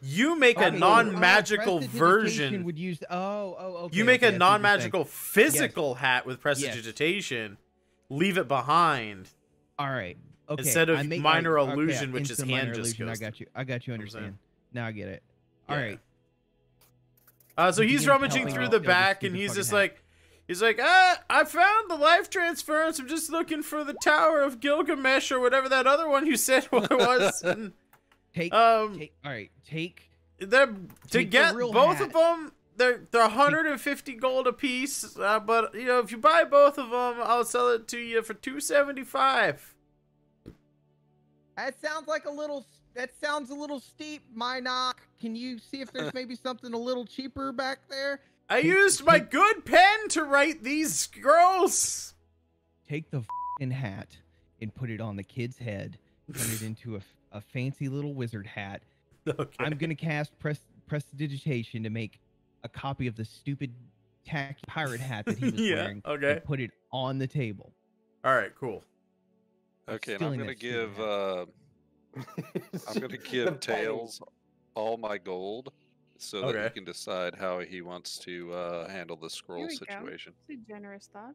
Speaker 1: You make a
Speaker 6: Okay,
Speaker 1: non-magical
Speaker 6: prestidigitation
Speaker 1: version.
Speaker 6: Would use. Okay.
Speaker 1: You make
Speaker 6: okay, I
Speaker 1: a
Speaker 6: see what you're saying.
Speaker 1: non-magical physical hat with prestidigitation. Leave it behind.
Speaker 6: All right. Okay.
Speaker 1: Instead of
Speaker 6: I make,
Speaker 1: minor
Speaker 6: okay,
Speaker 1: illusion, which
Speaker 6: instant
Speaker 1: his hand
Speaker 6: minor
Speaker 1: just
Speaker 6: illusion,
Speaker 1: goes
Speaker 6: I got you. I got you. Understand? Now I get it.
Speaker 1: Yeah.
Speaker 6: All right.
Speaker 1: So
Speaker 6: You
Speaker 1: he's
Speaker 6: begin
Speaker 1: rummaging
Speaker 6: telling
Speaker 1: through
Speaker 6: me
Speaker 1: the
Speaker 6: to go
Speaker 1: back,
Speaker 6: this
Speaker 1: and
Speaker 6: stupid
Speaker 1: he's
Speaker 6: fucking
Speaker 1: just
Speaker 6: hat.
Speaker 1: like, I found the life transference. I'm just looking for the Tower of Gilgamesh or whatever that other one you said was. And,
Speaker 6: Take.
Speaker 1: all
Speaker 6: right. Take.
Speaker 1: they're to
Speaker 6: take the
Speaker 1: get
Speaker 6: real
Speaker 1: both
Speaker 6: hat.
Speaker 1: of them. They're 150 gold a piece. But you know, if you buy both of them, I'll sell it to you for 275.
Speaker 4: That sounds like a little. That sounds a little steep, my knock. Can you see if there's maybe something a little cheaper back there?
Speaker 1: I used my good pen to write these scrolls.
Speaker 6: Take the fucking hat and put it on the kid's head. Turn it into a fancy little wizard hat.
Speaker 1: Okay.
Speaker 6: I'm gonna cast prestidigitation to make a copy of the stupid tacky pirate hat that he was
Speaker 1: Yeah,
Speaker 6: wearing.
Speaker 1: okay.
Speaker 6: And put it on the table.
Speaker 1: All right, cool.
Speaker 3: Okay, and I'm
Speaker 6: Stealing
Speaker 3: gonna
Speaker 6: that stupid
Speaker 3: give
Speaker 6: hat.
Speaker 3: I'm gonna
Speaker 2: The
Speaker 3: give
Speaker 2: penny.
Speaker 3: Tails all my gold so that he
Speaker 1: Okay.
Speaker 3: can decide how he wants to handle the scroll
Speaker 5: we go.
Speaker 3: situation.
Speaker 5: It's a generous thought.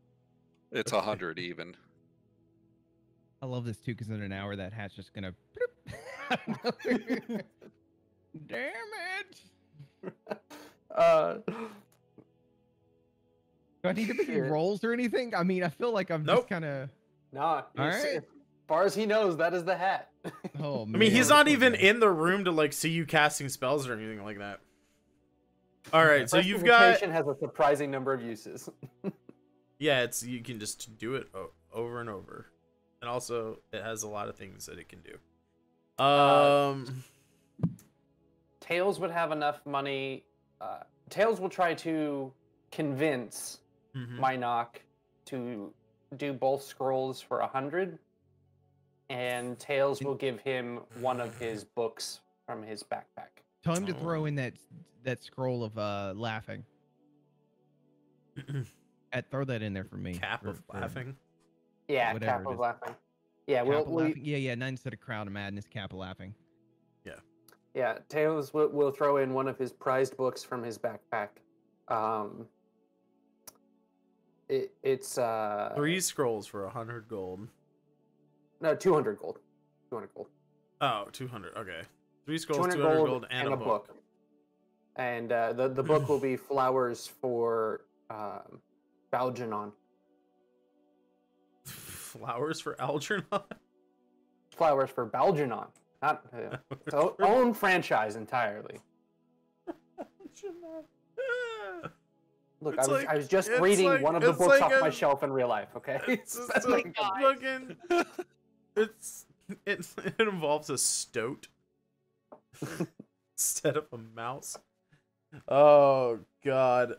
Speaker 3: It's 100 even.
Speaker 6: I love this too, because in an hour that hat's just gonna. Damn it! Do I need to make any
Speaker 2: Shit.
Speaker 6: rolls or anything? I mean, I feel like I'm
Speaker 1: Nope.
Speaker 6: just kind of.
Speaker 2: Nah,
Speaker 6: All right.
Speaker 2: as far as he knows, that is the hat.
Speaker 6: Oh
Speaker 1: I
Speaker 6: man.
Speaker 1: mean, he's
Speaker 6: this
Speaker 1: not
Speaker 6: poor
Speaker 1: even
Speaker 6: guy.
Speaker 1: in the room to like see you casting spells or anything like that. All right, so you've got
Speaker 2: Prestidigitation has a surprising number of uses.
Speaker 1: yeah, it's you can just do it over and over, and also it has a lot of things that it can do.
Speaker 2: Tails would have enough money. Tails will try to convince
Speaker 1: mhm.
Speaker 2: Mynock to do both scrolls for 100, and Tails will give him one of his books from his backpack.
Speaker 6: Tell him to throw in that scroll of laughing. Throw that in there for me.
Speaker 1: Cap of laughing.
Speaker 2: Yeah,
Speaker 6: whatever
Speaker 2: Cap
Speaker 6: it
Speaker 2: of
Speaker 6: is.
Speaker 2: Laughing. Yeah,
Speaker 6: Cap of laughing. Yeah, 9 instead of Crown of Madness, Cap of Laughing.
Speaker 2: Yeah, Tails will throw in one of his prized books from his backpack. It's
Speaker 1: 3 scrolls for 100 gold.
Speaker 2: no 200 gold. 200 gold.
Speaker 1: Oh, 200. Okay. 3 scrolls,
Speaker 2: 200
Speaker 1: 200
Speaker 2: gold,
Speaker 1: gold, and a book.
Speaker 2: And the book will be Flowers for Baljanon.
Speaker 1: Flowers for Algernon?
Speaker 2: Flowers for Baljanon. Not its own franchise entirely. Look, I was just reading one of the books off my shelf in real life. Okay,
Speaker 1: it involves a stoat instead of a mouse. Oh God.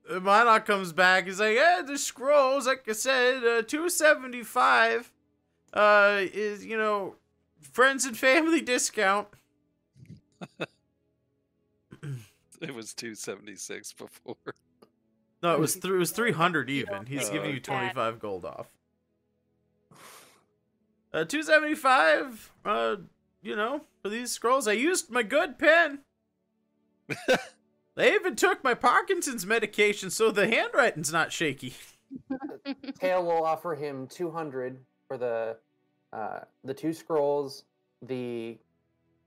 Speaker 1: Minot comes back. He's like, "Yeah, the scrolls, like I said, 275 is, friends and family discount."
Speaker 3: It was 276 before.
Speaker 1: No, it was 300 even. He's giving you
Speaker 5: Okay.
Speaker 1: 25 gold off. 275. For these scrolls, I used my good pen. They even took my Parkinson's medication, so the handwriting's not shaky.
Speaker 2: Tail will offer him 200 for the 2 scrolls. The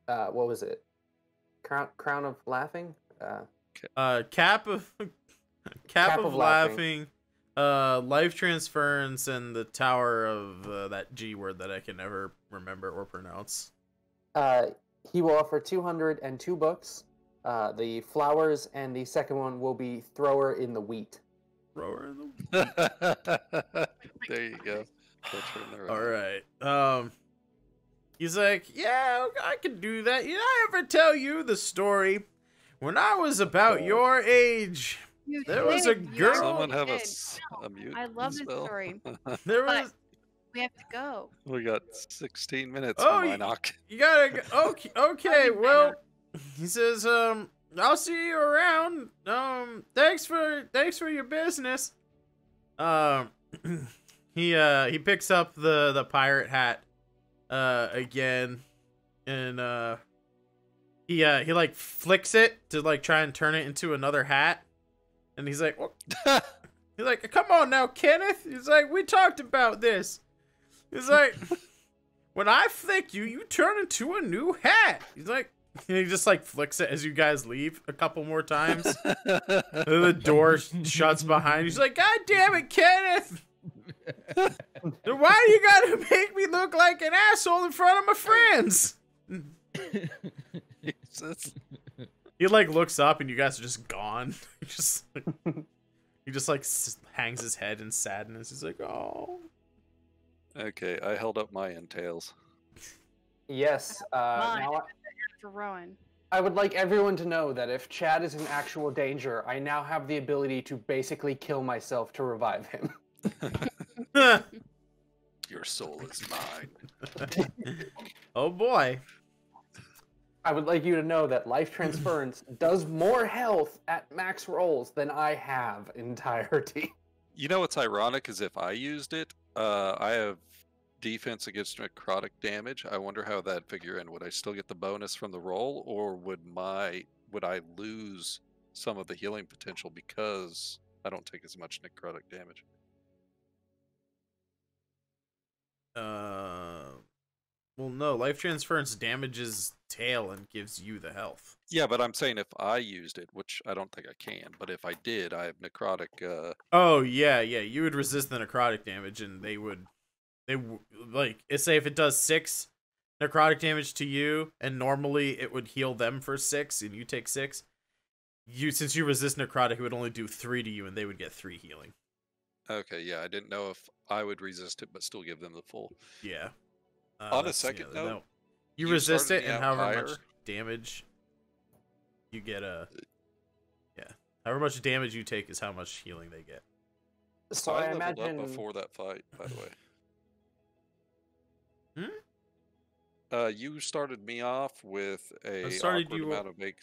Speaker 2: what was it? Crown of Laughing.
Speaker 1: Cap of Laughing, life transference, and the Tower of that G word that I can never remember or pronounce.
Speaker 2: He will offer 200 and 2 books. The Flowers, and the second one will be Thrower in the Wheat.
Speaker 1: Thrower in the
Speaker 3: There you go.
Speaker 1: All right. He's like, "Yeah, I can do that. Did I ever tell you the story? When I was about your age, there was a girl."
Speaker 3: Someone have a mute.
Speaker 5: I love this
Speaker 3: spell?
Speaker 5: story.
Speaker 1: There
Speaker 5: But
Speaker 1: was.
Speaker 5: we have to go.
Speaker 3: We got 16 minutes.
Speaker 1: Oh,
Speaker 3: for my knock.
Speaker 1: You gotta go. Okay. Okay.
Speaker 5: Fine,
Speaker 1: Well, he says, "I'll see you around. Thanks for your business." He picks up the pirate hat again, and he like flicks it to like try and turn it into another hat, and he's like, "Well," he's like, "Come on now, Kenneth." He's like, "We talked about this." He's like, "When I flick you, you turn into a new hat." He's like, and he just like flicks it as you guys leave a couple more times. And then the door shuts behind you. He's like, "God damn it, Kenneth! Why do you gotta make me look like an asshole in front of my friends?"
Speaker 3: Jesus.
Speaker 1: He like looks up and you guys are just gone. He just like hangs his head in sadness. He's like, "Oh."
Speaker 3: Okay, I held up my entails.
Speaker 2: Yes.
Speaker 5: Mine.
Speaker 2: Now
Speaker 5: For Rowan.
Speaker 2: I would like everyone to know that if Chad is in actual danger, I now have the ability to basically kill myself to revive him.
Speaker 3: Your soul is mine.
Speaker 1: Oh boy.
Speaker 2: I would like you to know that life transference does more health at max rolls than I have entirety.
Speaker 3: You know what's ironic is if I used it, I have defense against necrotic damage. I wonder how that'd figure in. Would I still get the bonus from the roll, or would I lose some of the healing potential because I don't take as much necrotic damage?
Speaker 1: Well, no. Life transference damages tail and gives you the health.
Speaker 3: Yeah, but I'm saying if I used it, which I don't think I can, but if I did, I have necrotic.
Speaker 1: Oh yeah. You would resist the necrotic damage, and say if it does 6 necrotic damage to you, and normally it would heal them for 6, and you take 6. Since you resist necrotic, it would only do 3 to you, and they would get 3 healing.
Speaker 3: Okay, yeah, I didn't know if I would resist it, but still give them the full.
Speaker 1: Yeah.
Speaker 3: On a second note,
Speaker 1: no. You resist
Speaker 3: started
Speaker 1: it,
Speaker 3: me
Speaker 1: and
Speaker 3: out
Speaker 1: however
Speaker 3: higher.
Speaker 1: much damage you get, however much damage you take is how much healing they get.
Speaker 2: So
Speaker 3: I
Speaker 2: I
Speaker 3: leveled
Speaker 2: imagine
Speaker 3: up before that fight, by the way. You started me off with a
Speaker 1: started
Speaker 3: awkward
Speaker 1: you-
Speaker 3: amount of make.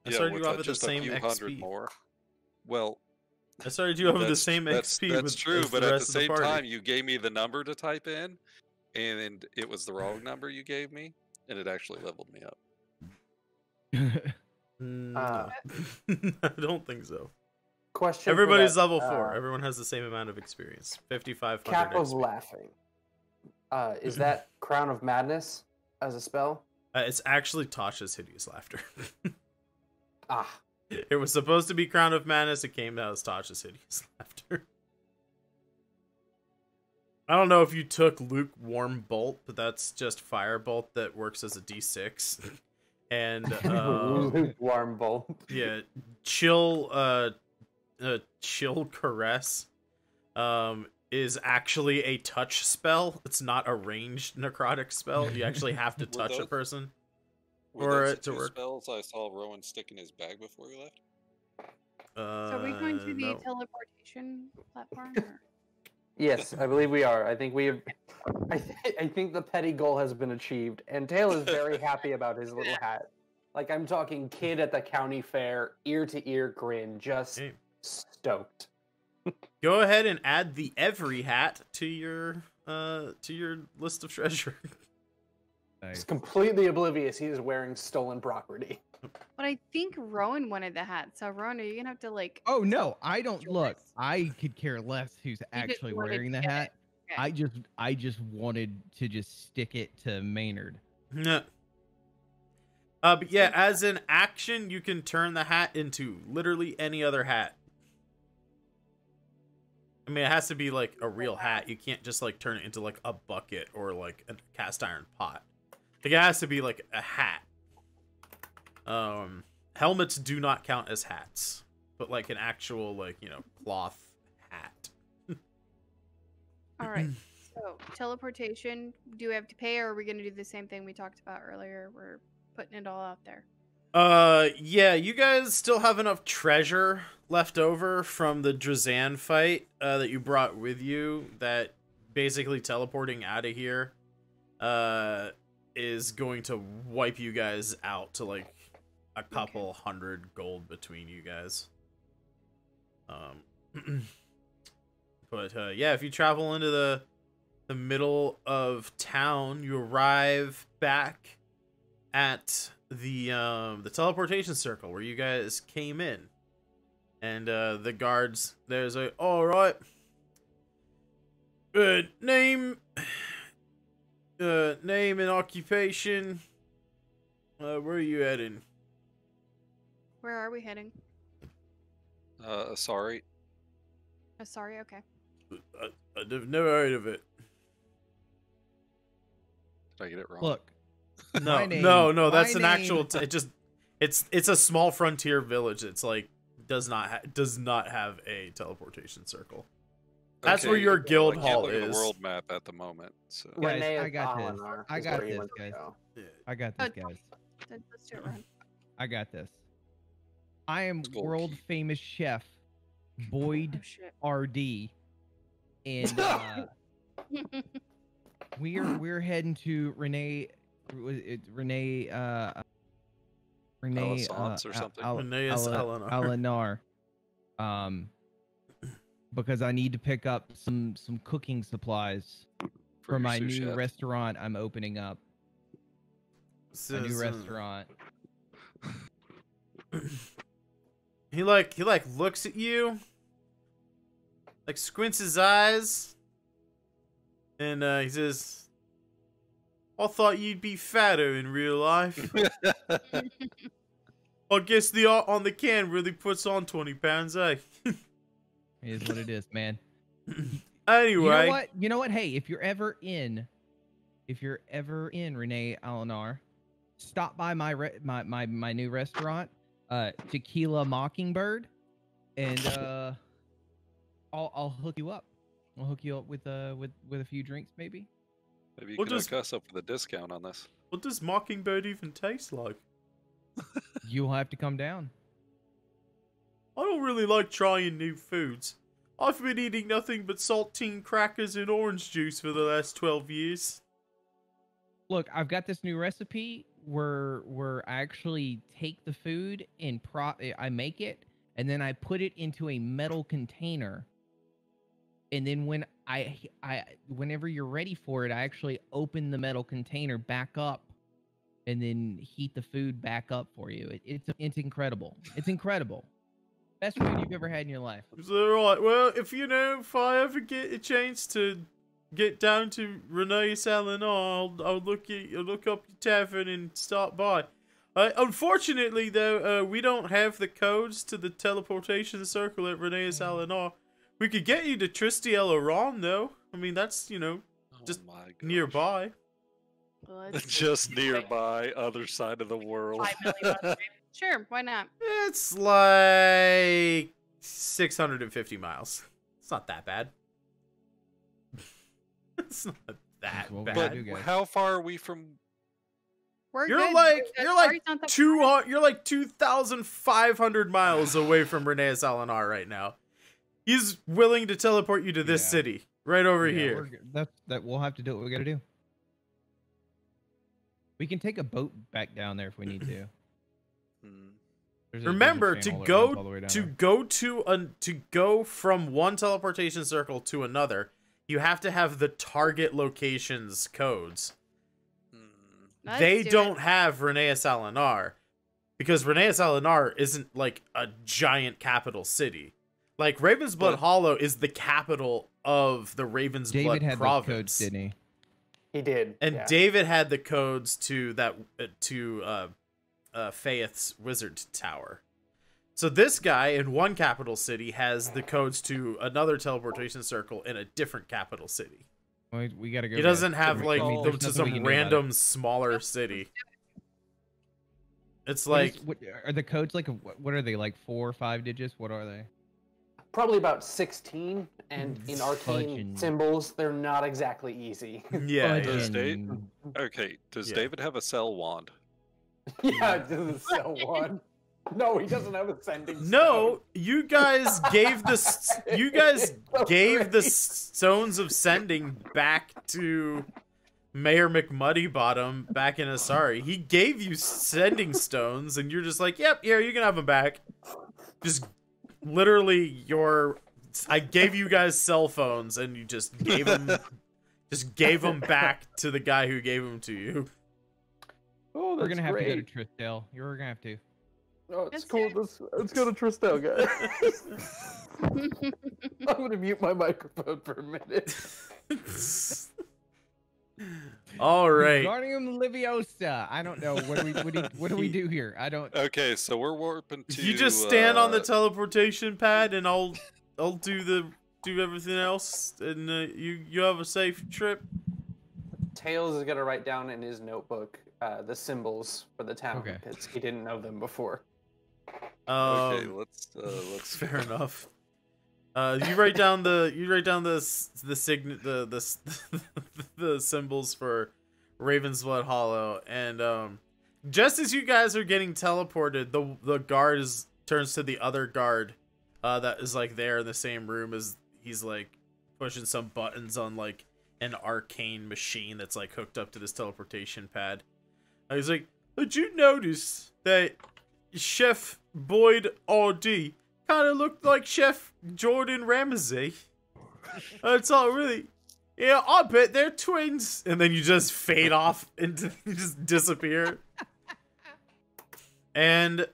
Speaker 1: I started
Speaker 3: with
Speaker 1: you off with the
Speaker 3: just a
Speaker 1: same
Speaker 3: few
Speaker 1: XP.
Speaker 3: hundred more. Well,
Speaker 1: I started you over the
Speaker 3: That's-
Speaker 1: same XP.
Speaker 3: That's
Speaker 1: with,
Speaker 3: true,
Speaker 1: as
Speaker 3: but
Speaker 1: the
Speaker 3: at the
Speaker 1: rest of
Speaker 3: same
Speaker 1: party.
Speaker 3: time, you gave me the number to type in, and it was the wrong number you gave me, and it actually leveled me up.
Speaker 1: No. I don't think so.
Speaker 2: Question. for
Speaker 1: Everybody's
Speaker 2: that,
Speaker 1: level 4. Everyone has the same amount of experience. 5,500
Speaker 2: Cap of
Speaker 1: XP.
Speaker 2: Laughing. Is that Crown of Madness as a spell?
Speaker 1: It's actually Tasha's Hideous Laughter.
Speaker 2: Ah.
Speaker 1: It was supposed to be Crown of Madness. It came out as Tasha's Hideous Laughter. I don't know if you took Lukewarm Bolt, but that's just Firebolt that works as a D6. And
Speaker 2: Lukewarm Bolt.
Speaker 1: yeah, Chill Caress is actually a touch spell. It's not a ranged necrotic spell. You actually have to touch a person
Speaker 3: Were
Speaker 1: for
Speaker 3: those
Speaker 1: it
Speaker 3: the
Speaker 1: to
Speaker 3: two
Speaker 1: work.
Speaker 3: spells I saw Rowan stick in his bag before he left?
Speaker 5: So are we going to the
Speaker 1: No.
Speaker 5: teleportation platform? Or?
Speaker 2: Yes, I believe we are. I think we have. I think the petty goal has been achieved, and Tail is very happy about his little hat. Like I'm talking, kid at the county fair, ear to ear grin, just
Speaker 1: Okay.
Speaker 2: stoked.
Speaker 1: Go ahead and add the every hat to your list of treasure.
Speaker 2: He's completely oblivious he is wearing stolen property.
Speaker 5: But I think Rowan wanted the hat. So Rowan, are you gonna have to like?
Speaker 6: Oh no, I don't
Speaker 5: your
Speaker 6: look.
Speaker 5: list?
Speaker 6: I could care less who's actually
Speaker 5: wanted
Speaker 6: wearing
Speaker 5: to
Speaker 6: the
Speaker 5: get
Speaker 6: hat.
Speaker 5: it. Okay.
Speaker 6: I just wanted to just stick it to Maynard.
Speaker 1: Yeah. But yeah, as an action, you can turn the hat into literally any other hat. I mean, it has to be like a real hat. You can't just like turn it into like a bucket or like a cast iron pot. Like, it has to be like a hat. Helmets do not count as hats, but like an actual like, you know, cloth hat.
Speaker 5: All right. So teleportation. Do we have to pay, or are we gonna do the same thing we talked about earlier? We're putting it all out there.
Speaker 1: Yeah, you guys still have enough treasure left over from the Drazan fight that you brought with you, that basically teleporting out of here is going to wipe you guys out to like a couple hundred gold between you guys. But yeah, if you travel into the middle of town, you arrive back at the teleportation circle where you guys came in, and the guards there's a all right. Name and occupation. Where are you heading?
Speaker 5: Where are we heading?
Speaker 3: Sorry.
Speaker 5: Oh, sorry. Okay.
Speaker 1: I've never heard of it.
Speaker 3: Did I get it wrong?
Speaker 6: Look,
Speaker 1: No,
Speaker 6: my name-
Speaker 1: no, that's
Speaker 6: my
Speaker 1: an actual.
Speaker 6: name-
Speaker 1: It's a small frontier village. It's like does not have a teleportation circle. That's where your guild
Speaker 3: I can't
Speaker 1: hall
Speaker 3: look at the
Speaker 1: is.
Speaker 3: world map at the moment. So.
Speaker 6: Guys,
Speaker 2: Renee
Speaker 6: I
Speaker 2: is
Speaker 6: got this.
Speaker 2: Dalinar
Speaker 6: I
Speaker 2: is
Speaker 6: got
Speaker 2: where you
Speaker 6: this,
Speaker 2: want to
Speaker 6: guys.
Speaker 2: go.
Speaker 6: I got this, guys.
Speaker 5: Let's do it, Ron.
Speaker 6: I got this. I am
Speaker 3: Let's go.
Speaker 6: world famous chef
Speaker 5: Oh
Speaker 6: Boyd
Speaker 5: shit.
Speaker 6: RD, and we're heading to Renee
Speaker 3: Alessance or something?
Speaker 1: Renee's Eleanor.
Speaker 6: because I need to pick up some cooking supplies for
Speaker 3: your
Speaker 6: my
Speaker 3: sous
Speaker 6: new
Speaker 3: chef.
Speaker 6: restaurant I'm opening up. A new restaurant.
Speaker 1: He looks at you, like squints his eyes, and he says, "I thought you'd be fatter in real life. I guess the art on the can really puts on 20 pounds, eh?"
Speaker 6: It is what it is, man.
Speaker 1: Anyway,
Speaker 6: You know what? Hey, if you're ever in Renee Alinar, stop by my new restaurant, Tequila Mockingbird, and I'll hook you up. I'll hook you up with a few drinks, maybe.
Speaker 3: Maybe you
Speaker 1: We'll
Speaker 3: can
Speaker 1: just-
Speaker 3: hook us up with a discount on this.
Speaker 1: what does Mockingbird even taste like?
Speaker 6: You'll have to come down.
Speaker 1: I don't really like trying new foods. I've been eating nothing but saltine crackers and orange juice for the last 12 years.
Speaker 6: Look, I've got this new recipe where I actually take the food and I make it, and then I put it into a metal container. And then when whenever you're ready for it, I actually open the metal container back up and then heat the food back up for you. It's incredible. It's incredible. Best food you've ever had in your life.
Speaker 1: So, right, well, if I ever get a chance to get down to Renee Salinar, I'll look up your tavern and stop by. Unfortunately, though, we don't have the codes to the teleportation circle at Renee Salinar. We could get you to Tristy Elaron, though. I mean, that's, just nearby.
Speaker 5: Well,
Speaker 3: Just nearby, other side of the world.
Speaker 5: 5 million bucks. Sure, why not?
Speaker 1: It's like 650 miles. It's not that bad. It's not that
Speaker 6: Well,
Speaker 1: bad.
Speaker 3: But
Speaker 6: do, guys.
Speaker 3: how far are we from?
Speaker 5: We're
Speaker 1: You're
Speaker 5: good.
Speaker 1: like
Speaker 5: That
Speaker 1: you're like
Speaker 5: party's not that
Speaker 1: 200. You're like 2,500 miles away from Renee Salinar right now. He's willing to teleport you to this
Speaker 6: Yeah.
Speaker 1: city right over
Speaker 6: Yeah,
Speaker 1: here.
Speaker 6: we're good. That we'll have to do what we got to do. We can take a boat back down there if we need to.
Speaker 3: Hmm.
Speaker 6: There's a
Speaker 1: Remember
Speaker 6: channel
Speaker 1: to
Speaker 6: that runs all the way down there.
Speaker 1: to go from one teleportation circle to another, you have to have the target location's codes.
Speaker 5: Let's
Speaker 1: They
Speaker 5: do
Speaker 1: don't
Speaker 5: it.
Speaker 1: have Renea Salinar because Renea Salinar isn't like a giant capital city. Like Ravensblood
Speaker 3: But-
Speaker 1: Hollow is the capital of the Ravensblood
Speaker 6: David had those
Speaker 1: province.
Speaker 6: codes, didn't he?
Speaker 2: He did.
Speaker 1: And
Speaker 2: yeah.
Speaker 1: David had the codes to that Faith's Wizard Tower. So this guy in one capital city has the codes to another teleportation circle in a different capital city.
Speaker 6: We gotta go.
Speaker 1: He
Speaker 6: guys.
Speaker 1: doesn't have like
Speaker 3: There's
Speaker 1: them to
Speaker 6: nothing we
Speaker 1: some
Speaker 6: can do about it.
Speaker 1: random smaller city. It's like
Speaker 6: What are the codes like? What are they like? 4 or 5 digits? What are they?
Speaker 2: Probably about 16, and in arcane
Speaker 6: Fudging.
Speaker 2: symbols, they're not exactly easy.
Speaker 1: yeah,
Speaker 3: Does
Speaker 1: yeah.
Speaker 3: Dave- Okay, does
Speaker 1: Yeah.
Speaker 3: David have a cell wand?
Speaker 2: Yeah, it doesn't sell one. No, he doesn't have a sending
Speaker 1: No, you guys gave the you guys
Speaker 2: So
Speaker 1: gave the
Speaker 2: great.
Speaker 1: stones of sending back to Mayor McMuddybottom back in Asari. He gave you sending stones, and you're just like, "Yep, here you can have them back." Just literally, I gave you guys cell phones, and you just gave them back to the guy who gave them to you.
Speaker 2: Oh,
Speaker 6: We're
Speaker 2: that's
Speaker 6: gonna have to go to
Speaker 2: great.
Speaker 6: Tristel. You're gonna have to.
Speaker 2: Oh, it's
Speaker 5: That's
Speaker 2: cool.
Speaker 5: it.
Speaker 2: Let's go to Tristel, guys. I'm gonna mute my microphone for a minute.
Speaker 1: All right.
Speaker 6: Guardium Leviosa. I don't know. What do we do here? I don't.
Speaker 3: Okay, so we're warping to.
Speaker 1: You just stand on the teleportation pad, and I'll do everything else, and you have a safe trip.
Speaker 2: Tails is gonna write down in his notebook the symbols for the town
Speaker 6: Okay.
Speaker 2: because he didn't know them before.
Speaker 3: Okay, let's.
Speaker 1: Fair enough. You write down the the symbols for Ravensblood Hollow, and just as you guys are getting teleported, the guard turns to the other guard that is like there in the same room as he's like pushing some buttons on like an arcane machine that's like hooked up to this teleportation pad. He's like, "Did you notice that Chef Boyd R.D. kind of looked like Chef Jordan Ramsay? It's all really, yeah, I bet they're twins." And then you just fade off into, you just disappear. And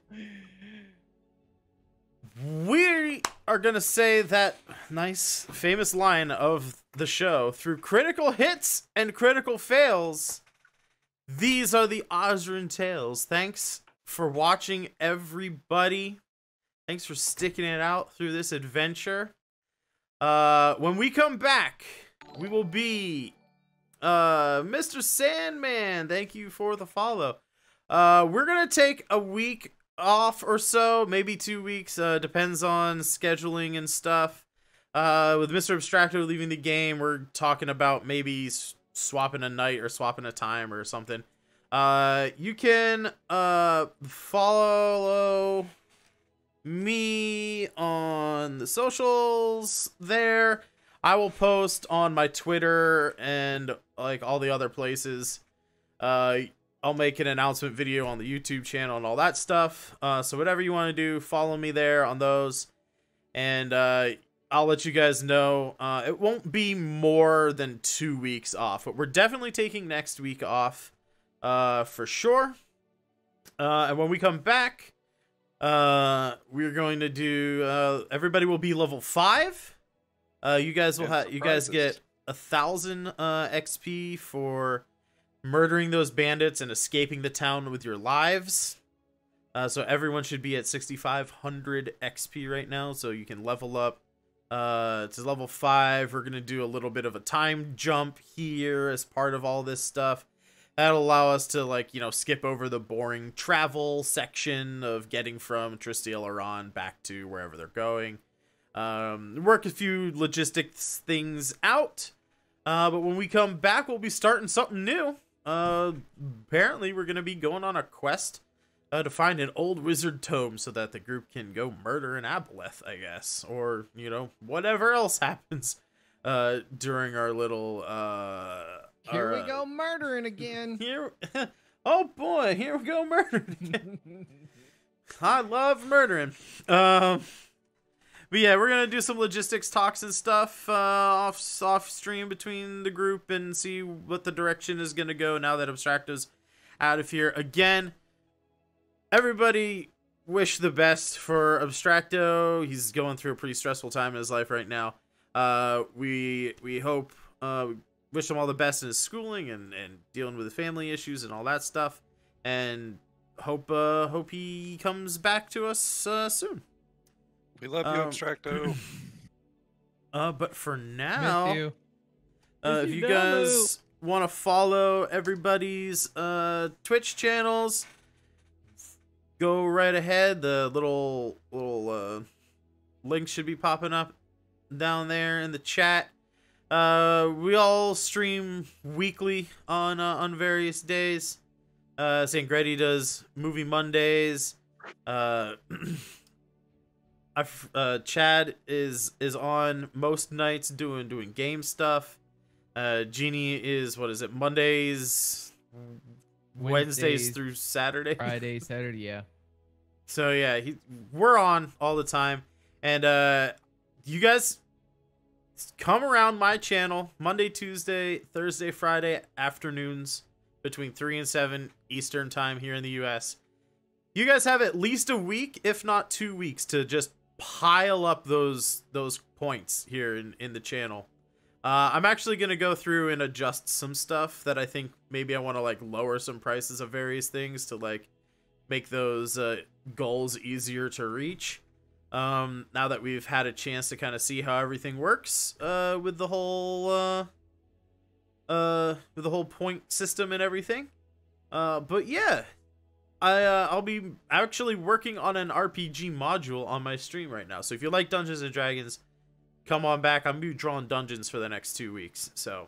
Speaker 1: we are gonna say that nice famous line of the show: through critical hits and critical fails, these are the Osrynn Tales. Thanks for watching, everybody. Thanks for sticking it out through this adventure. When we come back, we will be Mr. Sandman. Thank you for the follow. We're gonna take a week off or so, maybe 2 weeks, depends on scheduling and stuff. With Mr. Abstracto leaving the game, we're talking about maybe swapping a night or swapping a time or something. You can follow me on the socials there. I will post on my Twitter and like all the other places. I'll make an announcement video on the YouTube channel and all that stuff. So whatever you want to do, follow me there on those. And I'll let you guys know. It won't be more than 2 weeks off, but we're definitely taking next week off for sure. And when we come back, we're going to do, everybody will be level 5. You guys will you guys get 1,000 XP for murdering those bandits and escaping the town with your lives. So everyone should be at 6,500 XP right now, so you can level up to level 5. We're gonna do a little bit of a time jump here as part of all this stuff. That'll allow us to, like, you know, skip over the boring travel section of getting from Tristiel Iran back to wherever they're going. Work a few logistics things out. But when we come back, we'll be starting something new. Apparently we're going to be going on a quest to find an old wizard tome so that the group can go murder an aboleth, I guess. Or, you know, whatever else happens during our little...
Speaker 4: Here we go murdering again.
Speaker 1: Oh boy, here we go murdering again. I love murdering. But yeah, we're gonna do some logistics talks and stuff off stream between the group and see what the direction is gonna go now that Abstracto's out of here. Again, everybody wish the best for Abstracto. He's going through a pretty stressful time in his life right now. We hope wish him all the best in his schooling and dealing with the family issues and all that stuff, and hope he comes back to us soon.
Speaker 3: We love you, Abstracto.
Speaker 1: But for now,
Speaker 6: Miss you.
Speaker 1: if you guys want to follow everybody's Twitch channels, go right ahead. The little link should be popping up down there in the chat. We all stream weekly on various days. St. Grady does Movie Mondays. Chad is on most nights doing game stuff. Jeannie is, what is it, Mondays, Wednesdays through Saturday,
Speaker 6: Friday, Saturday, yeah.
Speaker 1: So yeah, we're on all the time, and you guys come around my channel Monday, Tuesday, Thursday, Friday afternoons between 3 and 7 Eastern time here in the US. You guys have at least a week, if not 2 weeks, to just pile up those points here in the channel. I'm actually gonna go through and adjust some stuff that I think maybe I want to, like, lower some prices of various things to, like, make those goals easier to reach. Now that we've had a chance to kind of see how everything works with the whole point system and everything. But yeah, I'll be actually working on an RPG module on my stream right now. So if you like Dungeons and Dragons, come on back. I'm gonna be drawing dungeons for the next 2 weeks. So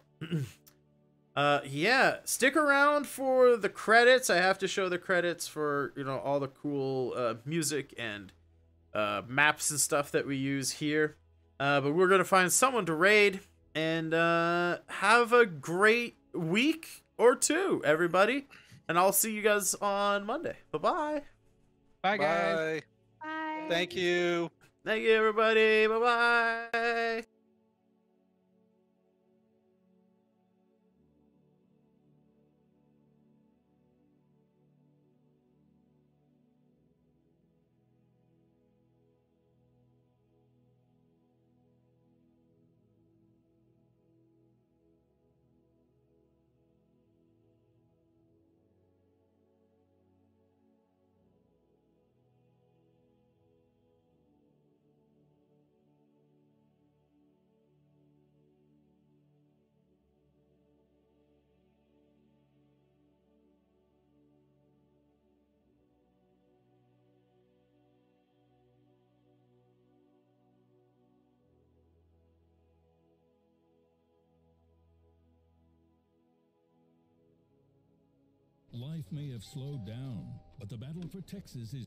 Speaker 1: yeah, stick around for the credits. I have to show the credits for, you know, all the cool music and maps and stuff that we use here. But we're gonna find someone to raid, and have a great week or two, everybody. And I'll see you guys on Monday. Bye-bye.
Speaker 6: Bye, guys.
Speaker 3: Bye.
Speaker 5: Bye.
Speaker 3: Thank you.
Speaker 1: Thank you, everybody. Bye-bye.
Speaker 7: Life may have slowed down, but the battle for Texas is